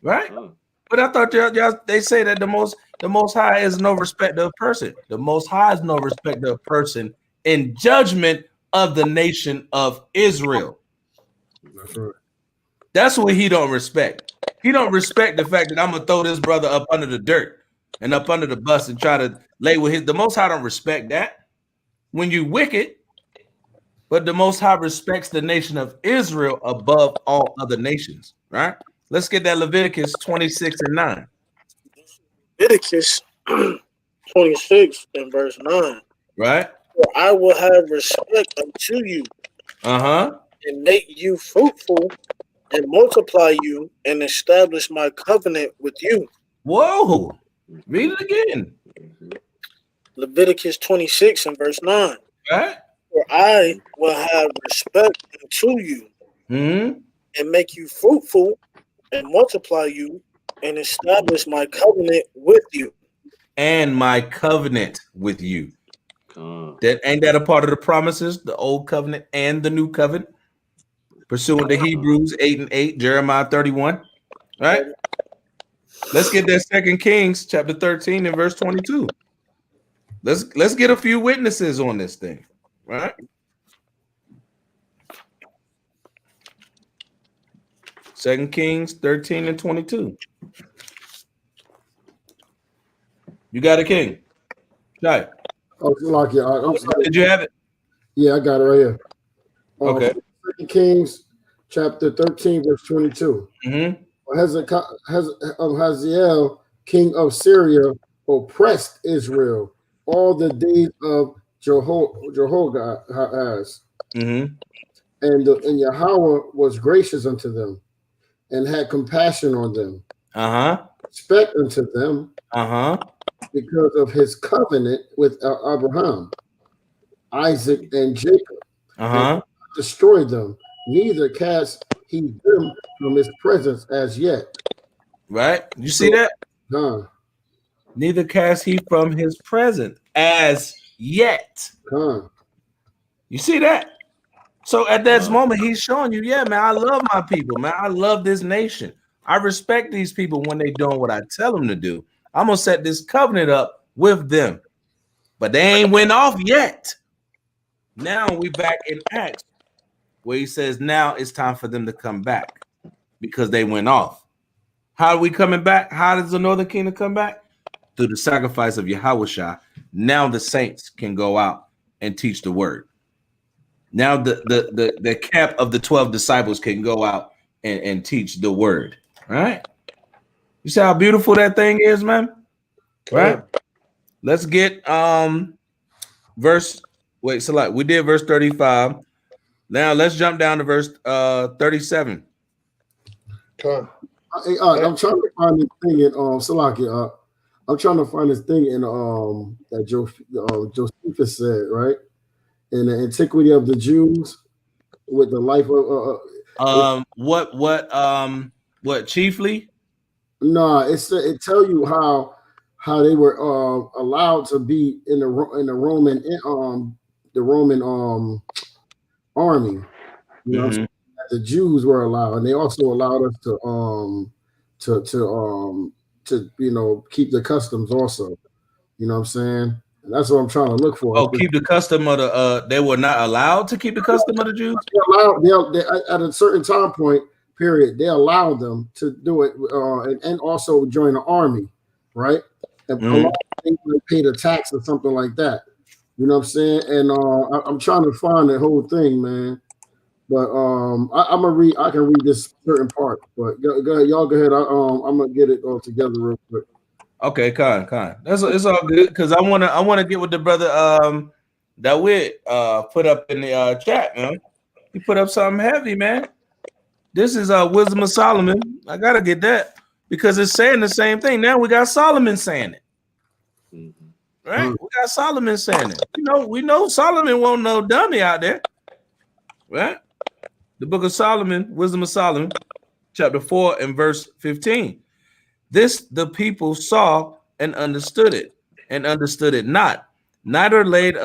right? But I thought y'all they say that the most high is no respecter of person. The most high is no respecter of person in judgment of the nation of Israel. That's right. That's what he don't respect. He don't respect the fact that I'm gonna throw this brother up under the dirt and up under the bus and try to lay with his. The Most High don't respect that when you wicked, but the Most High respects the nation of Israel above all other nations. Right? Let's get that Leviticus 26:9. Leviticus 26 and verse 9. Right? For I will have respect unto you, and make you fruitful, and multiply you, and establish my covenant with you. Whoa! Read it again. Leviticus 26 and verse 9. Right? For I will have respect unto you, and make you fruitful, and multiply you, and establish my covenant with you. And my covenant with you. That ain't that a part of the promises, the old covenant and the new covenant, pursuant to Hebrews 8:8, Jeremiah 31. Right? Let's get that 2 Kings chapter 13 and verse 22. Let's get a few witnesses on this thing. Right? 2 Kings 13 and 22. You got a king? Right. Oh, Did you have it? Yeah, I got it right here. Okay. 2 Kings chapter 13, verse 22. Hazael, king of Syria, oppressed Israel all the days of Jehoahaz. And Yahweh was gracious unto them and had compassion on them. Respect unto them because of his covenant with Abraham, Isaac, and Jacob. And destroyed them, neither cast he them from his presence as yet. Right? You see that? Neither cast he from his presence as yet. You see that? So at that moment, he's showing you, yeah, man, I love my people, man. I love this nation. I respect these people when they're doing what I tell them to do. I'm going to set this covenant up with them. But they ain't went off yet. Now we back in Acts, where he says now it's time for them to come back because they went off. How are we coming back? How does the northern kingdom come back? Through the sacrifice of Yahawashi. Now the saints can go out and teach the word. Now the camp of the 12 disciples can go out and teach the word. Right? You see how beautiful that thing is, man? Right? Let's get we did verse 35. Now let's jump down to verse 37. I'm trying to find this thing in Salaki. I'm trying to find this thing in that Josephus said, right? In the Antiquity of the Jews with the life of what chiefly? No, it tell you how they were allowed to be in the Roman army. You know, the Jews were allowed, and they also allowed us to keep the customs also. You know what I'm saying? And that's what I'm trying to look for. Oh, keep the custom of the they were not allowed to keep the custom of the Jews? They at a certain time point period, they allowed them to do it and also join the army, right? And they pay the tax or something like that. You know what I'm saying? And I'm trying to find the whole thing, man. But I'm gonna read. I can read this certain part. But go ahead, y'all. Go ahead. I'm gonna get it all together real quick. Okay, Khan. It's all good because I wanna get with the brother that put up in the chat, man. He put up something heavy, man. This is Wisdom of Solomon. I gotta get that because it's saying the same thing. Now we got Solomon saying it. Right? We got Solomon saying it. We know Solomon won't no dummy out there. Right? The book of Solomon, Wisdom of Solomon, chapter 4 and verse 15. This the people saw and understood it not. Neither laid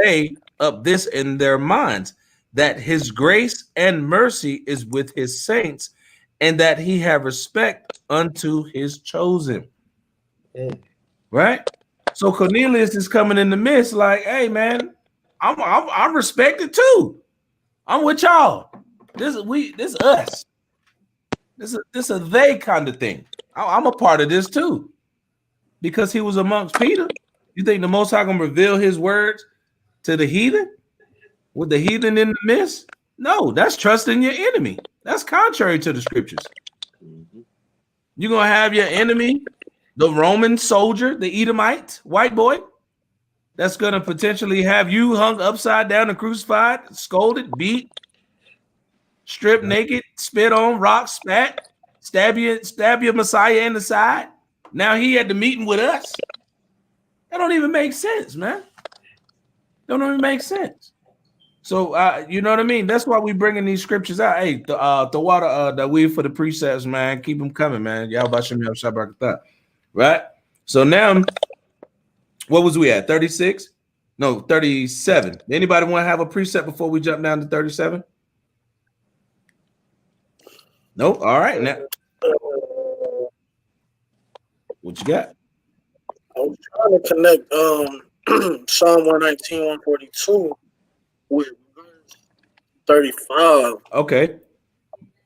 they up this in their minds, that his grace and mercy is with his saints, and that he have respect unto his chosen. Right? So Cornelius is coming in the midst like, hey man, I'm respected too. I'm with y'all. This is us. This is a they kind of thing. I'm a part of this too, because he was amongst Peter. You think the Most High gonna reveal His words to the heathen with the heathen in the midst? No, that's trusting your enemy. That's contrary to the scriptures. You're gonna have your enemy, the Roman soldier, the Edomite, white boy, that's gonna potentially have you hung upside down and crucified, scolded, beat, stripped naked, spit on, rock, spat, stab your Messiah in the side. Now he had the meeting with us. That don't even make sense, man. Don't even make sense. So you know what I mean? That's why we bringing these scriptures out. Hey, the water, the weed for the precepts, man. Keep them coming, man. Yahawashi, right? So now, what was we at? 36? No, 37. Anybody want to have a precept before we jump down to 37? Nope. All right. Now, what you got? I was trying to connect Psalm 119, 142 with verse 35. Okay.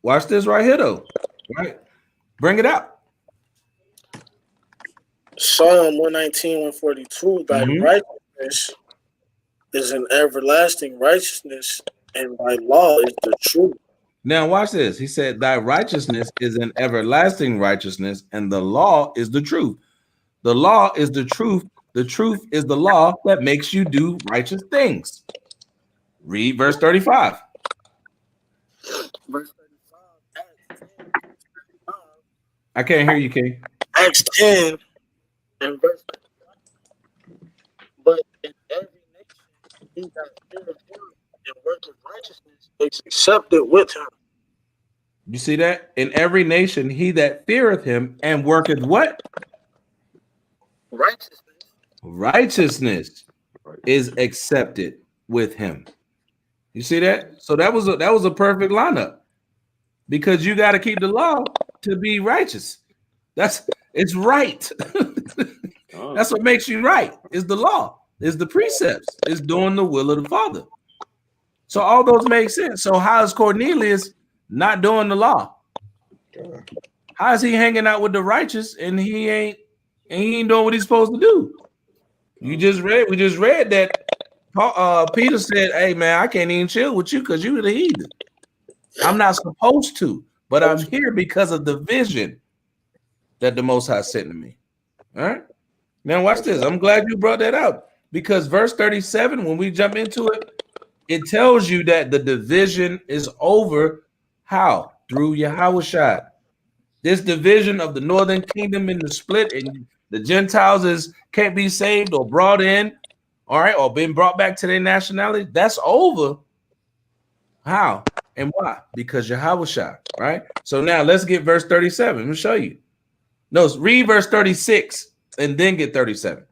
Watch this right here, though. Right. Bring it out. Psalm 119, 142. Thy righteousness is an everlasting righteousness, and thy law is the truth. Now watch this. He said, thy righteousness is an everlasting righteousness, and the law is the truth. The law is the truth. The truth is the law that makes you do righteous things. Read verse 35. Verse 35. I can't hear you, King. Acts 10 and verse 35. But in every nation, he that feareth him and worketh righteousness is accepted with him. You see that? In every nation, he that feareth him and worketh what? Righteousness. Righteousness is accepted with him. You see that? So that was a perfect lineup, because you got to keep the law to be righteous. It's right. That's what makes you right. Is the law, is the precepts, is doing the will of the Father. So all those make sense. So how is Cornelius not doing the law? How is he hanging out with the righteous and he ain't doing what he's supposed to do? We just read that Peter said, hey man, I can't even chill with you because you're the heathen. I'm not supposed to, but I'm here because of the vision that the Most High sent to me. All right. Now watch this. I'm glad you brought that up, because verse 37, when we jump into it, it tells you that the division is over. How? Through Yahawashi. This division of the northern kingdom in the split, and the Gentiles can't be saved or brought in, all right, or been brought back to their nationality. That's over. How and why? Because Yahawashi, right? So now let's get verse 37. Let me show you. No, read verse 36 and then get 37.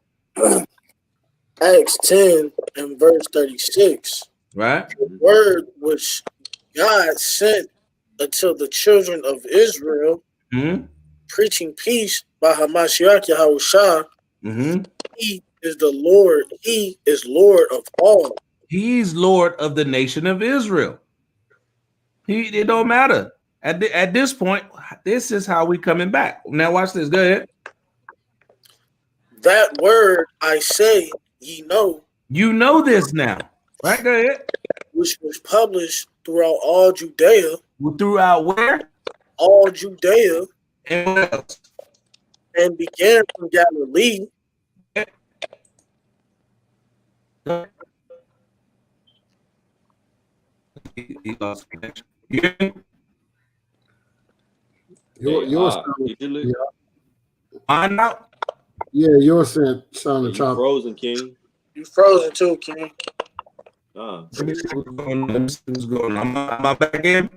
Acts 10 and verse 36. Right. The word which God sent until the children of Israel, preaching peace by Hamashiach Yahawashi. He is the Lord. He is Lord of all. He's Lord of the nation of Israel. It don't matter. At this point, this is how we coming back. Now watch this. Go ahead. That word I say, ye know. You know this now. Right, go ahead. Which was published throughout all Judea. Throughout where? All Judea. And what else? And began from Galilee. He lost connection. Find out. Yeah, yours sounded choppy. Frozen, King. You frozen too, King. Let me see what's going on. Am I back in?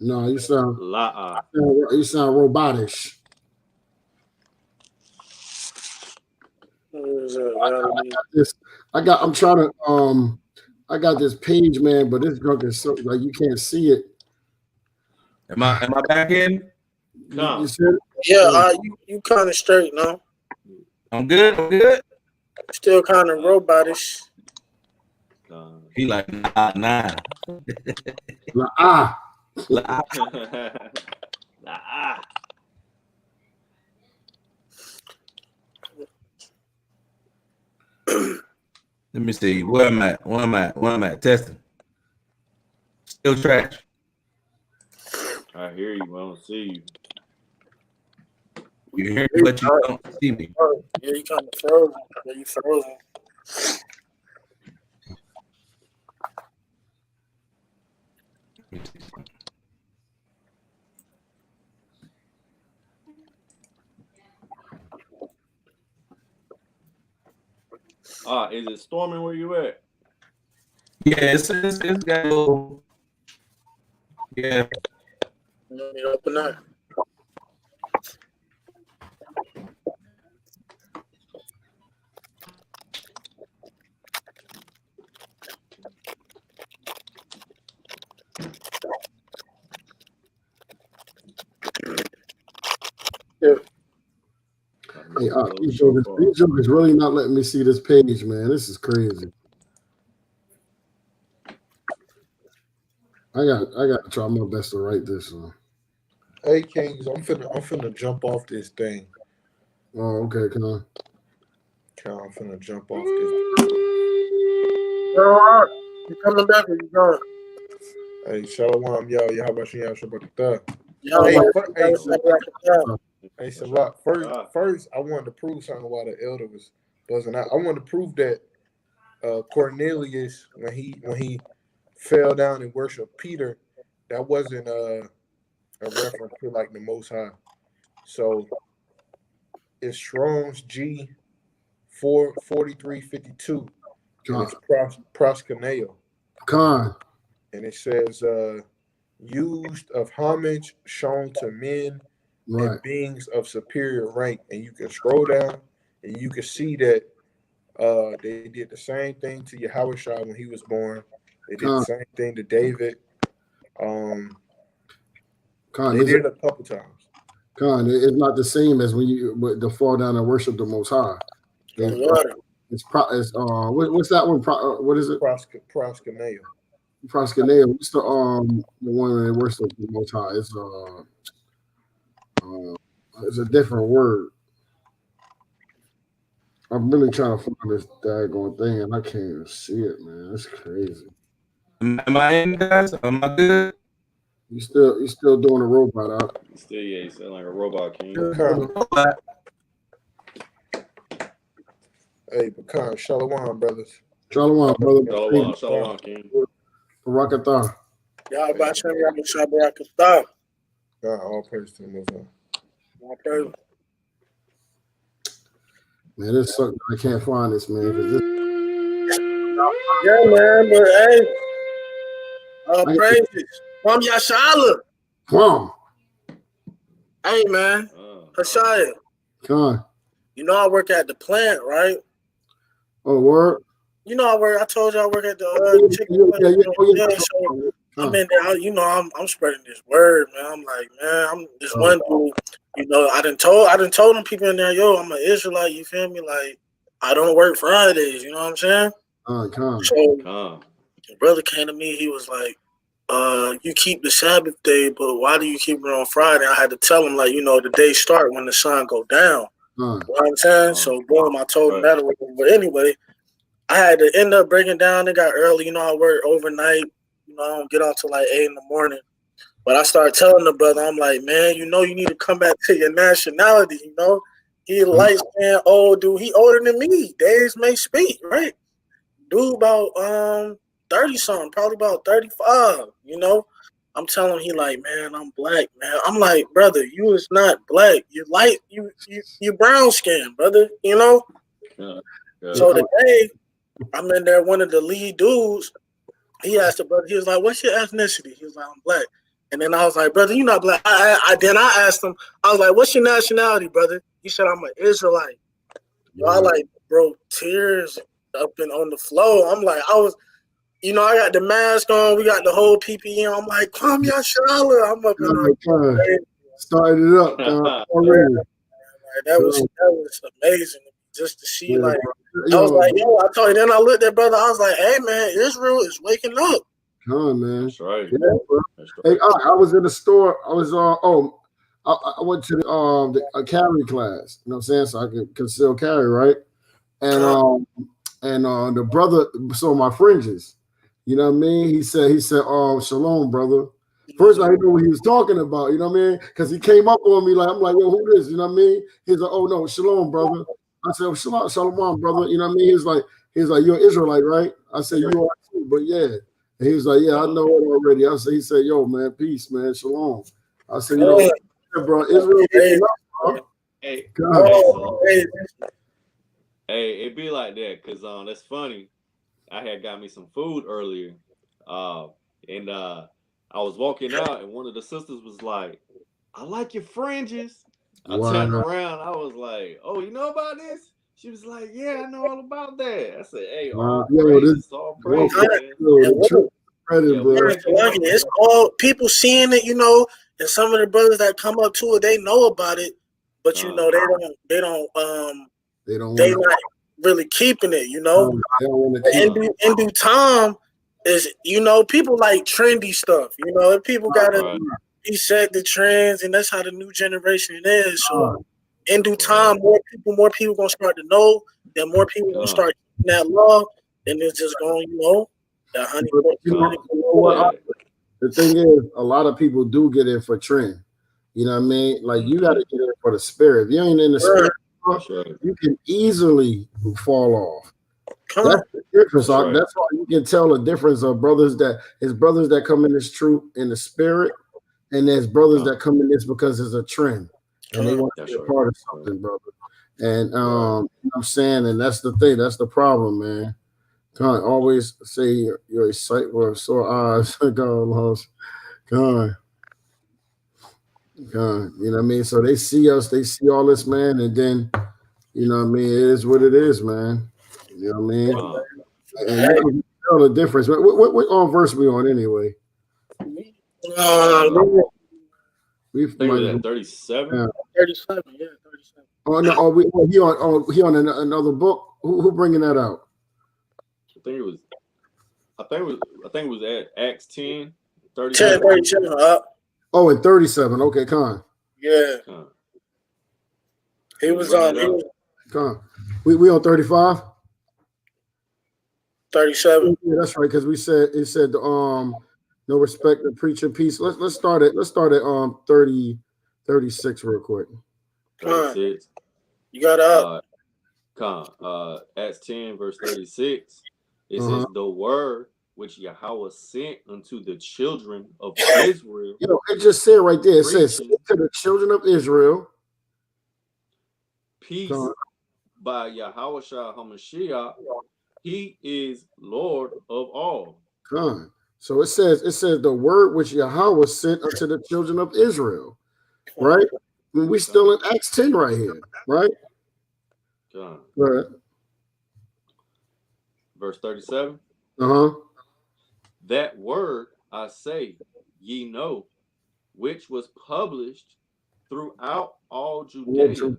No, you sound robotish. I got this page, man, but this drunk is so like you can't see it. Am I back in? No. You said it? Yeah, you kind of straight now. I'm good. Still kind of robotish. He like nah. Let me see. Where am I? Testing. Still trash. I hear you, but I don't see you. You hear me, but you don't see me. Yeah, you kind of frozen. Yeah, you frozen. Is it storming where you at? Yeah, it's got a little. Yeah. Let me open that. Hey, these jokers really not letting me see this page, man. This is crazy. I got to try my best to write this one. Hey Kings, I'm finna jump off this thing. Oh, okay, come on. I'm finna jump off this. You coming back or you going? Hey, Shalom, yo, Yahawashi, Pt2. Hey, Salat. First, I wanted to prove something while the elder was buzzing out. I wanted to prove that Cornelius, when he fell down and worshiped Peter, that wasn't a reference to like the Most High. So it's Strong's G 44352, and it's proskuneo. And it says used of homage shown to men and beings of superior rank. And you can scroll down and you can see that they did the same thing to Yahawashi when he was born. They did the same thing to David. They did it a couple times. It's not the same as when you to fall down and worship the Most High. What's that one? What is it? Proskuneo. Proskuneo. What's the one that they worship the Most High? It's a different word. I'm really trying to find this daggone thing, and I can't even see it, man. It's crazy. Am I in, guys? Am I good? You still doing a robot out? You sound like a robot, King. Hey, Pecan, Shalom, brothers. Shalom, brother. Shalom, King. Barakatah. Y'all about Barakatah. God, all praise to the Most High. All praise. Man, this sucks. I can't find this, man. Yeah, man, but hey, all praises. Kwam Yashala. Kwam. Hey, man. Hashaya. You know I work at the plant, right? Oh, word? You know I told you I work at the chicken plant. So I'm in there, you know, I'm spreading this word, man. I'm like, man, I'm this one dude, you know, I done told them people in there, yo, I'm an Israelite, you feel me? Like, I don't work Fridays, you know what I'm saying? So the brother came to me, he was like, you keep the Sabbath day, but why do you keep it on Friday? I had to tell him, like, you know, the day start when the sun go down. You know what I'm saying? So boom, I told him that. But anyway, I had to end up breaking down. It got early, you know, I work overnight. You know, I don't get off till like 8 in the morning. But I started telling the brother, I'm like, man, you know, you need to come back to your nationality, you know. He light skinned old dude. He older than me. Days may speak, right? Dude about 30-something, probably about 35, you know. I'm telling him, he like, man, I'm black, man. I'm like, brother, you is not black. You light, you brown skin, brother, you know. So today, I'm in there, one of the lead dudes, he asked the brother, he was like, what's your ethnicity? He was like, I'm black. And then I was like, brother, you're not black. Then I asked him, I was like, what's your nationality, brother? He said, I'm an Israelite. I like, bro, tears up and on the floor. I'm like, you know, I got the mask on, we got the whole PPE on. I'm like, come Yashala. I'm up in there. Started it up. That was amazing. just to see, Yeah, like, bro. I was like, yo, I told you, then I looked at brother, I was like, hey, man, Israel is waking up. Come on, man. That's right. Yeah, bro. That's right. Hey, I was in the store. I was I went to the carry class. You know what I'm saying? So I could still carry, right? And the brother saw my fringes. You know what I mean? He said, shalom, brother. First, I didn't know what he was talking about. You know what I mean? Because he came up on me like, I'm like, yo, who this? You know what I mean? He's like, oh no, shalom, brother. I said, shalom, brother. You know what I mean? He's like, you're an Israelite, right? I said, you are too, but yeah. And he was like, yeah, I know it already. He said, yo, man, peace, man, shalom. I said, bro, Israel. Hey, it'd be like that because that's funny. I had got me some food earlier, and I was walking out, and one of the sisters was like, "I like your fringes." I turned around, I was like, "Oh, you know about this?" She was like, "Yeah, I know all about that." I said, "Hey, all praises, all praises, man." It's all people seeing it, and some of the brothers that come up to it, they know about it, but they're not really keeping it, in due time is, people like trendy stuff, people gotta be set the trends, and that's how the new generation is. So in due time, more people gonna start to know, then more people gonna start keeping that law, and it's just going, the honey. The thing is, a lot of people do get in for trend. You know what I mean? Like you got to get in for the spirit. If you ain't in the spirit, you can easily fall off. That's the difference. That's why you can tell the difference of brothers that come in this truth in the spirit, and there's brothers that come in this because it's a trend and they want to be a part of something, brother. And you know what I'm saying, and that's the thing. That's the problem, man. Can't always say your sight or sore eyes. God. You know what I mean? So they see us, they see all this, man, and then you know what I mean, it is what it is, man. You know what I mean? And you can tell the difference. What verse we on anyway? We might at 37. Yeah. 37, yeah, 37. Oh no, he on another book. Who bringing that out? I think it was at Acts 10, 37. 37 Oh, at 37. Okay, Con. Yeah. He was on. Con. We on 35. 37. Yeah, that's right. Because it said no respect to preaching peace. Let's start at 30, 36 real quick. 36. You got up. Acts 10 verse 36. It says the word which Yahweh sent unto the children of Israel. It just said right there. It says to the children of Israel. Peace by Yahawashi HaMashiach. He is Lord of all. So it says the word which Yahweh sent unto the children of Israel. Right? And we still in Acts 10 right here, right? Right. Verse 37. That word I say, ye know, which was published throughout all Judea,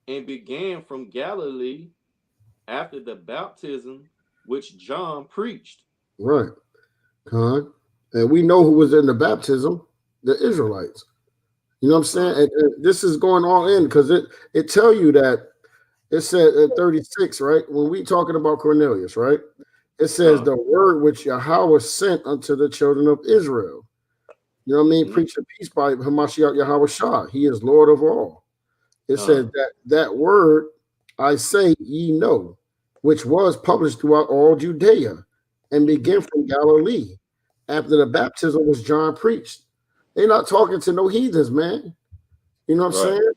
and began from Galilee after the baptism which John preached. Right. And we know who was in the baptism, the Israelites. You know what I'm saying? And this is going all in because it tell you that it said at 36, right? When we talking about Cornelius, right? It says the word which Yahweh sent unto the children of Israel. You know what I mean? Preach the peace by Hamashiach Yahawashi. He is Lord of all. It says that word I say ye know, which was published throughout all Judea and began from Galilee after the baptism was John preached. They're not talking to no heathens, man. You know what I'm saying?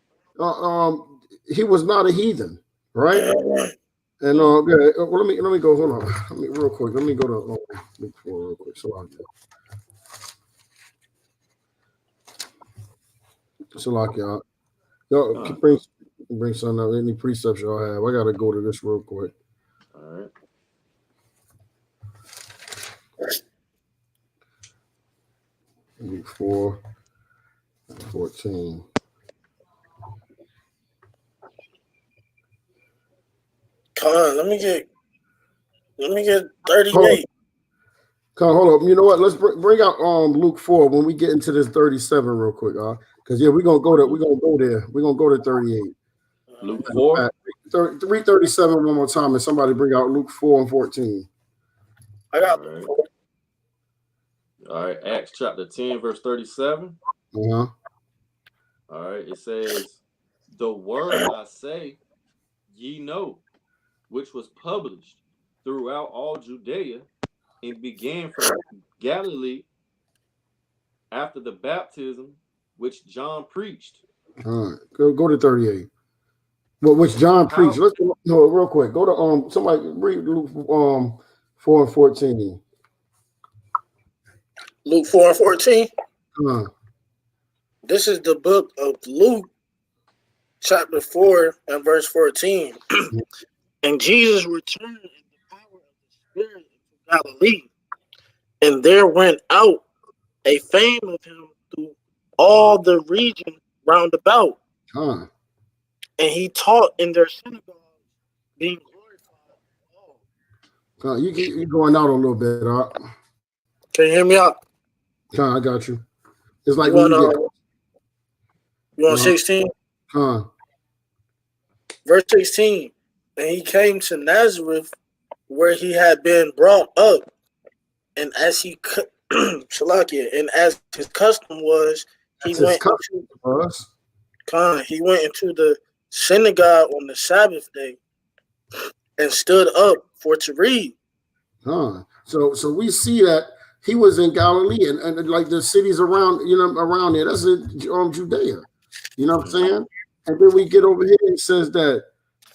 He was not a heathen, right? And let me go. Hold on, real quick. Let me go to real quick. So y'all bring some of any precepts y'all have. I gotta go to this real quick. All right. Luke 4:14. Come on, let me get 38. Hold up. You know what? Let's bring out Luke 4 when we get into this 37 real quick, because we're gonna go there. We're gonna go to 38. Luke 4. 337 one more time, and somebody bring out Luke 4 and 14. I got Luke 4. All right, Acts chapter 10, verse 37. Uh-huh. All right, it says, "The word I say, ye know, which was published throughout all Judea, and began from Galilee after the baptism which John preached." All right, go to 38. Well, which John preached. Let's go real quick. Go to somebody read Luke 4 and 14. Luke 4 and 14. Uh-huh. This is the book of Luke, chapter 4 and verse 14. And Jesus returned in the power of the Spirit into Galilee, and there went out a fame of him through all the region round about. Huh. And he taught in their synagogues, being glorified. You're going out a little bit, Can you hear me out? I got you. It's like you want 16? Verse 16. And he came to Nazareth, where he had been brought up, and as he and as his custom was, he went into the synagogue on the Sabbath day and stood up for to read. So we see that he was in Galilee and like the cities around, around there. That's in Judea. You know what I'm saying? And then we get over here. It says that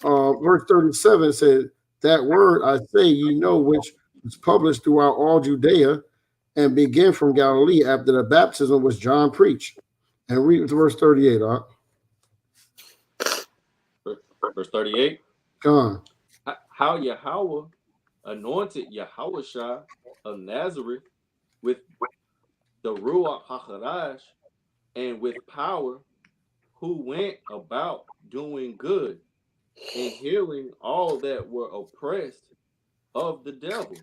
verse 37 says, "That word I say, ye know, which was published throughout all Judea, and began from Galilee after the baptism which John preached." And read verse 38. Verse 38. How Yahweh anointed Yahawashi of Nazareth with the Ruach HaKodesh and with power, who went about doing good and healing all that were oppressed of the devil.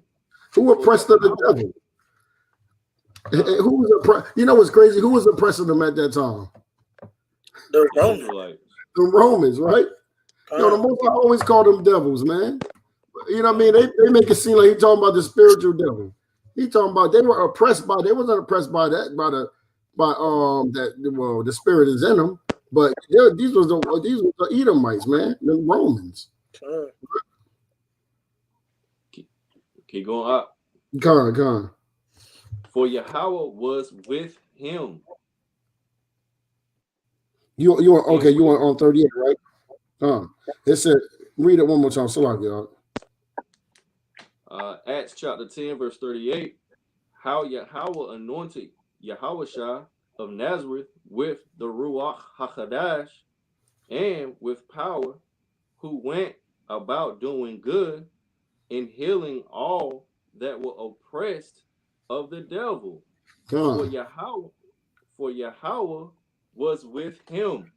Who oppressed of the devil? Who was oppressed? You know what's crazy? Who was oppressing them at that time? The Romans. The Romans, right? The Most High always call them devils, man. You know what I mean? They make it seem like he's talking about the spiritual devil. He talking about they were oppressed by. They wasn't oppressed by that. The spirit is in them. But these was the Edomites, man. The Romans. Keep going up. Come on. For Yahweh was with him. You want on 38, right? It said, read it one more time. So y'all. Acts chapter 10, verse 38. How Yahweh anointed Yahawashi of Nazareth with the Ruach HaKodesh and with power, who went about doing good and healing all that were oppressed of the devil. For Yahweh was with him.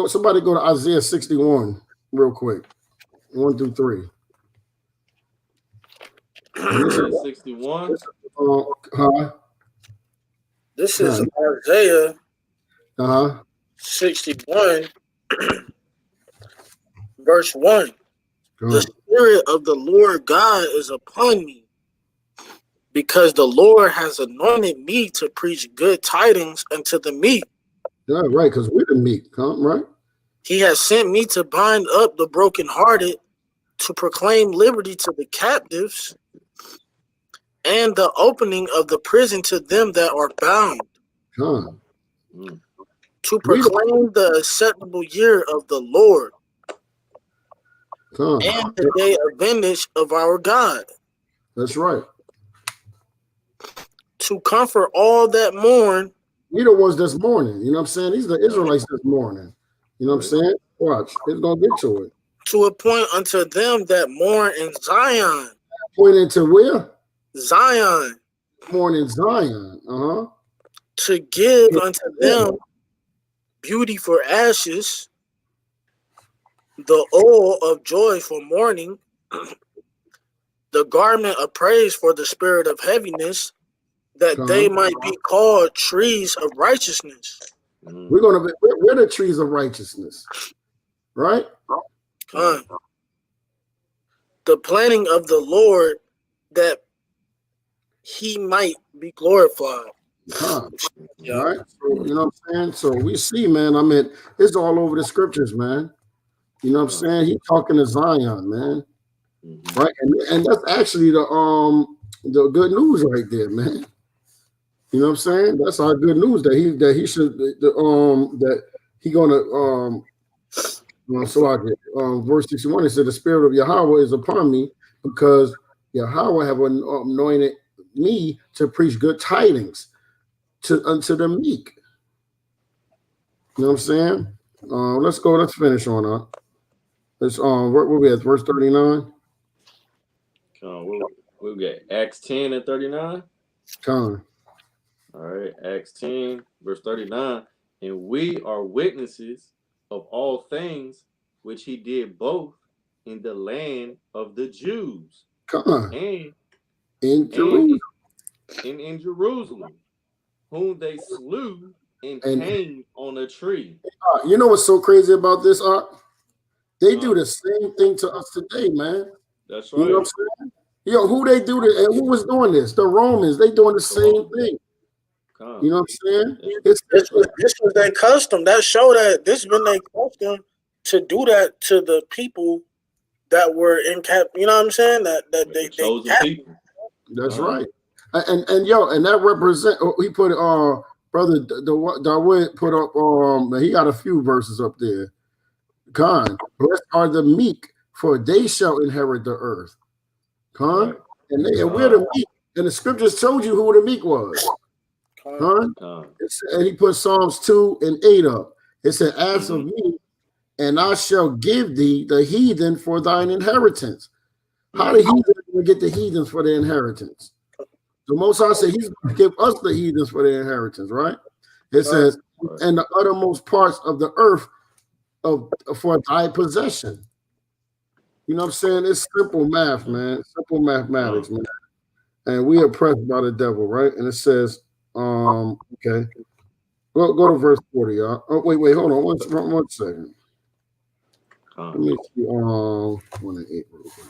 Somebody go to Isaiah 61 real quick. 1 through 3. Isaiah 61. This is Isaiah 61, verse 1. The Spirit of the Lord God is upon me, because the Lord has anointed me to preach good tidings unto the meek. Yeah, right, because we're the meek, right? He has sent me to bind up the brokenhearted, to proclaim liberty to the captives, and the opening of the prison to them that are bound, to proclaim the acceptable year of the Lord, and the day of vengeance of our God. That's right. To comfort all that mourn. We the ones that's mourning. You know what I'm saying? These are the Israelites that's mourning. You know what I'm saying? Watch. It's going to get to it. To appoint unto them that mourn in Zion. Pointing to where? Zion. Mourn in Zion. To give unto them beauty for ashes, the oil of joy for mourning, the garment of praise for the spirit of heaviness, that they might be called trees of righteousness. We're gonna be we're the trees of righteousness, right? The planting of the Lord, that he might be glorified. Yeah. Right. So, you know what I'm saying? So we see, man. I mean, it's all over the scriptures, man. You know what I'm saying? He's talking to Zion, man. Right. And that's actually the good news right there, man. You know what I'm saying? That's our good news that he should that he gonna so like verse 61, it said the spirit of Yahweh is upon me because Yahweh have anointed me to preach good tidings unto the meek. You know what I'm saying? Let's finish on up. Let's where we at? Verse 39. We'll get Acts 10 and 39. All right, Acts 10, verse 39. And we are witnesses of all things which he did both in the land of the Jews and in Jerusalem, whom they slew and hanged on a tree. You know what's so crazy about this, Art? They do the same thing to us today, man. That's right. You know what I'm saying? Yo, who they do this? And who was doing this? The Romans. They doing the same thing. You know what I'm saying? This was their custom. That show that this been their custom to do that to the people that were in cap. You know what I'm saying? That they chosen people. That's right. And that represent. He put brother Darwin put up. He got a few verses up there. Blessed are the meek, for they shall inherit the earth. And we're the meek. And the scriptures told you who the meek was. And he put Psalms 2 and 8 up. It said, ask of me, and I shall give thee the heathen for thine inheritance. How the heathen get the heathens for their inheritance? The Most High said he's going to give us the heathens for their inheritance, right? It says, and the uttermost parts of the earth for thy possession. You know what I'm saying? It's simple math, man. Simple mathematics, man. And we are oppressed by the devil, right? And it says, okay. Well, go to verse 40, y'all. Oh, wait, hold on one second. Let me see. 1 and 8 real quick.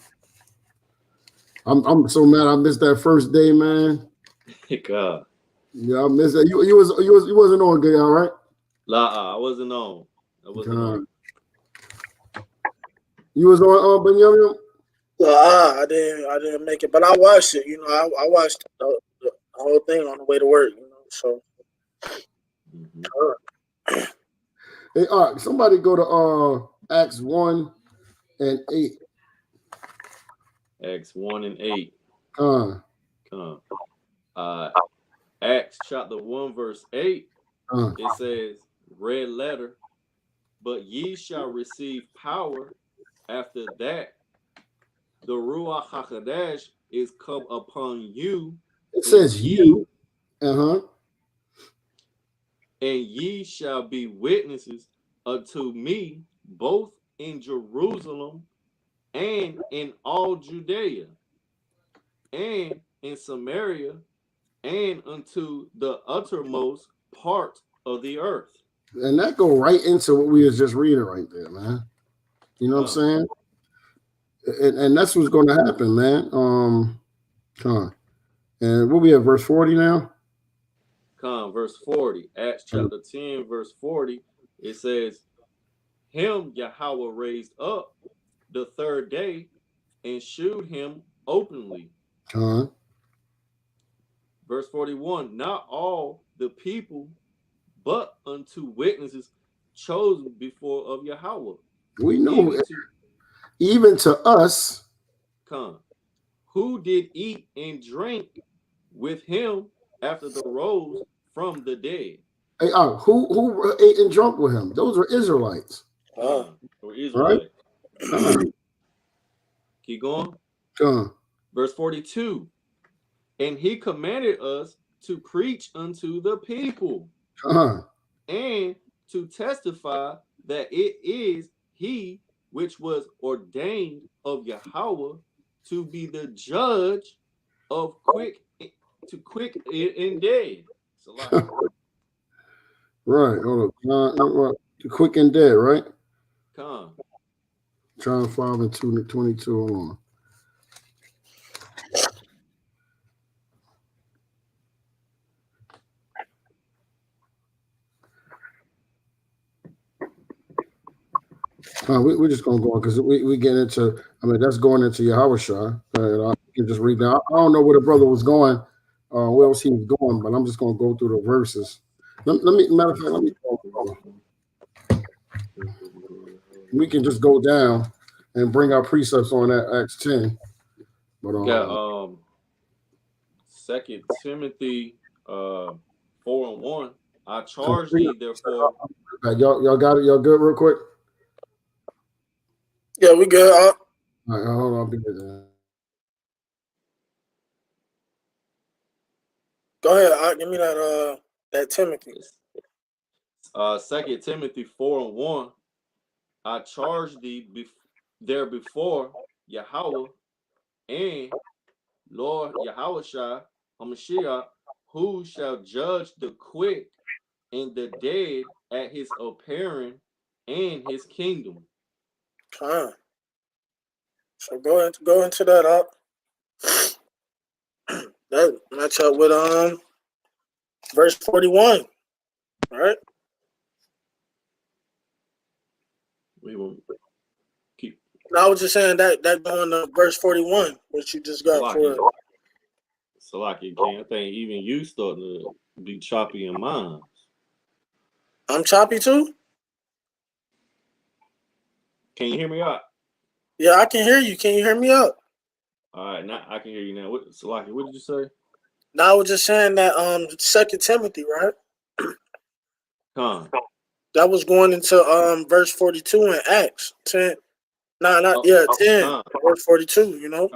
I'm so mad I missed that first day, man. God. Yeah, I missed that. You wasn't on good, all right? I wasn't on. You was on Benjamin? I didn't make it, but I watched it. You know, I watched the whole thing on the way to work. You know, so. Hey, all right, somebody go to Acts 1 and 8. Acts 1 and 8. Acts chapter 1, verse 8. It says, red letter, but ye shall receive power after that the Ruach HaKodesh is come upon you. It says you. And ye shall be witnesses unto me both in Jerusalem and in all Judea and in Samaria and unto the uttermost part of the earth. And that go right into what we was just reading right there, man. You know what I'm saying? And that's what's going to happen, man. And we'll be at verse 40 now. Verse 40. Acts chapter 10, verse 40. It says, him Yahweh raised up the third day and shewed him openly. Verse 41. Not all the people, but unto witnesses chosen before of Yahweh. We know even to us. Who did eat and drink with him after the rose from the dead. Hey, who ate and drunk with him? Those were Israelites. Israelites. Right? Keep going. Verse 42. And he commanded us to preach unto the people and to testify that it is he which was ordained of Yahweh to be the judge of quick and dead. Right. Hold up. The quick and dead, right? Come. John 5 and 22. Hold on. We're just gonna go on because we get into. I mean, that's going into Yahawashi. I can just read now. I don't know where the brother was going, where else he was going, but I'm just gonna go through the verses. Let me matter of fact, let me go. We can just go down and bring our precepts on that Acts 10. But got 2 Timothy 4:1. I charge thee therefore. Y'all got it. Y'all good, real quick. Yeah, we good. All right, hold on. I'll be there. Go ahead. Give me that Timothy. 2 Timothy 4:1. I charge thee there before Yahweh and Lord Yahawashi HaMashiach, who shall judge the quick and the dead at his appearing and his kingdom. So go into that up. That match up with verse 41, right? We will keep. No, I was just saying that going to verse 41, which you just got for it. Salaki, I think even you starting to be choppy in mind. I'm choppy too? Can you hear me out? Yeah, I can hear you. Can you hear me out? All right, now I can hear you now. Salaki, what did you say? No, I was just saying that 2 Timothy, right? That was going into verse 42 in Acts 10. 10. Verse 42, you know?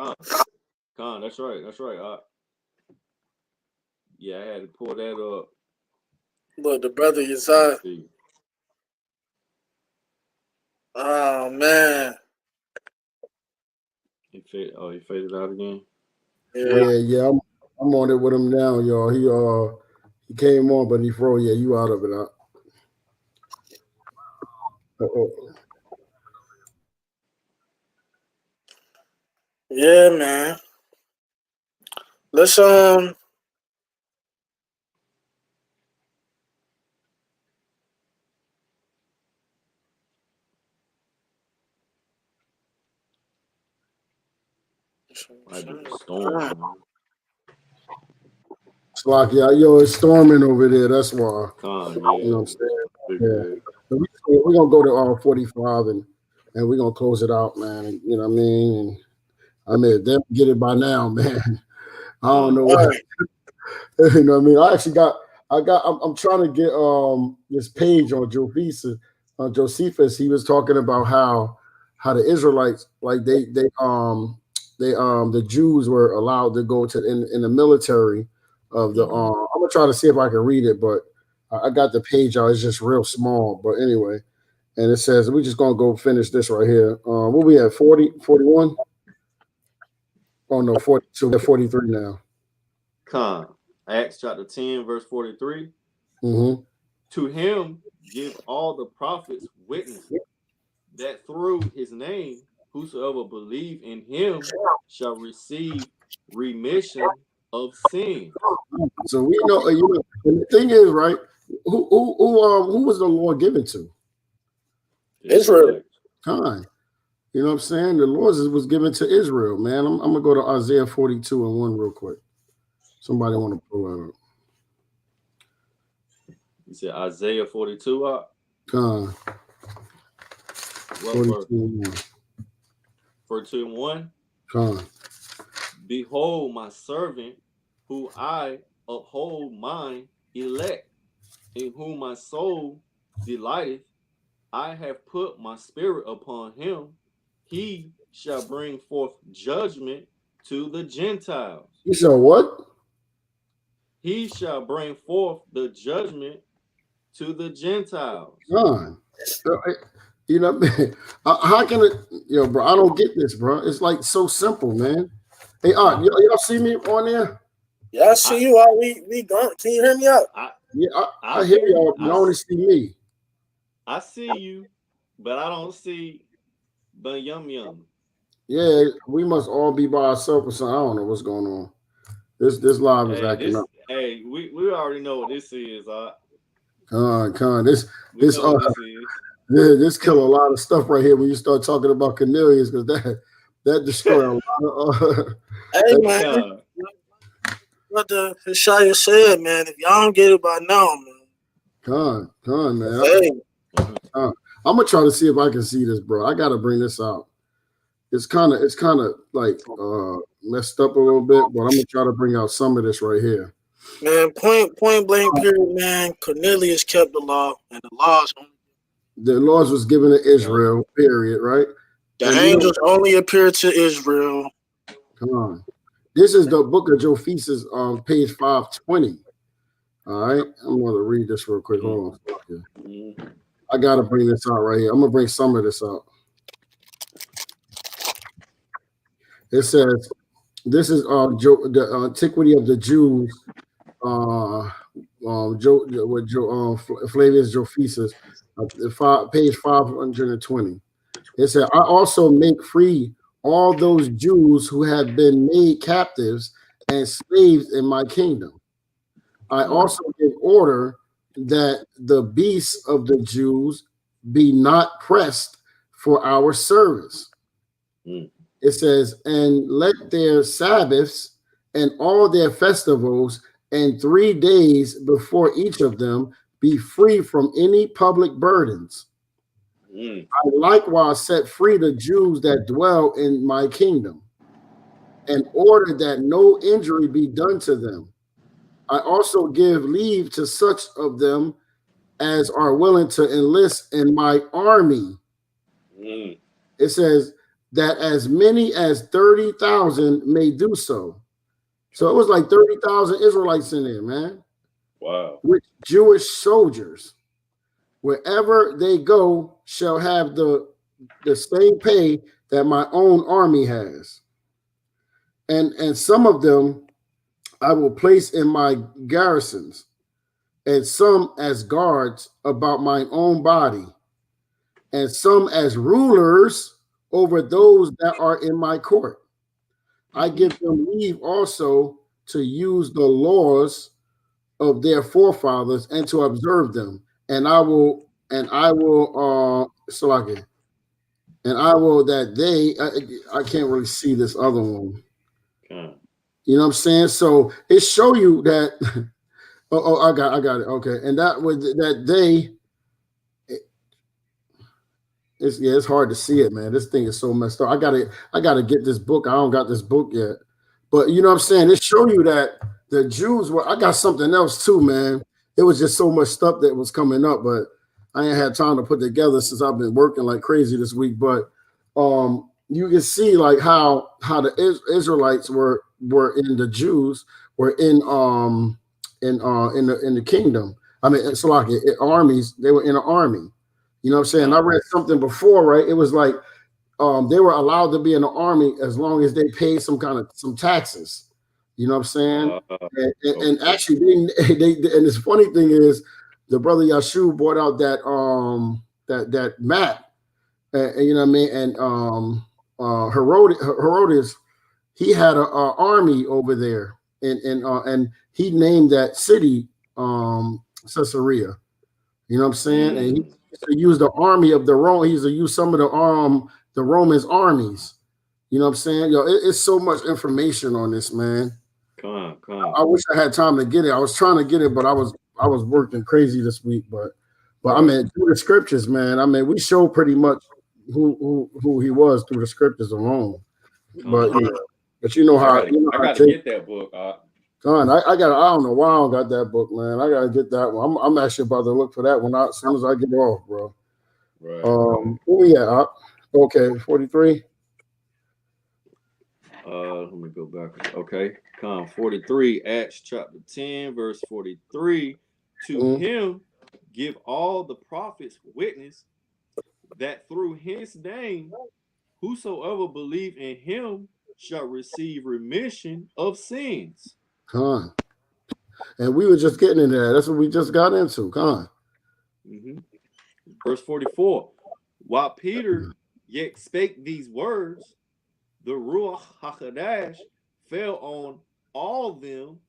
That's right. Yeah, I had to pull that up. Look, the brother Yesai. Oh man. He faded out again. Yeah. I'm on it with him now, y'all. He came on, but he froze. Yeah, you out of it. Yeah, man. Let's storm. Slocky, it's storming over there. That's why. You know what I'm saying? Yeah. We're gonna go to 45 and we're gonna close it out, man. And, you know what I mean? And they'll get it by now, man. I don't know what. You know what I mean? I'm trying to get this page on Josephus. He was talking about how the Israelites, like the Jews were allowed to go to in the military of the I'm gonna try to see if I can read it, but I got the page out. It's just real small, but anyway, and it says we're just gonna go finish this right here. What we at 40, 41? Oh no, 42, 43 now. Acts chapter 10, verse 43. Mm-hmm. To him give all the prophets witness that through his name whosoever believe in him shall receive remission of sin. So we know, and the thing is, right? Who was the Lord given to? Israel. You know what I'm saying? The Lord was given to Israel, man. I'm gonna go to Isaiah 42 and 1 real quick. Somebody want to pull that up. You said Isaiah 42 42 and 1. 42 and 1. Behold my servant, who I uphold mine elect, in whom my soul delighteth. I have put my spirit upon him. He shall bring forth judgment to the Gentiles. You said what? He shall bring forth the judgment to the Gentiles. You know, how can it, bro? I don't get this, bro. It's like so simple, man. Hey, y'all see me on there? Yeah, I see you. We gone. Can you hear me out? I hear y'all. You only see me. I see you, but I don't see the yum. Yeah, we must all be by ourselves or something. I don't know what's going on. This live is acting up. Hey, we already know what this is. Con. This kill a lot of stuff right here when you start talking about Cornelius, because that destroy a lot of. Hey man, what the Hishaya said, man. If y'all don't get it by now, man. Con, man. Hey. I'm gonna try to see if I can see this, bro. I gotta bring this out. It's kind of like messed up a little bit, but I'm gonna try to bring out some of this right here. Man, point blank period, man. Cornelius kept the law, and the laws was given to Israel, period, right? The angels only appeared to Israel. Come on. This is the book of Josephus on page 520. All right, I'm going to read this real quick. Hold on. I got to bring this out right here. I'm going to bring some of this out. It says, this is the antiquity of the Jews, Flavius Josephus, page 520. It said, I also make free all those Jews who have been made captives and slaves in my kingdom. I also give order that the beasts of the Jews be not pressed for our service. It says, and let their Sabbaths and all their festivals and 3 days before each of them be free from any public burdens. I likewise set free the Jews that dwell in my kingdom, and order that no injury be done to them. I also give leave to such of them as are willing to enlist in my army. It says that as many as 30,000 may do so. So it was like 30,000 Israelites in there, man. Wow. With Jewish soldiers. Wherever they go shall have the same pay that my own army has. And some of them I will place in my garrisons, and some as guards about my own body, and some as rulers over those that are in my court. I give them leave also to use the laws of their forefathers and to observe them. And I will that they, I can't really see this other one. You know what I'm saying? So it show you that. I got it. Okay, and that was that they. It's hard to see it, man. This thing is so messed up. I gotta get this book. I don't got this book yet, but you know what I'm saying. It show you that the Jews were. I got something else too, man. It was just so much stuff that was coming up, but I ain't had time to put together since I've been working like crazy this week. But you can see like how the Israelites were in the Jews were in the kingdom. I mean, it's like armies. They were in an army. You know what I'm saying? I read something before, right? It was like they were allowed to be in the army as long as they paid some taxes. You know what I'm saying? And actually, they and this funny thing is, the brother Yahshua brought out that map, and you know what I mean. And Herodes, he had an army over there, and he named that city Caesarea. You know what I'm saying? And he used to use the army of the Rome. He used to use some of the Romans' armies. You know what I'm saying? It's so much information on this, man. Come on. I wish I had time to get it. I was trying to get it, but I was working crazy this week. But I mean, through the scriptures, man. I mean, we show pretty much who he was through the scriptures alone. But you know how I gotta get that book. God, I don't know why I don't got that book, man. I gotta get that one. I'm actually about to look for that one as soon as I get off, bro. Right. Where we at? Okay, 43. Let me go back. Okay. 43, Acts chapter 10, verse 43. To him give all the prophets witness that through his name, whosoever believe in him shall receive remission of sins. Con. And we were just getting into that. That's what we just got into. Con. Verse 44. While Peter yet spake these words, the Ruach HaKodesh fell on all them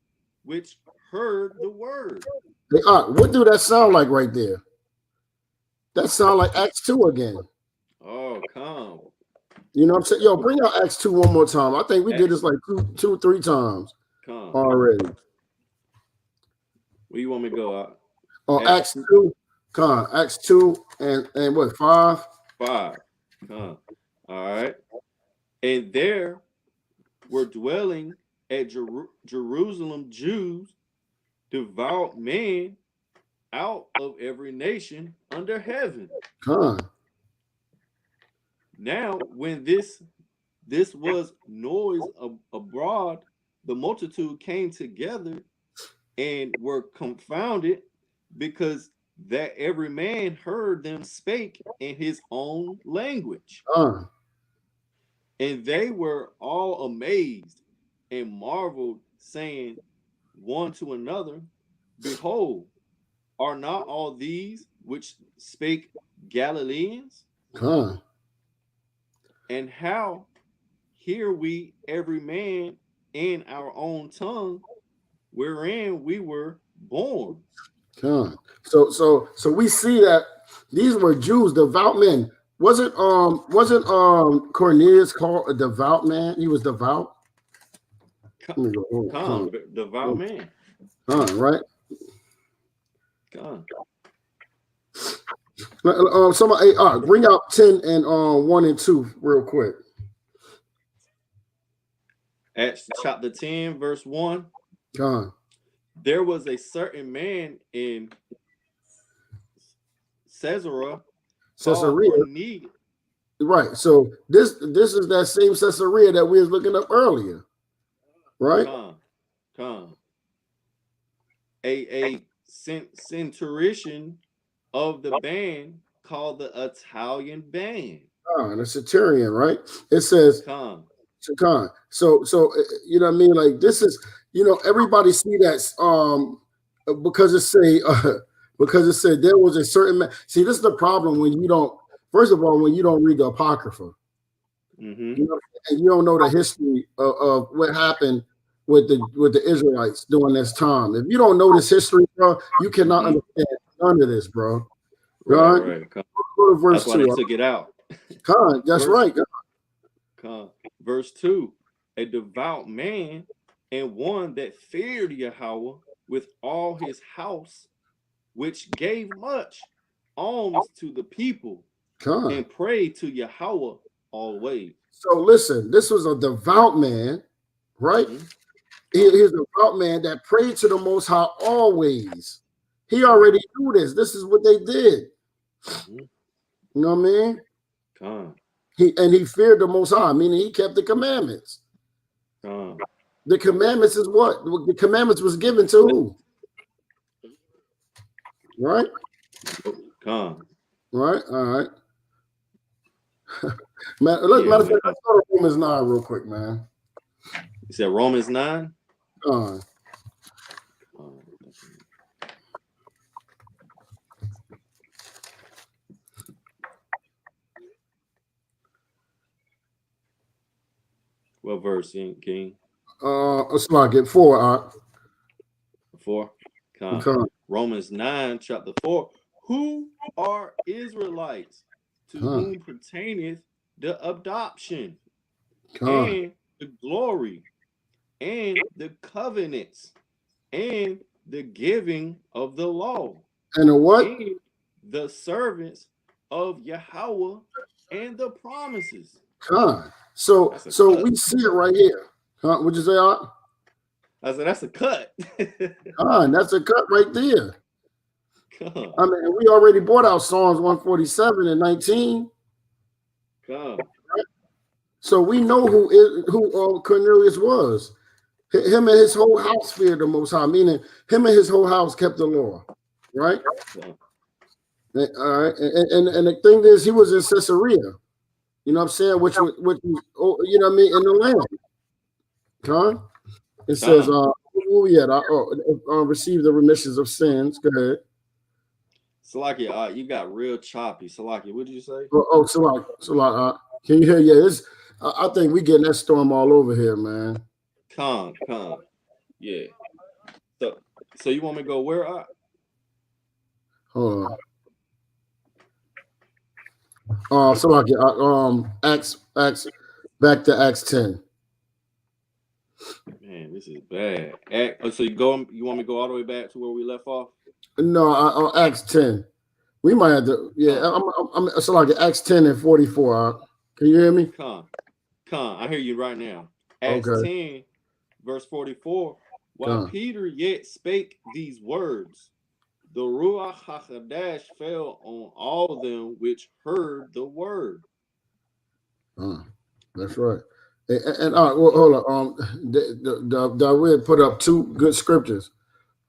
which heard the word. Hey, what do that sound like right there? That sound like Acts 2 again. Oh, come. You know what I'm saying? Yo, bring out Acts 2 one more time. I think we did this like two, 3 times already. Where you want me to go? Acts 2. Con. Acts 2 and what, 5? 5. All right. And there were dwelling at Jerusalem Jews, devout men out of every nation under heaven. Con. Now, when this was noise abroad, the multitude came together and were confounded, because that every man heard them spake in his own language. And they were all amazed and marveled, saying one to another, behold, are not all these which spake Galileans? And how hear we every man in our own tongue wherein we were born? So we see that these were Jews, devout men. Wasn't Cornelius called a devout man? He was devout. Devout man. Right. Somebody, bring out 10 and 1 and 2 real quick. Acts chapter 10, verse 1. There was a certain man in Caesarea. Right. So this is that same Caesarea that we was looking up earlier. Right. A centurion of the band called the Italian band. The centurion, right? It says So you know what I mean? Like this is, everybody see that because it said there was a certain man. See, this is the problem when you don't. First of all, when you don't read the Apocrypha, and you don't know the history of what happened with the Israelites during this time. If you don't know this history, bro, you cannot understand none of this, bro. Right. Go to verse 2. That's why they took it out. That's right. Verse 2. A devout man and one that feared Yahweh with all his house, which gave much alms to the people and prayed to Yahweh always. So listen, this was a devout man, right? He's a devout man that prayed to the Most High always. He already knew this. This is what they did. You know what I mean? He feared the Most High, meaning he kept the commandments. The commandments is what? The commandments was given to who? Right? Right? All right. Matter of fact, let's go to Romans 9 real quick, man. You said Romans 9? What verse, King? Let's not get 4. 4. Romans 9, chapter 4. Who are Israelites, to whom pertaineth the adoption and the glory and the covenants and the giving of the law and the what? And the servants of Yahweh and the promises. So we see it right here. What'd you say, Art? I said that's a cut. That's a cut right there. I mean, we already brought out Psalms 147 and 19. So we know who Cornelius was. Him and his whole house feared the Most High, meaning him and his whole house kept the law, right? All right, and the thing is, he was in Caesarea. You know what I'm saying? Which was, you know what I mean, in the land. Con? It says, where we at? Receive the remissions of sins. Go ahead. Salakia, you got real choppy. Salakia, what did you say? Salakia. Can you hear? Yeah, I think we getting that storm all over here, man. Con. Yeah. So you want me to go where? Hold on. Salakia. Acts, back to Acts 10. Man, this is bad. So you want me to go all the way back to where we left off? No, Acts 10. We might have to. Yeah, I'm Salakia. Acts 10 and 44. Can you hear me? Con. I hear you right now. Acts 10, verse 44. While Peter yet spake these words, the Ruach HaKodesh fell on all of them which heard the word. That's right. And hold on. David put up two good scriptures.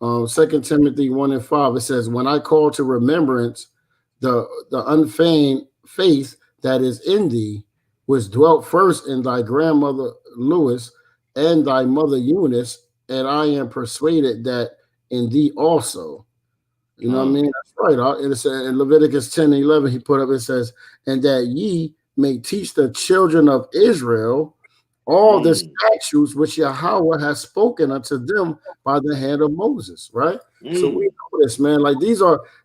2 Timothy 1 and 5. It says, "When I call to remembrance the unfeigned faith that is in thee, which dwelt first in thy grandmother Lois and thy mother Eunice, and I am persuaded that in thee also." You know what I mean? That's right. It says in Leviticus 10 and 11, he put up, it says, "And that ye may teach the children of Israel all the statutes which Yahweh has spoken unto them by the hand of Moses," right? So we know this, man. Like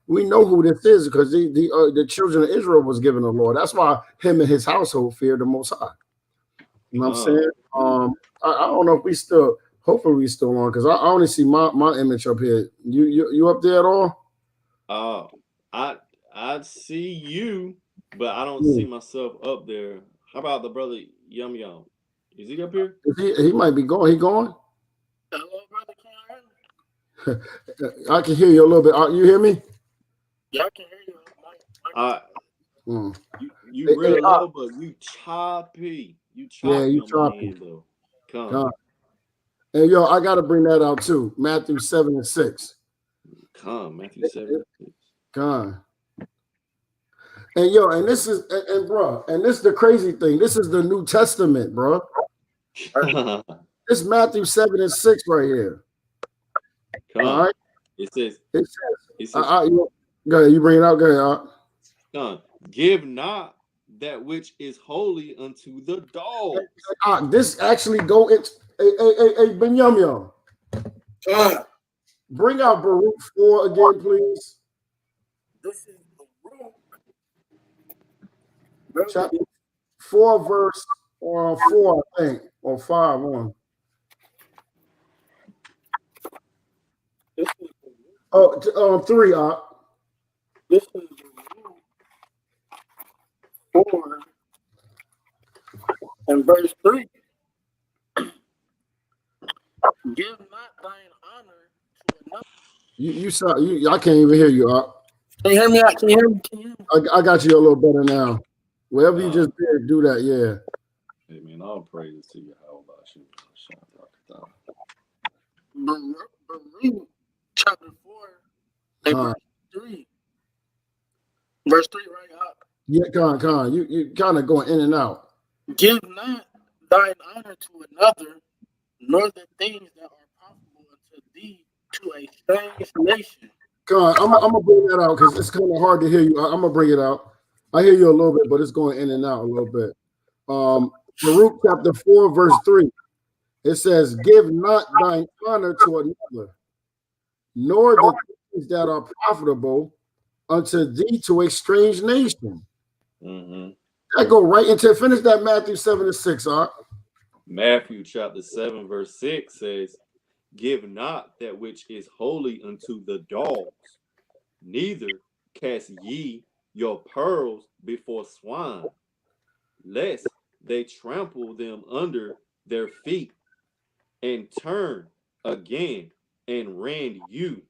we know who this is because the children of Israel was given the Lord. That's why him and his household feared the Most High. You know what I'm saying? I don't know if hopefully we still on, because I only see my image up here. You up there at all? I see you, but I don't see myself up there. How about the brother Yum? Is he up here? He might be going. He going? Hello, brother. I can hear you a little bit. You hear me? Yeah, I can hear you. You real low, but you choppy. You choppy. Yeah, you choppy. Though. Come. And I got to bring that out too. Matthew 7 and 6. Matthew 7 and 6. Come. And this is and this is the crazy thing. This is the New Testament, bro. This Matthew 7 and 6 right here. All right. It says. Go ahead. You bring it out. Go ahead. Give not that which is holy unto the dogs. This actually go into Ben Yum. Bring out Baruch 4 again, please. This is Baruch. Chapter 4, verse 4, I think, or 5 1. This is 3. This is 4 and verse 3. Give not thine honor to another. I can't even hear you. Can you hear me? Can you hear me? I got you a little better now. Wherever you just did, do that. Yeah. Hey man, all praises to Yahawashi. Baruch chapter 4 and verse 3. Verse 3, right up. Yeah, Con. You kind of going in and out. Give not thine honor to another, nor the things that are profitable unto thee to a strange nation. Con, I'm gonna bring that out because it's kind of hard to hear you. I'm gonna bring it out. I hear you a little bit, but it's going in and out a little bit. Baruch chapter 4, verse 3. It says, "Give not thine honor to another, nor the things that are profitable unto thee to a strange nation." I go right into finish that Matthew 7 and 6. Matthew chapter 7, verse 6 says, "Give not that which is holy unto the dogs, neither cast ye your pearls before swine, lest they trample them under their feet and turn again and rend you."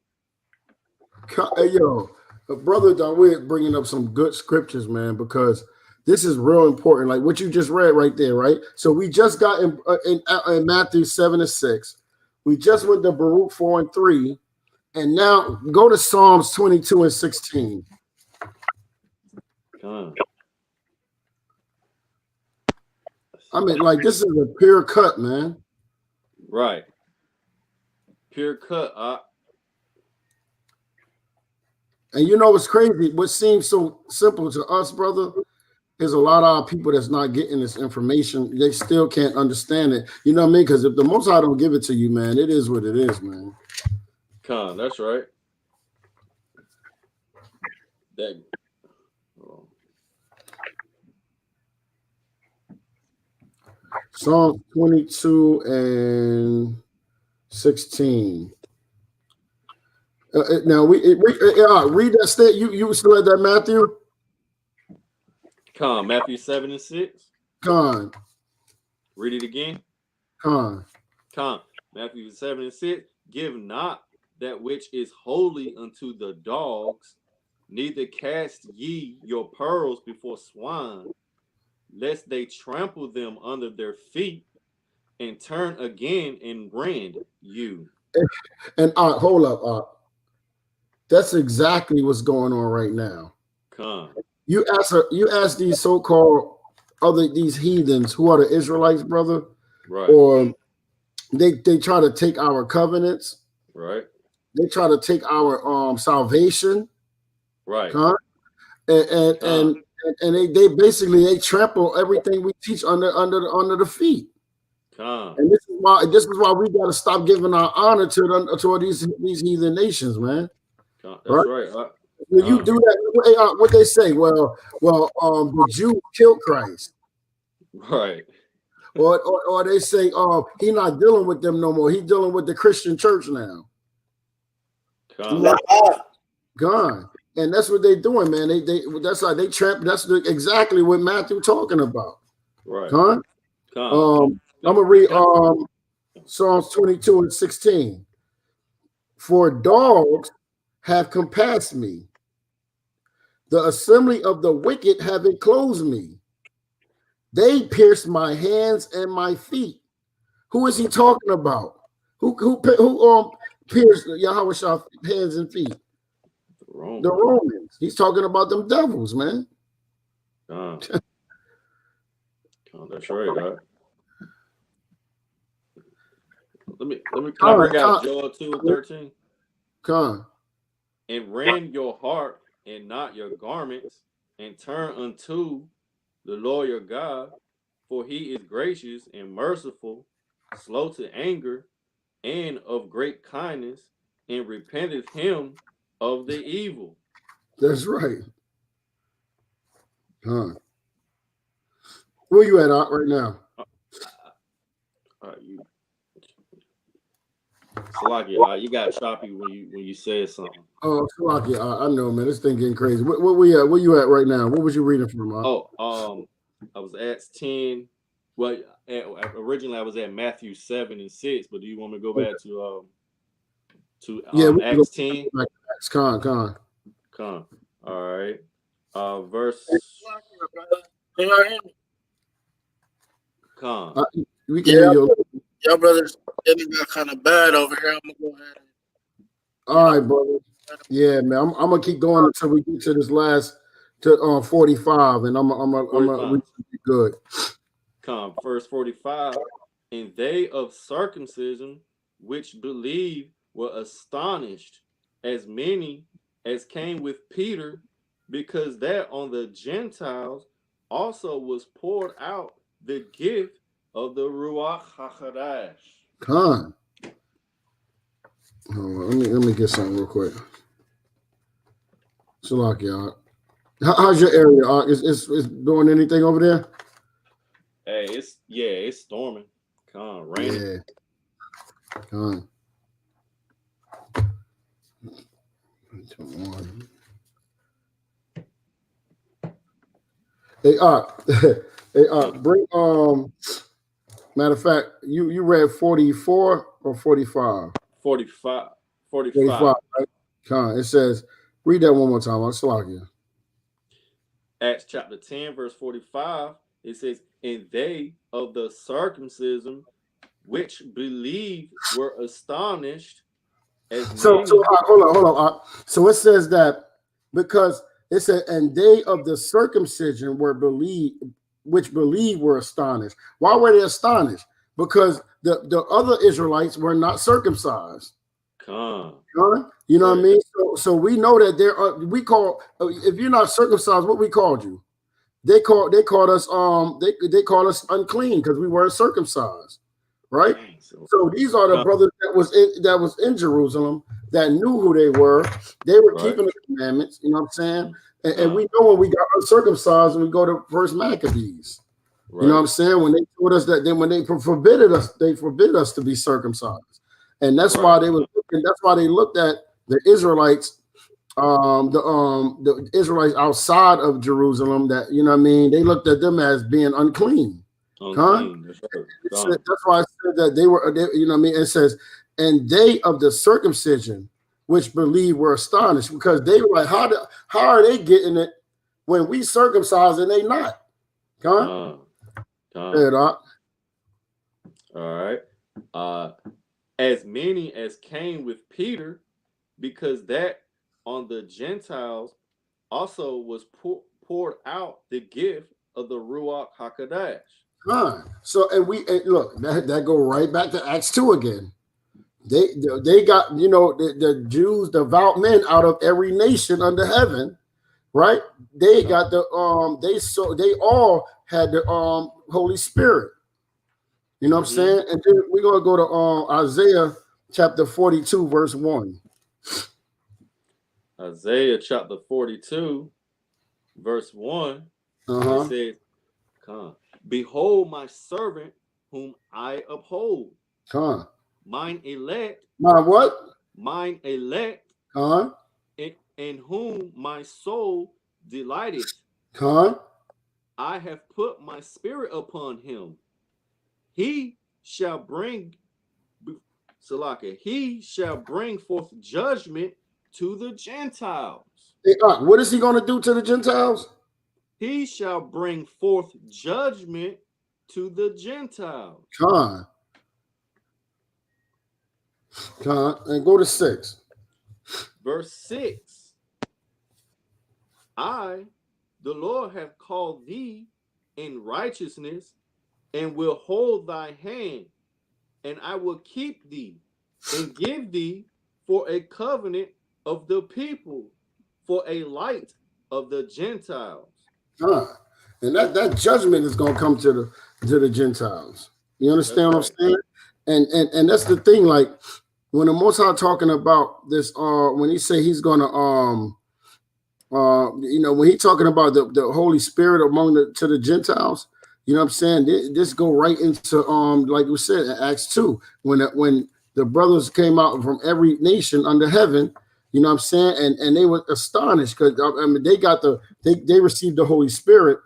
Hey, brother Dawid bringing up some good scriptures, man, because this is real important. Like what you just read right there, right? So we just got in Matthew 7 and 6. We just went to Baruch 4 and 3. And now go to Psalms 22 and 16. I mean, like, this is a pure cut, man. Right. Pure cut. And you know what's crazy? What seems so simple to us, brother, is a lot of our people that's not getting this information. They still can't understand it. You know what I mean? Because if the Most High don't give it to you, man, it is what it is, man. That's right. Psalm 22 and 16. Now read that state. You still at that, Matthew? Matthew 7 and 6. Con. Read it again. Matthew 7 and 6. Give not that which is holy unto the dogs, neither cast ye your pearls before swine, lest they trample them under their feet and turn again and rend you. And hold up, that's exactly what's going on right now. You ask these so-called these heathens who are the Israelites, brother, right? Or they try to take our covenants, right? They try to take our salvation, right? And they basically trample everything we teach under the feet. And this is why we got to stop giving our honor to these heathen nations, man. That's right. When you do that, what they say? Well, the Jew killed Christ, right? Or they say, he's not dealing with them no more. He's dealing with the Christian church now. Gone. And that's what they're doing, man. That's how they trap. That's exactly what Matthew talking about. Right. I'm gonna read Psalms 22 and 16. For dogs have compassed me, the assembly of the wicked have enclosed me. They pierced my hands and my feet. Who is he talking about? Who pierced Yahawashi hands and feet? The Romans. He's talking about them devils, man. That's right. Let me bring out Joel 2:13. And rend your heart and not your garments, and turn unto the Lord your God, for he is gracious and merciful, slow to anger, and of great kindness, and repenteth him of the evil. That's right. Where you at right now? Salaki, you got choppy when you said something. Oh, Salaki, I know, man. This thing getting crazy. Where you at right now? What was you reading from? I was at 10. Well, originally I was at Matthew 7 and 6, but do you want me to go back to Acts 10? Con. All right. Verse. Con. We can hear you. Y'all brothers got kind of bad over here. I'm gonna go ahead. All right, brother. Yeah, man. I'm gonna keep going until we get to this last 45, and I'm gonna be good. Come, verse 45. And they of circumcision which believed were astonished, as many as came with Peter, because that on the Gentiles also was poured out the gift of the Ruach HaKodesh. Con. Let me get something real quick. Salaki, how's your area? Is doing anything over there? Hey, it's storming. Raining. Yeah. Con. Hey, bring matter of fact, you read 44 or 45? 45. 45, right? Con. It says, read that one more time. I'll slog you. Acts chapter 10, verse 45. It says, and they of the circumcision which believed were astonished. So hold on. So it says that because It said, and they of the circumcision which believed were astonished. Why were they astonished? Because the other Israelites were not circumcised. You know what I mean? So we know that there are, we call, if you're not circumcised, what we called you? They called us they called us unclean because we weren't circumcised, right? So these are the brothers that was in Jerusalem that knew who they were. They were keeping the commandments, you know what I'm saying? And we know when we got uncircumcised and we go to First Maccabees. Right. You know what I'm saying? When they told us that, then when they forbid us to be circumcised. And that's why they looked at the Israelites, the Israelites outside of Jerusalem, that, you know what I mean, they looked at them as being unclean. That's why I said that they, you know what I mean? It says, and they of the circumcision which believe were astonished, because they were like, how are they getting it when we circumcised and they not? All right. As many as came with Peter, because that on the Gentiles also was poured out the gift of the Ruach HaKodesh. So, and look, that go right back to Acts 2 again. They got, you know, the Jews, devout men out of every nation under heaven, right? They got they all had the Holy Spirit. You know what I'm saying? And then we're gonna go to Isaiah chapter 42, verse 1. Isaiah chapter 42, verse 1. It says, behold my servant whom I uphold. Mine elect. My what? Mine elect. In whom my soul delighteth. I have put my spirit upon him. He shall bring forth judgment to the Gentiles. What is he going to do to the Gentiles? He shall bring forth judgment to the Gentiles. And go to 6. Verse 6. I, the Lord, have called thee in righteousness, and will hold thy hand, and I will keep thee, and give thee for a covenant of the people, for a light of the Gentiles. And that judgment is going to come to the Gentiles. You understand what I'm saying? And that's the thing. Like when the Most High talking about this, when he say he's going to, you know, when he talking about the Holy Spirit to the Gentiles, you know what I'm saying? This go right into like we said in Acts 2, when the brothers came out from every nation under heaven, you know what I'm saying? And they were astonished because I mean they received the Holy Spirit,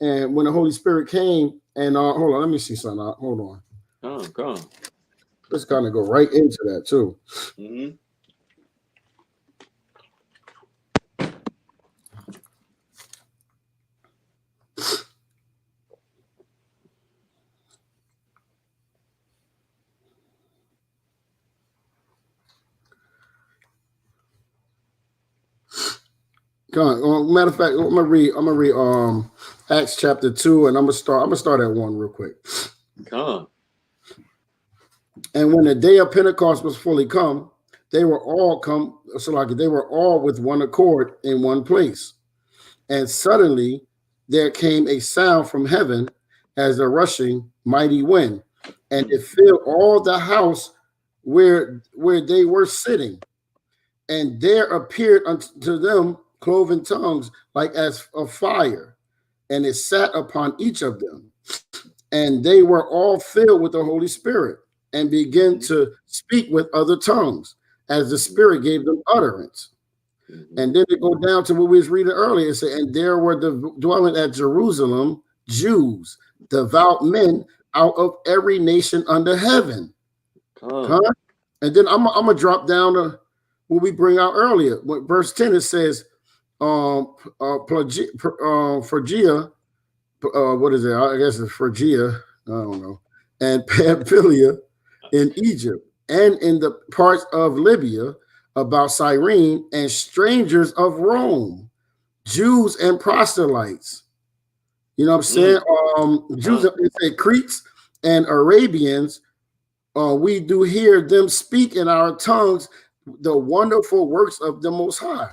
and when the Holy Spirit came, and hold on, let me see something. Hold on. Come on. Let's kind of go right into that too. Matter of fact, I'm gonna read Acts chapter 2, and I'm gonna start at 1 real quick. And when the day of Pentecost was fully come, they were all with one accord in one place. And suddenly there came a sound from heaven as a rushing mighty wind, and it filled all the house where they were sitting. And there appeared unto them cloven tongues like as of fire, and it sat upon each of them. And they were all filled with the Holy Spirit, and began to speak with other tongues, as the Spirit gave them utterance. And then they go down to what we was reading earlier. It said, and there were dwelling at Jerusalem Jews, devout men out of every nation under heaven. And then I'm gonna drop down to what we bring out earlier. Verse 10, it says, Phrygia, what is it? I guess it's Phrygia, I don't know, and Pamphylia in Egypt, and in the parts of Libya about Cyrene, and strangers of Rome, Jews and proselytes. You know what I'm saying? Jews, they say Cretes and Arabians. We do hear them speak in our tongues the wonderful works of the Most High.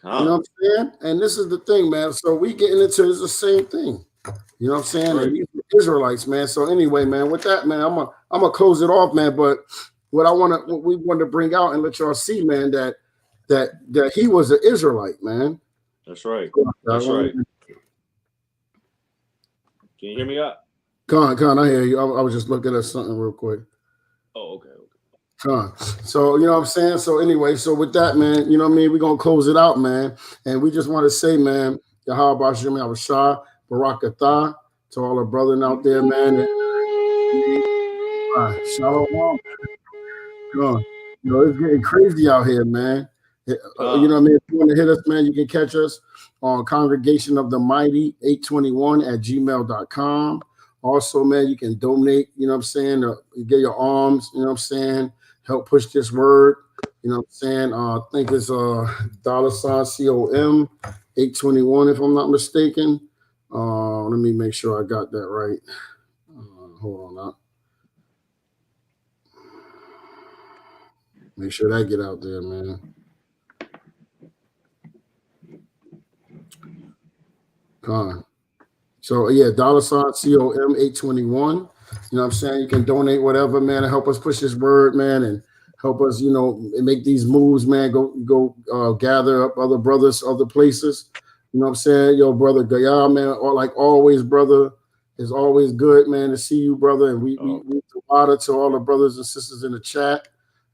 You know what I'm saying? And this is the thing, man. So we getting into the same thing. You know what I'm saying? Right. And these Israelites, man. So anyway, man, with that, man, I'm gonna close it off, man. But what we want to bring out and let y'all see, man, that he was an Israelite, man. That's right. That's right. Can you hear me out? Con, I hear you. I was just looking at something real quick. Oh, okay. Con. So, you know what I'm saying? So anyway, so with that, man, you know what I mean? We're going to close it out, man. And we just want to say, man, Yahawashi, Yahawashi, Barakatah, to all the brothers out there, man. Shalom. Con. You know, it's getting crazy out here, man. You know what I mean? If you want to hit us, man, you can catch us on Congregation of the Mighty 821 at gmail.com. Also, man, you can donate, you know what I'm saying, get your arms, you know what I'm saying, help push this word, you know what I'm saying. I think it's $COM 821, if I'm not mistaken. Let me make sure I got that right. Hold on up. Make sure that get out there, man. So yeah, $COM 821. You know what I'm saying? You can donate whatever, man, and help us push this word, man, and help us, you know, make these moves, man. Go gather up other brothers, other places. You know what I'm saying? Yo, brother Gaya, man, or like always, brother. It's always good, man, to see you, brother. And we honor to all the brothers and sisters in the chat.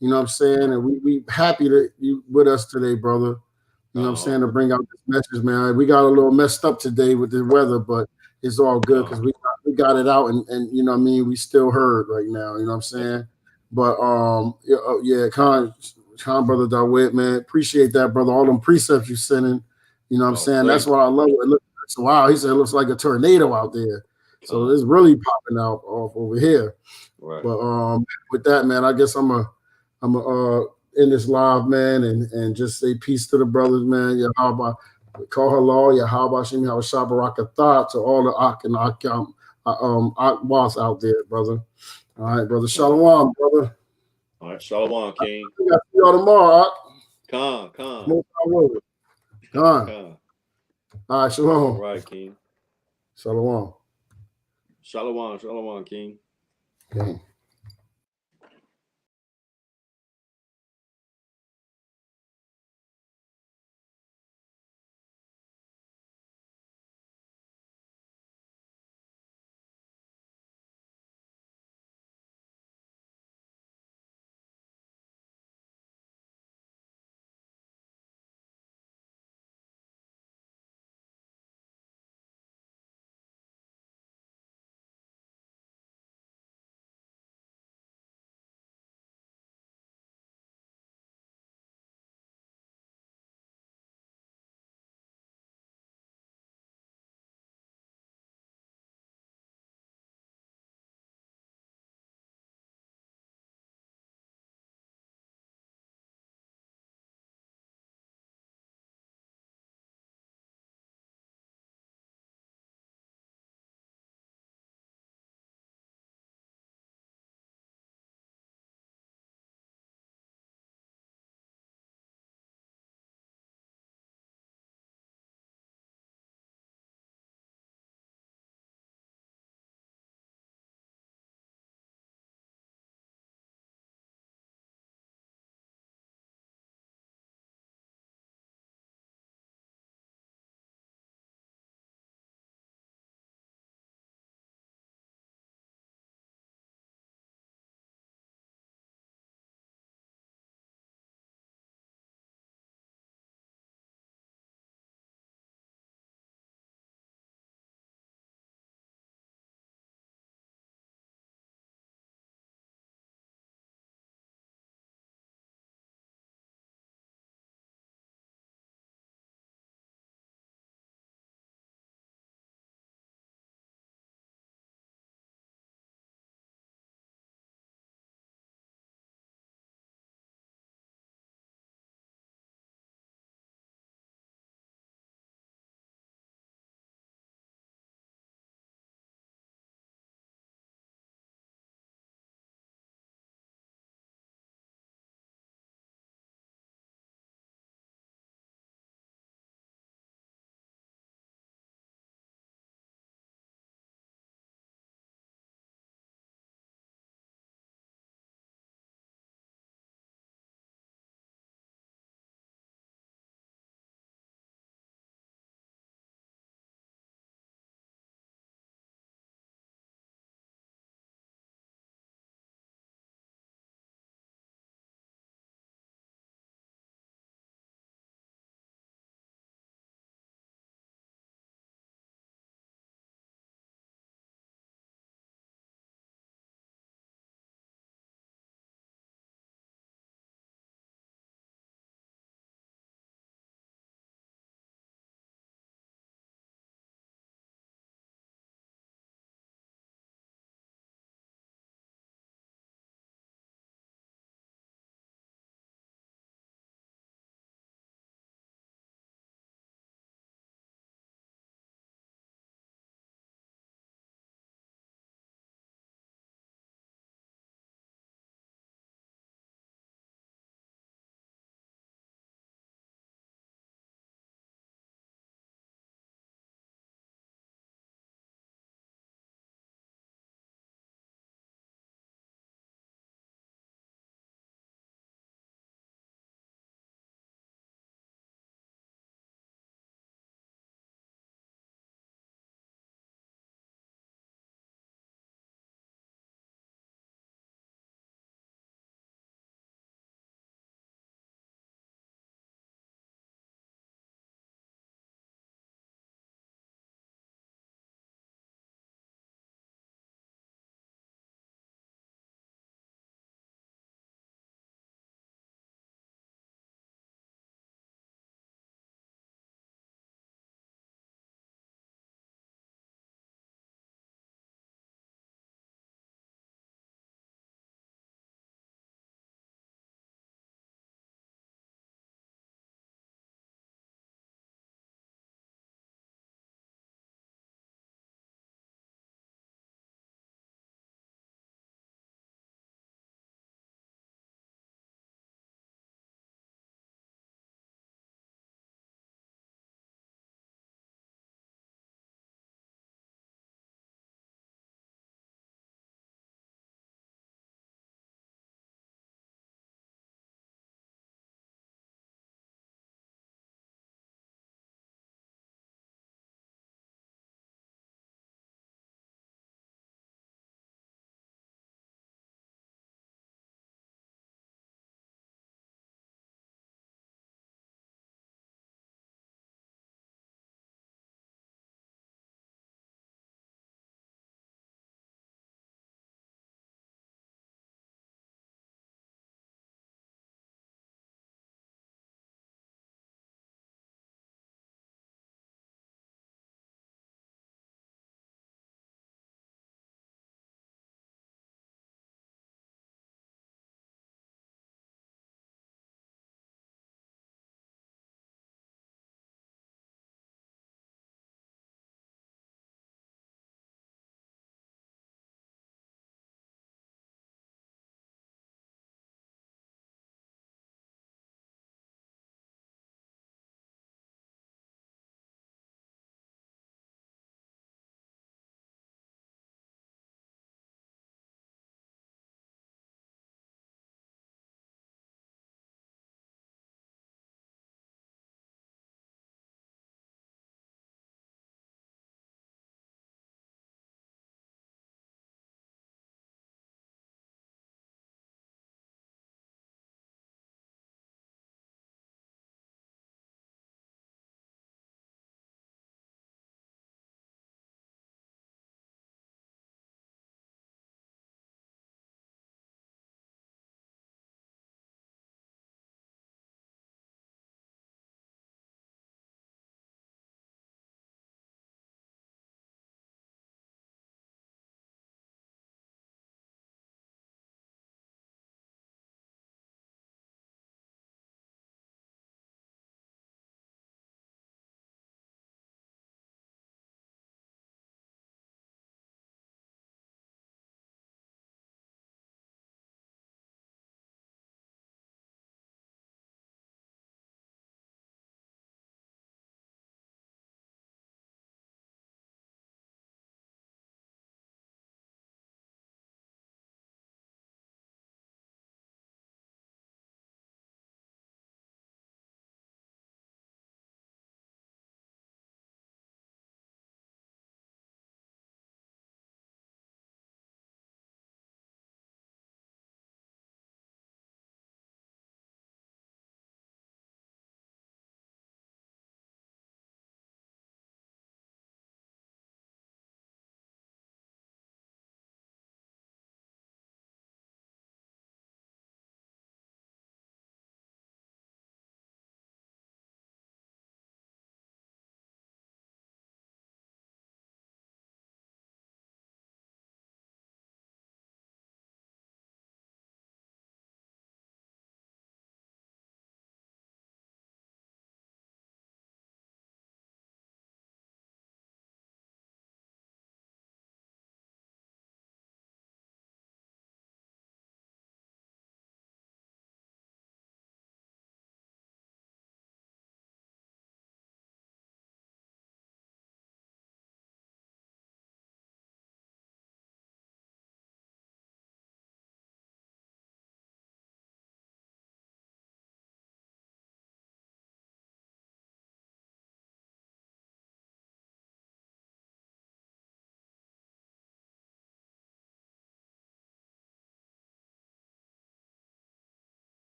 You know what I'm saying? And we happy that you with us today, brother. You know what I'm saying, to bring out this message, man. We got a little messed up today with the weather, but it's all good because we got it out and you know what I mean, we still heard right now, you know what I'm saying? But yeah, Khan brother Dawid, man, appreciate that, brother. All them precepts you sending, you know what I'm saying? That's what I love. Wow, he said it looks like a tornado out there. So it's really popping out off over here. Right. But with that, man, I guess I'm a in this live, man, and just say peace to the brothers, man. Yahweh, call her law, Yahawashi, Yahawashi, Barakatah, to all the Ak and Akwas out there, brother. All right, brother. Shalom, brother. All right, Shalom, King. I see y'all tomorrow, Ak. Con. All right, shalom. All right, King. Shalom. Shalom, King. Okay.